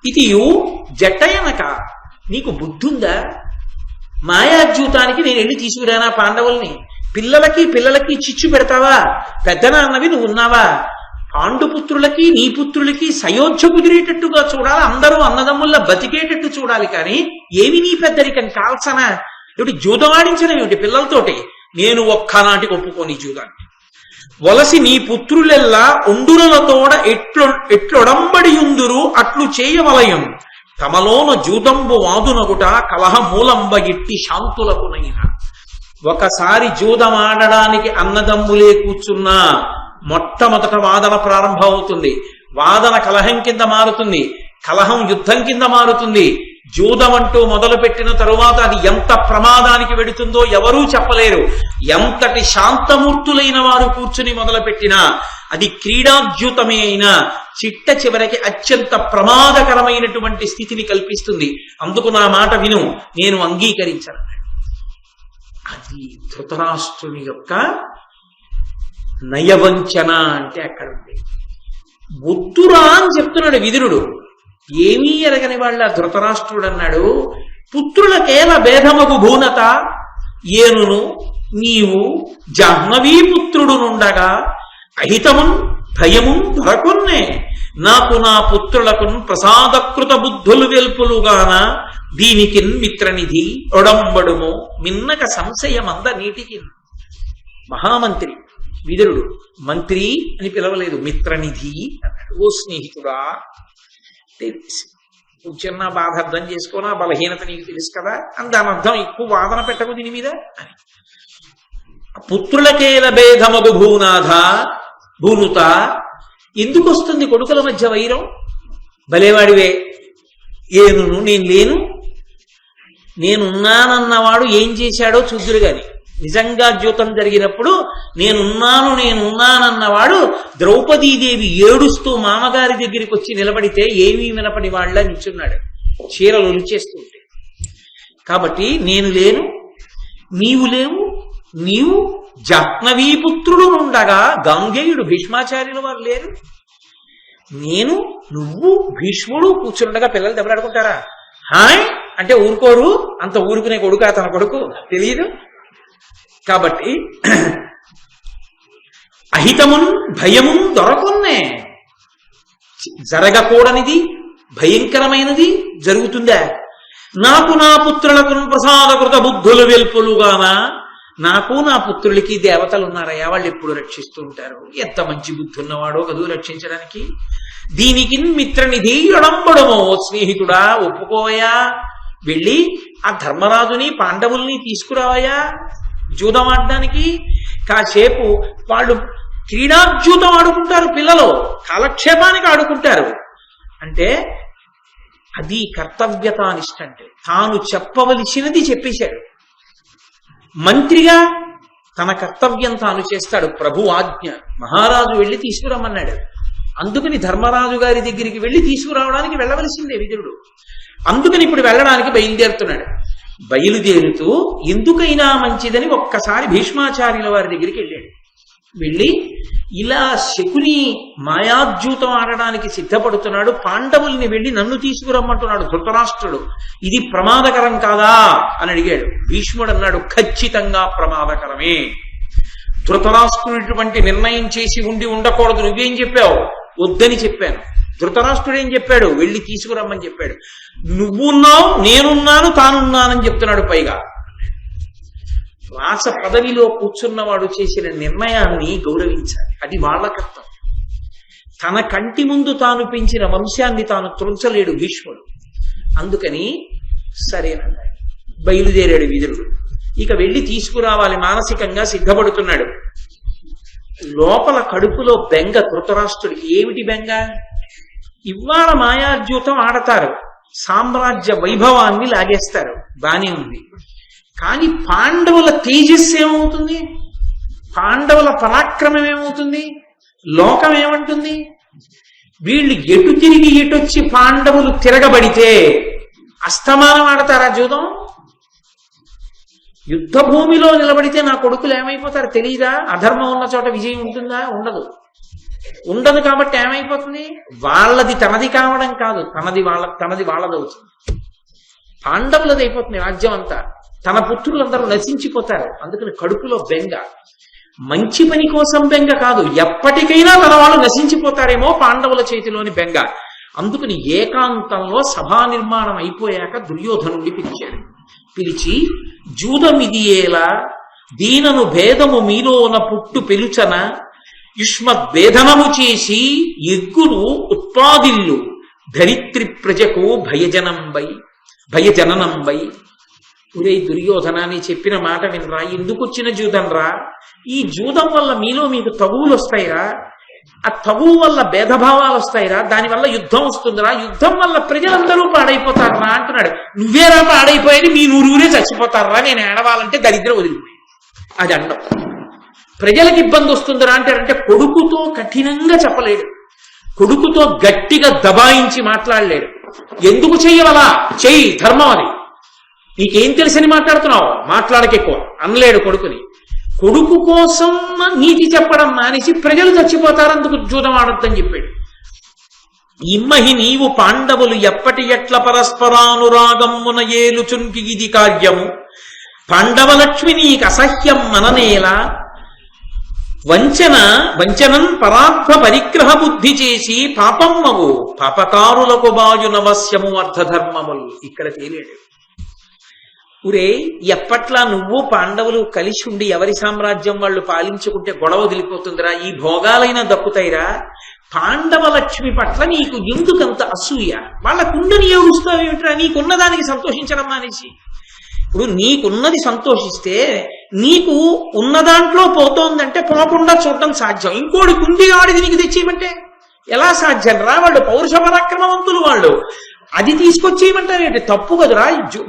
ఇతియు జట్టయనక. నీకు బుద్ధుందా? మాయాద్యూతానికి నేను వెళ్ళి తీసుకురానా పాండవుల్ని? పిల్లలకి చిచ్చు పెడతావా? పెద్దనాన్నవి నువ్వు ఉన్నావా? పాండుపుత్రులకి నీ పుత్రులకి సయోధ్య కుదిరేటట్టుగా చూడాలి, అందరూ అన్నదమ్ముల్లా బతికేటట్టు చూడాలి. కానీ ఏమి నీ పెద్దరికం కాల్సనా? ఏమిటి జూదమాడించడం ఏమిటి పిల్లలతోటి? నేను ఒక్కనాటికి ఒప్పుకోని జూదాన్ని. వలసి నీ పుత్రులెల్లా ఉండురలతోడ ఎట్లొడంబడియుందురు అట్లు చేయవలయం తమలోన జూదంబు వాదునగుట కలహ మూలంబ ఇట్టి శాంతులకునైనా. ఒకసారి జూదమాడడానికి అన్నదమ్ములే కూర్చున్నా మొట్టమొదట వాదన ప్రారంభం అవుతుంది. వాదన కలహం కింద మారుతుంది, కలహం యుద్ధం కింద మారుతుంది. జూదం అంటూ మొదలు పెట్టిన తరువాత అది ఎంత ప్రమాదానికి వెడుతుందో ఎవరూ చెప్పలేరు. ఎంతటి శాంతమూర్తులైన వారు కూర్చుని మొదలుపెట్టినా అది క్రీడాద్యూతమే అయినా చిట్ట చివరికి అత్యంత ప్రమాదకరమైనటువంటి స్థితిని కల్పిస్తుంది. అందుకు నా మాట విను, నేను అంగీకరించను. అది ధృతరాష్ట్రుని యొక్క నయవంచన అంటే అక్కడ ఉంది. వద్దురా అని చెప్తున్నాడు విదురుడు. ఏమీ ఎరగని వాళ్ళ ధృతరాష్ట్రుడు అన్నాడు, పుత్రులకేల భేదమగు భూనత ఏనును నీవు జాహ్నవీపుత్రుడు నుండగా అహితమున్ భయమున్ దొరకొన్నే నాకు నా పుత్రులకున్ ప్రసాదకృత బుద్ధులు వెల్పులుగాన దీనికిన్ మిత్రనిధి ఒడంబడుము మిన్నక సంశయమంద నీటికి. మహామంత్రి విదురుడు మంత్రి అని పిలవలేదు, మిత్రనిధి అన్నాడు. ఓ స్నేహితుడా, చిన్న బాధ అర్థం చేసుకోనా, బలహీనత నీకు తెలుసు కదా అని దాని అర్థం ఎక్కువ వాదన పెట్టకు దీని మీద అని. పుత్రులకేల భేదమగు భూనుత ఎందుకు వస్తుంది కొడుకుల మధ్య వైరం? భలేవాడివే, ఏనును నేను లేను, నేనున్నానన్నవాడు ఏం చేశాడో చూద్దురు గాని. నిజంగా ద్యూతం జరిగినప్పుడు నేనున్నానన్నవాడు ద్రౌపదీదేవి ఏడుస్తూ మామగారి దగ్గరికి వచ్చి నిలబడితే ఏమీ వినపడి వాళ్ళ నిల్చున్నాడు, చీరలు ఒలిచేస్తుంటే. కాబట్టి నేను లేను, నీవు లేవు, నీవు జాహ్నవీపుత్రుడు ఉండగా గాంగేయుడు భీష్మాచార్యుల వారు లేరు, నేను నువ్వు భీష్ముడు కూర్చుండగా పిల్లలు దెబ్బలాడుకుంటారా? హాయ్ అంటే ఊరుకోరు, అంత ఊరుకునే కొడుకు తన కొడుకు తెలియదు. కాబట్టి అహితమున్ భయమున్ దొరకొన్నే, జరగకూడనిది భయంకరమైనది జరుగుతుందా? నాకు నా పుత్రులకు ప్రసాదకృత బుద్ధులు వెల్పులుగాన, నాకు నా పుత్రులకి దేవతలు ఉన్నారయ్యా, వాళ్ళు ఎప్పుడు రక్షిస్తూ ఉంటారు. ఎంత మంచి బుద్ధి ఉన్నవాడో కదూ రక్షించడానికి. దీనికి మిత్రనిధి ఒడంబడమో, స్నేహితుడా ఒప్పుకోవయా, వెళ్ళి ఆ ధర్మరాజుని పాండవుల్ని తీసుకురావయా జూదం ఆడడానికి. కాసేపు వాళ్ళు క్రీడాజూతం ఆడుకుంటారు, పిల్లలు కాలక్షేపానికి ఆడుకుంటారు. అంటే అది కర్తవ్యతానిష్ట. అంటే తాను చెప్పవలసినది చెప్పేశాడు. మంత్రిగా తన కర్తవ్యం తాను చేస్తాడు. ప్రభు ఆజ్ఞ, మహారాజు వెళ్ళి తీసుకురమ్మన్నాడు. అందుకని ధర్మరాజు గారి దగ్గరికి వెళ్ళి తీసుకురావడానికి వెళ్ళవలసిందే విదురుడు. అందుకని ఇప్పుడు వెళ్ళడానికి బయలుదేరుతున్నాడు. బయలుదేరుతూ ఎందుకైనా మంచిదని ఒక్కసారి భీష్మాచార్యుల వారి దగ్గరికి వెళ్ళాడు. వెళ్ళి ఇలా శకుని మాయాద్యూతం ఆడడానికి సిద్ధపడుతున్నాడు, పాండవుల్ని వెళ్ళి నన్ను తీసుకురమ్మంటున్నాడు ధృతరాష్ట్రుడు, ఇది ప్రమాదకరం కాదా అని అడిగాడు. భీష్ముడు అన్నాడు, ఖచ్చితంగా ప్రమాదకరమే. ధృతరాష్ట్రుడిటువంటి నిర్ణయం చేసి ఉండకూడదు, నువ్వేం చెప్పావు? వద్దని చెప్పాను. ధృతరాష్ట్రుడు ఏం చెప్పాడు? వెళ్ళి తీసుకురమ్మని చెప్పాడు. నువ్వున్నావు, నేనున్నాను, తానున్నానని చెప్తున్నాడు. పైగా రాస పదవిలో కూర్చున్నవాడు చేసిన నిర్ణయాన్ని గౌరవించాలి. అది వాళ్ళ కర్తవ్యం. తన కంటి ముందు తాను పెంచిన వంశాన్ని తాను త్రుంచలేడు భీష్ముడు. అందుకని సరేనన్నాడు. బయలుదేరాడు విదురుడు. ఇక వెళ్ళి తీసుకురావాలి, మానసికంగా సిద్ధపడుతున్నాడు. లోపల కడుపులో బెంగ ధృతరాష్ట్రుడికి. ఏమిటి బెంగ? ఇవాళ మాయాద్యూతం ఆడతారు, సామ్రాజ్య వైభవాన్ని లాగేస్తారు, బానే ఉంది. కానీ పాండవుల తేజస్సు ఏమవుతుంది? పాండవుల పరాక్రమం ఏమవుతుంది? లోకం ఏమంటుంది? వీళ్ళు ఎటు తిరిగి ఎటొచ్చి పాండవులు తిరగబడితే అస్తమానం ఆడతారా జూదం? యుద్ధ భూమిలో నిలబడితే నా కొడుకులు ఏమైపోతారు తెలియదా? అధర్మం ఉన్న చోట విజయం ఉంటుందా? ఉండదు. కాబట్టి ఏమైపోతుంది? వాళ్ళది తనది కావడం కాదు, తనది వాళ్ళదవుతుంది. పాండవులది అయిపోతుంది రాజ్యం అంతా. తన పుత్రులందరూ నశించిపోతారు. అందుకని కడుపులో బెంగ. మంచి పని కోసం బెంగ కాదు, ఎప్పటికైనా తన వాళ్ళు నశించిపోతారేమో పాండవుల చేతిలోని బెంగ. అందుకని ఏకాంతంలో సభా నిర్మాణం అయిపోయాక దుర్యోధనుడిని పిలిచాడు. పిలిచి, జూదమిదియేలా దీనను భేదము మీలోన పుట్టు పెలుచన యుష్మద్వేదనము చేసి ఎగ్గును ఉత్పాదిల్లు ధరిత్రి ప్రజకు భయజననంబై. ఒరే దుర్యోధనాన్ని చెప్పిన మాట వినరా? ఎందుకు వచ్చిన జూదంరా? ఈ జూదం వల్ల మీకు తగువులు వస్తాయిరా, ఆ తగువు వల్ల భేదభావాలు వస్తాయిరా, దానివల్ల యుద్ధం వస్తుందిరా, యుద్ధం వల్ల ప్రజలందరూ పాడైపోతారా అంటున్నాడు. నువ్వేరా పాడైపోయేది? మీ నూరురే చచ్చిపోతారా, నేను ఏడవాలంటే దరిద్రం వదిలిపోయి. అది అండం. ప్రజలకు ఇబ్బంది వస్తుందిరా అంటే కొడుకుతో కఠినంగా చెప్పలేడు, కొడుకుతో గట్టిగా దబాయించి మాట్లాడలేడు. ఎందుకు చెయ్యవలా? చెయ్యి, ధర్మం అది. నీకేం తెలిసని మాట్లాడుతున్నావు? మాట్లాడకెక్కువ అనలేడు కొడుకుని. కొడుకు కోసం నీతి చెప్పడం మానేసి ప్రజలు చచ్చిపోతారు, అందుకు జూదం ఆడొద్దని చెప్పాడు. ఇమ్మహి నీవు పాండవులు ఎప్పటి ఎట్ల పరస్పరానురాగమున ఏలుచున్కి ఇది కార్యము. పాండవలక్ష్మి నీకు అసహ్యం మననేలా వంచనం పరార్థ పరిగ్రహ బుద్ధి చేసి పాపమ్మవు పాపకారులకు బాయు నవస్యము అర్థధర్మములు. ఇక్కడ తేలేడు. ఊరే, ఎప్పట్లా నువ్వు పాండవులు కలిసి ఉండి ఎవరి సామ్రాజ్యం వాళ్ళు పాలించుకుంటే గొడవ వదిలిపోతుందిరా, ఈ భోగాలైనా దక్కుతాయిరా. పాండవ లక్ష్మి పట్ల నీకు ఎందుకంత అసూయ? వాళ్ళ కుండ నియోగిస్తావు ఏమిట్రా? నీకున్న దానికి సంతోషించడం మానేసి. ఇప్పుడు నీకున్నది సంతోషిస్తే నీకు ఉన్న దాంట్లో పోతోందంటే పోకుండా చూడటం సాధ్యం. ఇంకోటి కుంది ఆడిది నీకు తెచ్చేయమంటే ఎలా సాధ్యం రా? వాళ్ళు పౌరుష పరాక్రమవంతులు, వాళ్ళు అది తీసుకొచ్చేయమంటారు ఏంటి? తప్పు కదురా.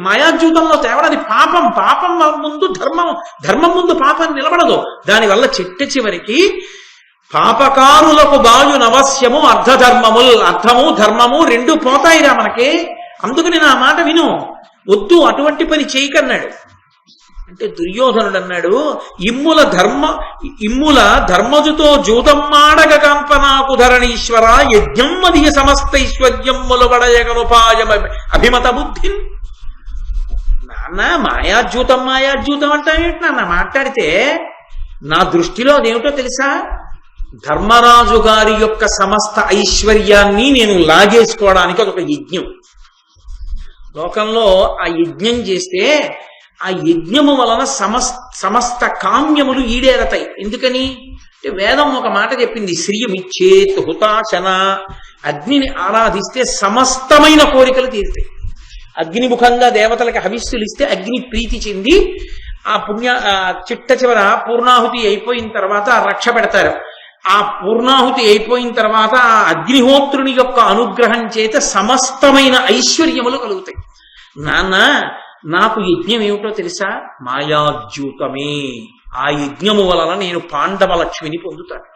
మాయాజూతంలో తేవడం అది పాపం. పాపం ముందు ధర్మం ముందు పాపం నిలబడదు. దానివల్ల చివరికి పాపకారులకు బాయు నవస్యము అర్ధధర్మముల్. అర్థము ధర్మము రెండు పోతాయిరా మనకి. అందుకని నా మాట విను, వద్దు అటువంటి పని చేయకన్నాడు. అంటే దుర్యోధనుడు అన్నాడు, ఇమ్ముల ధర్మజుతో జూతమ్మాడగ కంపనాకు ధరణీశ్వర యజ్ఞం మదియ సమస్త ఐశ్వర్యముల వడయగనుపాయం అభిమత బుద్ధి. నాన్న మాయాజ్యూతం అంటావేంటి నాన్న? మాట్లాడితే నా దృష్టిలో అదేమిటో తెలుసా? ధర్మరాజు గారి యొక్క సమస్త ఐశ్వర్యాన్ని నేను లాగేసుకోవడానికి అదొక యజ్ఞం. లోకంలో ఆ యజ్ఞం చేస్తే ఆ యజ్ఞము వలన సమస్త కామ్యములు ఈడేరతాయి. ఎందుకని? వేదం ఒక మాట చెప్పింది, శ్రీయమిచ్చేత్ హుతాశన. అగ్నిని ఆరాధిస్తే సమస్తమైన కోరికలు తీరుతాయి. అగ్నిముఖంగా దేవతలకి హవిస్సులు ఇస్తే అగ్ని ప్రీతి చెంది ఆ చిట్ట చివర పూర్ణాహుతి అయిపోయిన తర్వాత రక్ష పెడతారు. ఆ పూర్ణాహుతి అయిపోయిన తర్వాత ఆ అగ్నిహోత్రుని యొక్క అనుగ్రహం చేత సమస్తమైన ఐశ్వర్యములు కలుగుతాయి. నాన్న నాకు యజ్ఞం ఏమిటో తెలుసా? మాయాజ్యూతమే. ఆ యజ్ఞము వలన నేను పాండవ లక్ష్మిని పొందుతాను.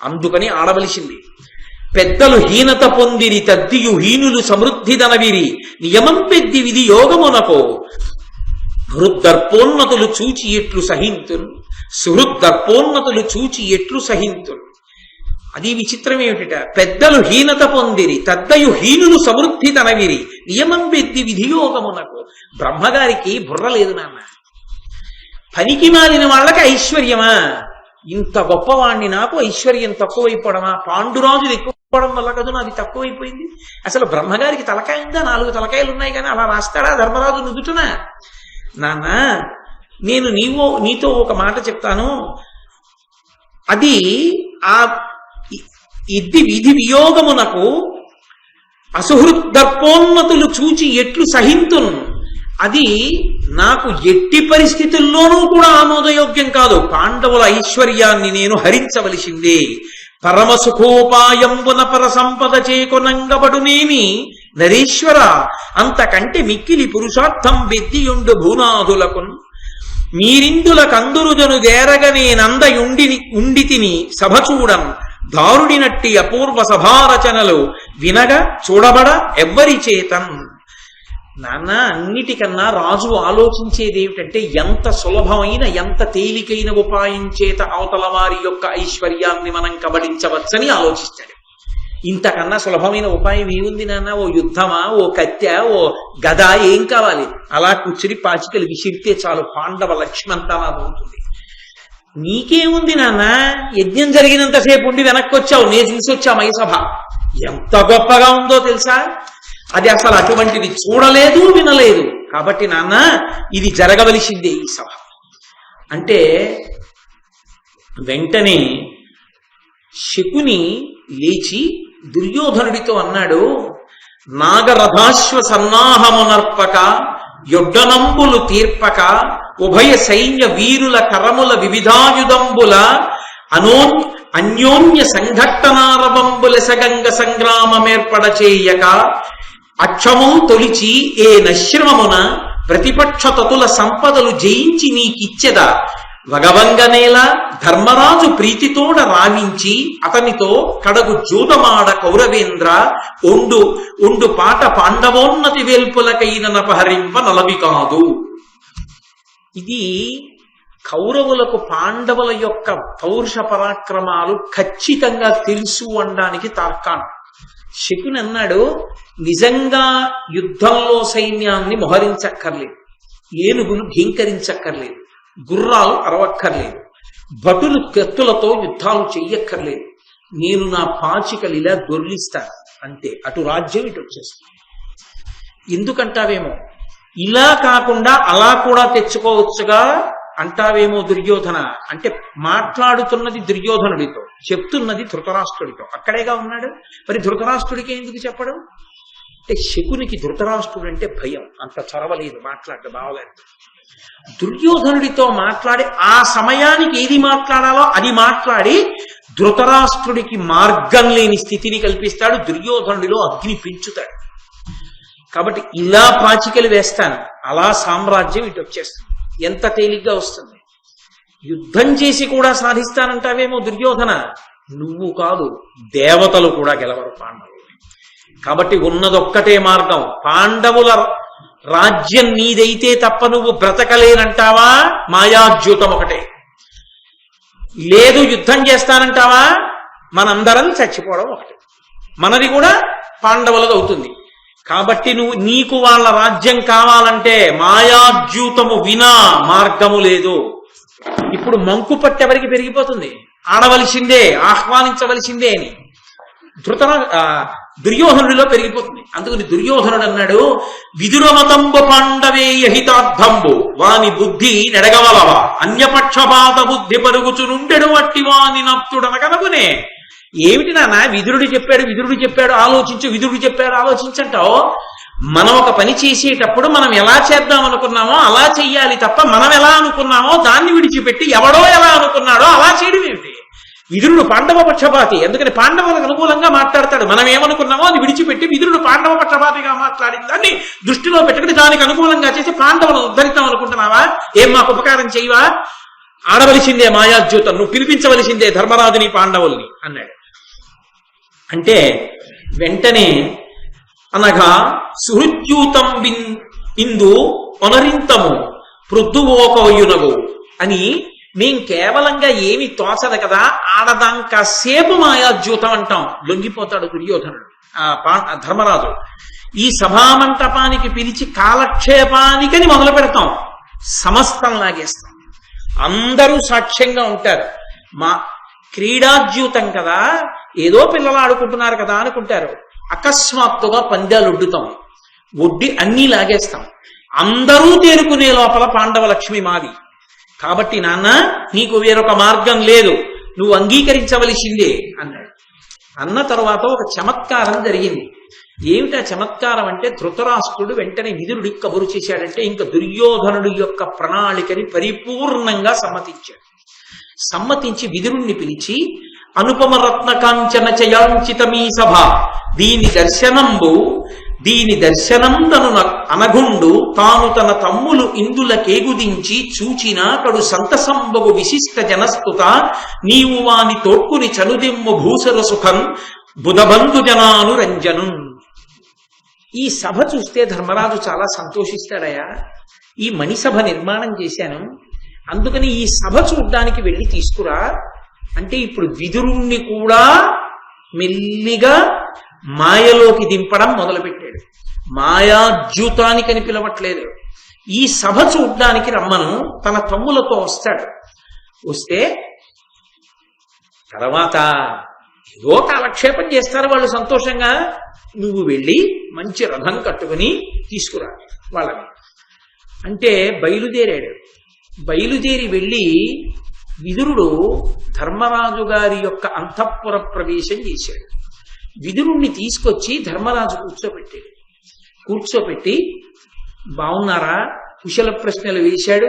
అందుకని ఆడవలసింది. పెద్దలు హీనత పొందిరి తద్దియు హీనులు సమృద్ధి దనవిరి నియమం పెద్ది విధి యోగమునకో హృద్దర్పోన్నతులు చూచి ఎట్లు సహింతును. సుహృద్దర్పోన్నతులు చూచి ఎట్లు సహింతును. అది విచిత్రం ఏమిట? పెద్దలు హీనత పొందిరి తద్దయు హీనులు సమృద్ధి తనవిరి నియమం పెద్ది విధియోగమునకు. బ్రహ్మగారికి బుర్ర లేదు నాన్న. పనికి మాలిన వాళ్ళకి ఐశ్వర్యమా? ఇంత గొప్పవాణ్ణి నాకు ఐశ్వర్యం తక్కువైపోవడమా, పాండురాజులు ఎక్కువడం వల్ల కదా నాది తక్కువైపోయింది. అసలు బ్రహ్మగారికి తలకాయ ఉందా? 4 తలకాయలు ఉన్నాయి కానీ అలా రాస్తాడా ధర్మరాజు నుదుటన? నాన్న, నేను నీతో ఒక మాట చెప్తాను. అది ఆ విధి వియోగమునకు అసుహృద్దర్పోన్నతులు చూచి ఎట్లు సహింతును, అది నాకు ఎట్టి పరిస్థితుల్లోనూ కూడా ఆమోదయోగ్యం కాదు. పాండవుల ఐశ్వర్యాన్ని నేను హరించవలసిందే. పరమ సుఖోపాయంబున పర సంపద చేకొనంగబడునేమి నరేశ్వర, అంతకంటే మిక్కిలి పురుషార్థం వెద్దియుండు భూనాథులకున్. మీరిందుల కందురుజను దేరగనే ఉండితిని సభ చూడన్, దారుడినట్టి అపూర్వ సభారచనలు వినగా చూడబడ ఎవ్వరి చేతన్. నాన్న, అన్నిటికన్నా రాజు ఆలోచించేది ఏమిటంటే ఎంత సులభమైన ఎంత తేలికైన ఉపాయం చేత అవతల వారి యొక్క ఐశ్వర్యాన్ని మనం కబడించవచ్చని ఆలోచిస్తాడు. ఇంతకన్నా సులభమైన ఉపాయం ఏముంది నాన్న? ఓ యుద్ధమా, ఓ కత్తె, ఓ గద, ఏం కావాలి? అలా కూర్చుని పాచికలు విసిరితే చాలు, పాండవ లక్ష్మంతా అవుతుంది. నీకేముంది నాన్న? యజ్ఞం జరిగినంతసేపు ఉండి వెనక్కి వచ్చావు, నేను తీసుకొచ్చా మైసభ. ఎంత గొప్పగా ఉందో తెలుసా? అది అసలు అటువంటిది చూడలేదు, వినలేదు. కాబట్టి నాన్న, ఇది జరగవలసిందే ఈ సభ అంటే. వెంటనే శకుని లేచి దుర్యోధనుడితో అన్నాడు, నాగరథాశ్వ సన్నాహమునర్పక యొడ్డనంబులు తీర్పక ఉభయ సైన్య వీరుల కరముల వివిధాయుధంబుల అన్యోన్య సంఘట్టనారవంబుల సగంగ సంగ్రామమేర్పడ చేయక అక్షము తొలిచి ఏ నశ్రమమున ప్రతిపక్ష తతుల సంపదలు జయించి నీకిచ్చెద వగవంగనేల ధర్మరాజు ప్రీతితోడ రావించి అతనితో కడగు జూదమాడ కౌరవేంద్ర ఒండు పాట పాండవోన్నతి వేల్పులకైన నపహరింప నలవి కాదు. ఇది కౌరవులకు పాండవుల యొక్క పౌరుష పరాక్రమాలు ఖచ్చితంగా తెలుసు అనడానికి తార్కాణం. శకుని అన్నాడు, నిజంగా యుద్ధంలో సైన్యాన్ని మోహరించక్కర్లేదు, ఏనుగులు ఘీంకరించక్కర్లేదు, గుర్రాలు అరవక్కర్లేదు, భటులు కత్తులతో యుద్ధాలు చెయ్యక్కర్లేదు. నేను నా పాచికలు ఇలా దొర్లిస్తాను అంతే, అటు రాజ్యం ఇటు వచ్చేస్తాను. ఎందుకంటావేమో, ఇలా కాకుండా అలా కూడా తెచ్చుకోవచ్చుగా అంటావేమో దుర్యోధన అంటే. మాట్లాడుతున్నది దుర్యోధనుడితో, చెప్తున్నది ధృతరాష్ట్రుడితో. అక్కడేగా ఉన్నాడు, మరి ధృతరాష్ట్రుడికి ఎందుకు చెప్పడం అంటే, శకునికి ధృతరాష్ట్రుడు అంటే భయం, అంత చొరవలేదు, మాట్లాడదు బావగారు. దుర్యోధనుడితో మాట్లాడి ఆ సమయానికి ఏది మాట్లాడాలో అది మాట్లాడి ధృతరాష్ట్రుడికి మార్గం లేని స్థితిని కల్పిస్తాడు, దుర్యోధనుడిలో అగ్ని పెంచుతాడు. కాబట్టి ఇలా పాచికలు వేస్తాను, అలా సామ్రాజ్యం ఇటు వచ్చేస్తుంది. ఎంత తేలిగ్గా వస్తుంది. యుద్ధం చేసి కూడా సాధిస్తానంటావేమో దుర్యోధన, నువ్వు కాదు దేవతలు కూడా గెలవరు పాండవులు. కాబట్టి ఉన్నదొక్కటే మార్గం, పాండవుల రాజ్యం నీదైతే తప్ప నువ్వు బ్రతకలేనంటావా? మాయాద్యూతం ఒకటే. లేదు యుద్ధం చేస్తానంటావా? మనందరం చచ్చిపోవడం ఒకటి, మనది కూడా పాండవులది అవుతుంది. కాబట్టి నీకు వాళ్ళ రాజ్యం కావాలంటే మాయాద్యూతము వినా మార్గము లేదు. ఇప్పుడు మంకు పట్టెవరికి పెరిగిపోతుంది, ఆడవలసిందే, ఆహ్వానించవలసిందే అని దుర్యోధనుడిలో పెరిగిపోతుంది. అందుకని దుర్యోధనుడు అన్నాడు, విదురమతంబు పాండవేయ హితార్థంబు వాని బుద్ధి నెడగవలవా అన్యపక్షపాత బుద్ధి పరుగుచునుండెడు వట్టి వాని నప్తుడనగనగునే. ఏమిటి నాన్న, విదురుడు చెప్పాడు విదురుడు చెప్పాడు ఆలోచించంటావు. మనం ఒక పని చేసేటప్పుడు మనం ఎలా చేద్దాం అనుకున్నామో అలా చెయ్యాలి తప్ప మనం ఎలా అనుకున్నామో దాన్ని విడిచిపెట్టి ఎవడో ఎలా అనుకున్నాడో అలా చేయడం ఏమిటి? విదురుడు పాండవ పక్షపాతి, ఎందుకని పాండవులకు అనుకూలంగా మాట్లాడతాడు. మనం ఏమనుకున్నామో అది విడిచిపెట్టి విదురుడు పాండవ పక్షపాతిగా మాట్లాడిన దాన్ని దృష్టిలో పెట్టుకుని దానికి అనుకూలంగా చేసి పాండవులను ఉద్ధరిద్దాం అనుకుంటున్నావా? ఏం మాకు ఉపకారం చేయవా? ఆడవలసిందే మాయాద్యూతం, నువ్వు పిలిపించవలసిందే ధర్మరాజుని పాండవుల్ని అన్నాడు. అంటే వెంటనే అనగా సుహృద్యూతం ఇందు పునరింతము పృథువోకయునగు అని, మేం కేవలంగా ఏమి తోచదు కదా, ఆడదాంకాసేపు మాయాద్యూతం అంటాం. లొంగిపోతాడు దుర్యోధనుడు. ధర్మరాజు ఈ సభామంటపానికి పిలిచి కాలక్షేపానికని మొదలు పెడతాం, సమస్తం లాగేస్తాం. అందరూ సాక్ష్యంగా ఉంటారు. మా క్రీడాజ్యూతం కదా, ఏదో పిల్లలు ఆడుకుంటున్నారు కదా అనుకుంటారు. అకస్మాత్తుగా పందాలు ఒడ్డి అన్నీ లాగేస్తాం. అందరూ తేరుకునే లోపల పాండవ లక్ష్మి మాది. కాబట్టి నాన్న, నీకు వేరొక మార్గం లేదు, నువ్వు అంగీకరించవలసిందే అన్నాడు. అన్న తరువాత ఒక చమత్కారం జరిగింది. ఏమిటా చమత్కారం అంటే, ధృతరాష్ట్రుడు వెంటనే విదురుడికి కబురు చేశాడంటే ఇంక దుర్యోధనుడి యొక్క ప్రణాళికని పరిపూర్ణంగా సమ్మతించాడు. సమ్మతించి విదురుణ్ణి పిలిచి, అనుపమ రత్న కాంచన చయాంచితమీ సభ, దీని దర్శనం తను అనగుండు, తాను తన తమ్ములు ఇందులకేగుదించి చూచినా కడు సంతసంబగు విశిష్ట జనస్తుత, నీవు వాని తోడ్కుని చనుదెమ్ము భూసర సుఖం బుధబంధు జనాను రంజను. ఈ సభ చూస్తే ధర్మరాజు చాలా సంతోషిస్తాడయా, ఈ మణిసభ నిర్మాణం చేశాను, అందుకని ఈ సభ చూడ్డానికి వెళ్ళి తీసుకురా అంటే, ఇప్పుడు విదురుణ్ణి కూడా మెల్లిగా మాయలోకి దింపడం మొదలుపెట్టాడు. మాయాద్యూతానికి అని పిలవట్లేదు, ఈ సభ చూడ్డానికి రమ్మను తన తమ్ములతో వస్తాడు. వస్తే తర్వాత ఏదో కాలక్షేపం చేస్తారు వాళ్ళు సంతోషంగా. నువ్వు వెళ్ళి మంచి రథం కట్టుకుని తీసుకురా వాళ్ళని అంటే బయలుదేరాడు. బయలుదేరి వెళ్ళి విదురుడు ధర్మరాజు గారి యొక్క అంతఃపుర ప్రవేశం చేశాడు. విదురుణ్ణి తీసుకొచ్చి ధర్మరాజు కూర్చోపెట్టి బాగున్నారా, కుశల ప్రశ్నలు వేశాడు.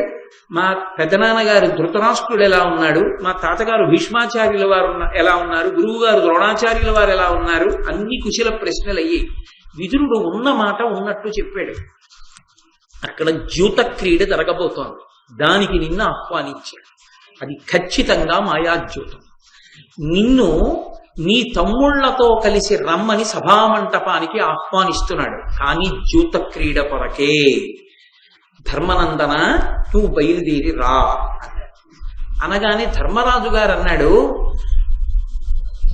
మా పెదనాన్నగారు ధృతరాష్ట్రుడు ఎలా ఉన్నాడు, మా తాతగారు భీష్మాచార్యుల వారు ఎలా ఉన్నారు, గురువు గారు ద్రోణాచార్యుల వారు ఎలా ఉన్నారు, అన్ని కుశల ప్రశ్నలు అయ్యాయి. విదురుడు ఉన్న మాట ఉన్నట్టు చెప్పాడు. అక్కడ ద్యూత క్రీడ జరగబోతోంది, దానికి నిన్ను ఆహ్వానించాడు. అది ఖచ్చితంగా మాయాద్యూతం. నిన్ను నీ తమ్ముళ్లతో కలిసి రమ్మని సభామంటపానికి ఆహ్వానిస్తున్నాడు, కానీ ద్యూత క్రీడ కొరకే. ధర్మనందన, నువ్వు బయలుదేరి రా అనగానే ధర్మరాజు గారు అన్నాడు,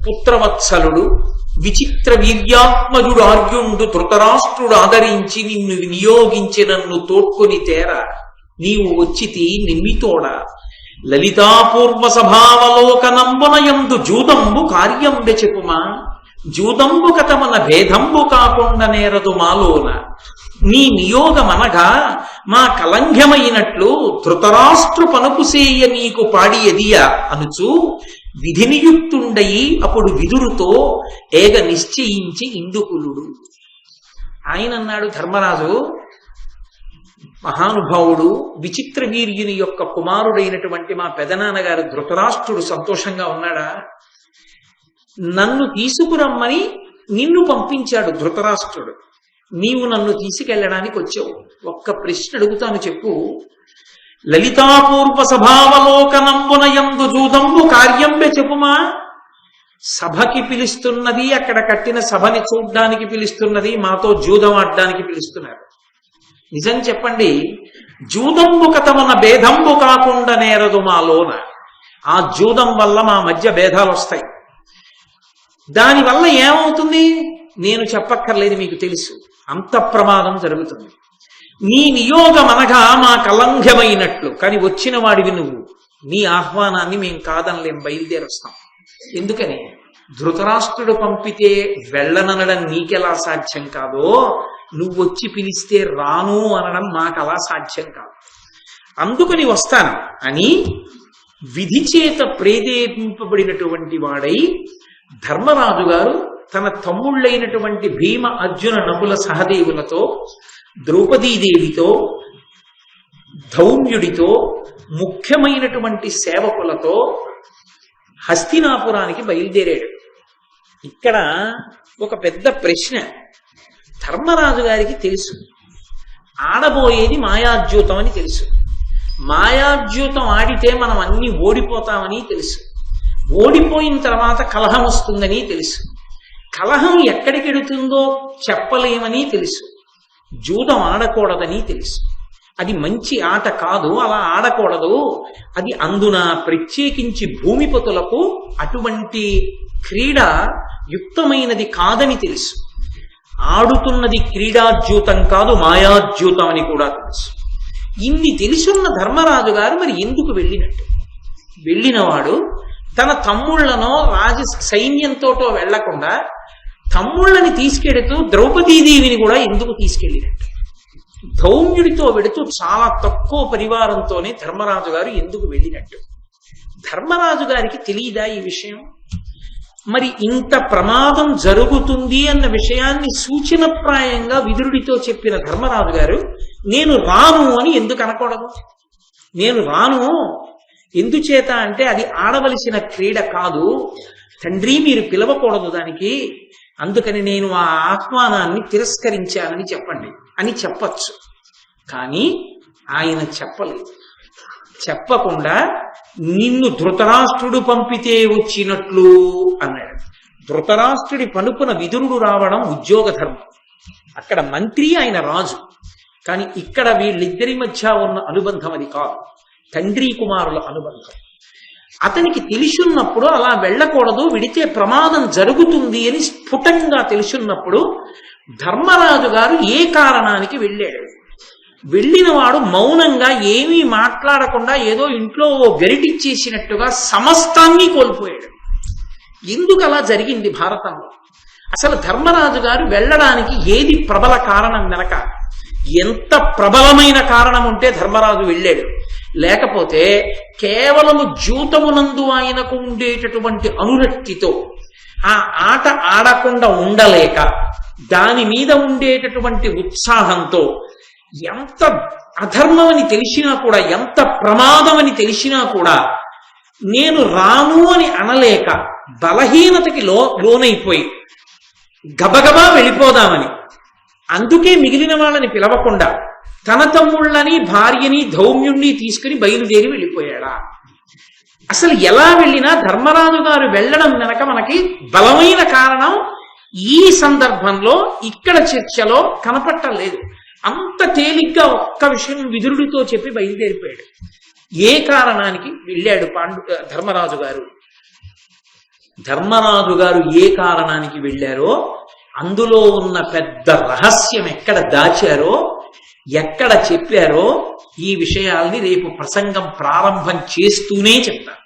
పుత్రవత్సలుడు విచిత్ర వీర్యాత్మజుడు ఆర్యుండు ధృతరాష్ట్రుడు ఆదరించి నిన్ను వినియోగించి నన్ను తోడ్కొని తేర, నీవు వచ్చితి నిమ్మితోడ లలితాపూర్వ సభావలోకనంబునయందు జూదంబు కార్యం చెప్పుమా, జూదంబు కథమన భేదంబు కాకుండా నేరదు మాలోన, నీ నియోగమనగా మా కలంఘ్యమైనట్లు ధృతరాష్ట్రు పనుపుసేయ నీకు పాడి ఎదియా అనుచు విధినియుక్తుండయి అప్పుడు విదురుతో ఏగ నిశ్చయించి ఇందుకులుడు. ఆయన అన్నాడు, ధర్మరాజు మహానుభావుడు విచిత్ర వీర్యుని యొక్క కుమారుడైనటువంటి మా పెదనాన్నగారు ధృతరాష్ట్రుడు సంతోషంగా ఉన్నాడా? నన్ను తీసుకురమ్మని నిన్ను పంపించాడు ధృతరాష్ట్రుడు, నీవు నన్ను తీసుకెళ్ళడానికి వచ్చావు. ఒక్క ప్రశ్న అడుగుతాను, చెప్పు. లలితాపూర్వ సభావలోకనంబునయందు జూదంబు కార్యంబె చెప్పుమా. సభకి పిలుస్తున్నది, అక్కడ కట్టిన సభని చూడ్డానికి పిలుస్తున్నది, మాతో జూదం ఆడడానికి పిలుస్తున్నారు. నిజం చెప్పండి, జూదంబు కథమన భేదంబు కాకుండా నేరదు మాలోన. ఆ జూదం వల్ల మా మధ్య భేదాలు వస్తాయి. దానివల్ల ఏమవుతుంది నేను చెప్పక్కర్లేదు, మీకు తెలుసు. అంత ప్రమాదం జరుగుతుంది. నీ నియోగం అనగా మా కలంఘ్యమైనట్లు. కానీ వచ్చిన వాడివి నువ్వు, నీ ఆహ్వానాన్ని మేం కాదనలేం, బయలుదేరొస్తాం. ఎందుకని? ధృతరాష్ట్రుడు పంపితే వెళ్ళననడం నీకెలా సాధ్యం కాదో, నువ్వొచ్చి పిలిస్తే రాను అనడం మాకు అలా సాధ్యం కాదు. అందుకని వస్తాను అని విధి చేత ప్రేరేపింపబడినటువంటి వాడై ధర్మరాజు గారు తన తమ్ముళ్ళైనటువంటి భీమ, అర్జున, నకుల, సహదేవులతో, ద్రౌపదీదేవితో, ధౌమ్యుడితో, ముఖ్యమైనటువంటి సేవకులతో హస్తినాపురానికి బయలుదేరాడు. ఇక్కడ ఒక పెద్ద ప్రశ్న. ధర్మరాజు గారికి తెలుసు ఆడబోయేది మాయాద్యూతం అని తెలుసు. మాయాద్యూతం ఆడితే మనం అన్ని ఓడిపోతామని తెలుసు. ఓడిపోయిన తర్వాత కలహం వస్తుందని తెలుసు. కలహం ఎక్కడికెడుతుందో చెప్పలేమని తెలుసు. జూదం ఆడకూడదని తెలుసు. అది మంచి ఆట కాదు, అలా ఆడకూడదు. అది అందున ప్రత్యేకించి భూమిపతులకు అటువంటి క్రీడ యుక్తమైనది కాదని తెలుసు. ఆడుతున్నది క్రీడాద్యూతం కాదు, మాయాద్యూతం అని కూడా తెలుసు. ఇన్ని తెలుసున్న ధర్మరాజు గారు మరి ఎందుకు వెళ్ళినట్టు? వెళ్ళినవాడు తన తమ్ముళ్లనో సైన్యంతోటో వెళ్లకుండా తమ్ముళ్ళని తీసుకెడుతూ ద్రౌపదీదేవిని కూడా ఎందుకు తీసుకెళ్ళినట్టు? ధౌమ్యుడితో వెడుతూ చాలా తక్కువ పరివారంతోనే ధర్మరాజు గారు ఎందుకు వెళ్ళినట్టు? ధర్మరాజు గారికి తెలియదా ఈ విషయం? మరి ఇంత ప్రమాదం జరుగుతుంది అన్న విషయాన్ని సూచనప్రాయంగా విదురుడితో చెప్పిన ధర్మరాజు గారు నేను రాను అని ఎందుకు అనకూడదు? నేను రాను ఎందుచేత అంటే అది ఆడవలసిన క్రీడ కాదు తండ్రి, మీరు పిలవకూడదు దానికి, అందుకని నేను ఆ ఆహ్వానాన్ని తిరస్కరించానని చెప్పండి అని చెప్పచ్చు. కానీ ఆయన చెప్పలేదు. చెప్పకుండా నిన్ను ధృతరాష్ట్రుడు పంపితే వచ్చినట్లు అన్నాడు. ధృతరాష్ట్రుడి పలుపున విదురుడు రావడం ఉద్యోగ ధర్మం. అక్కడ మంత్రి, ఆయన రాజు. కానీ ఇక్కడ వీళ్ళిద్దరి మధ్య ఉన్న అనుబంధం అది కాదు, తండ్రి కుమారుల అనుబంధం. అతనికి తెలుసున్నప్పుడు అలా వెళ్ళకూడదు, విడితే ప్రమాదం జరుగుతుంది అని స్ఫుటంగా తెలుసున్నప్పుడు ధర్మరాజు గారు ఏ కారణానికి వెళ్ళాడు? వెళ్ళిన వాడు మౌనంగా ఏమీ మాట్లాడకుండా ఏదో ఇంట్లో గరిటిచ్చేసినట్టుగా సమస్తాన్ని కోల్పోయాడు. ఎందుకు అలా జరిగింది భారతంలో? అసలు ధర్మరాజు గారు వెళ్ళడానికి ఏది ప్రబల కారణం వెనక? ఎంత ప్రబలమైన కారణం ఉంటే ధర్మరాజు వెళ్ళాడు? లేకపోతే కేవలము జూతమునందు ఆయనకు ఉండేటటువంటి అనురక్తితో ఆ ఆట ఆడకుండా ఉండలేక దాని మీద ఉండేటటువంటి ఉత్సాహంతో ఎంత అధర్మమని తెలిసినా కూడా, ఎంత ప్రమాదమని తెలిసినా కూడా నేను రాను అని అనలేక బలహీనతకి లోనైపోయి గబగబా వెళ్ళిపోదామని, అందుకే మిగిలిన వాళ్ళని పిలవకుండా తన తమ్ముళ్ళని భార్యని ధౌమ్యుణ్ణి తీసుకుని బయలుదేరి వెళ్ళిపోయాడా? అసలు ఎలా వెళ్ళినా ధర్మరాజు గారు వెళ్ళడం వెనక మనకి బలమైన కారణం ఈ సందర్భంలో ఇక్కడ చర్చలో కనపట్టలేదు. అంత తేలిగ్గా ఒక్క విషయం విదురుడితో చెప్పి బయలుదేరిపోయాడు. ఏ కారణానికి వెళ్ళాడు ధర్మరాజు గారు? ధర్మరాజు గారు ఏ కారణానికి వెళ్ళారో అందులో ఉన్న పెద్ద రహస్యం ఎక్కడ దాచారో, ఎక్కడ చెప్పారో ఈ విషయాల్ని రేపు ప్రసంగం ప్రారంభం చేస్తూనే చెప్తాను.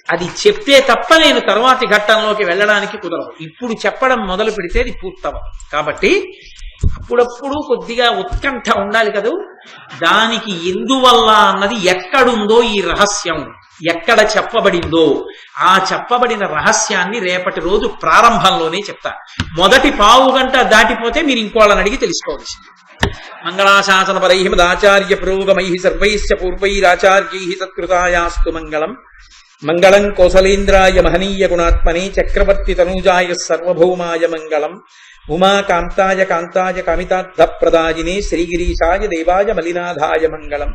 అది చెప్తే తప్ప నేను తర్వాతి ఘట్టంలోకి వెళ్ళడానికి కుదరదు. ఇప్పుడు చెప్పడం మొదలు పెడితే అది పూర్తవదు. కాబట్టి అప్పుడప్పుడు కొద్దిగా ఉత్కంఠ ఉండాలి కదూ. దానికి ఎందువల్ల అన్నది ఎక్కడుందో ఈ రహస్యం, ఎక్కడ చెప్పబడిందో ఆ చెప్పబడిన రహస్యాన్ని రేపటి రోజు ప్రారంభంలోనే చెప్తా. మొదటి పావు గంట దాటిపోతే మీరు ఇంకోళ్ళని అడిగి తెలుసుకోవాల్సింది. మంగళాశాసన పరై మదాచార్య పురోగమై సర్వైశ్చ పూర్వైరాచార్యై సత్కృతాయాస్తు మంగళం. మంగళం కౌసలేంద్రాయ మహనీయ గుణాత్మనే చక్రవర్తి తనూజాయ సర్వభౌమాయ మంగళం. ఉమాకాంతాయ కాంతాయ కామితార్థ ప్రదాయినే శ్రీగిరీశాయ దేవాయ మలినాథాయ మంగళం.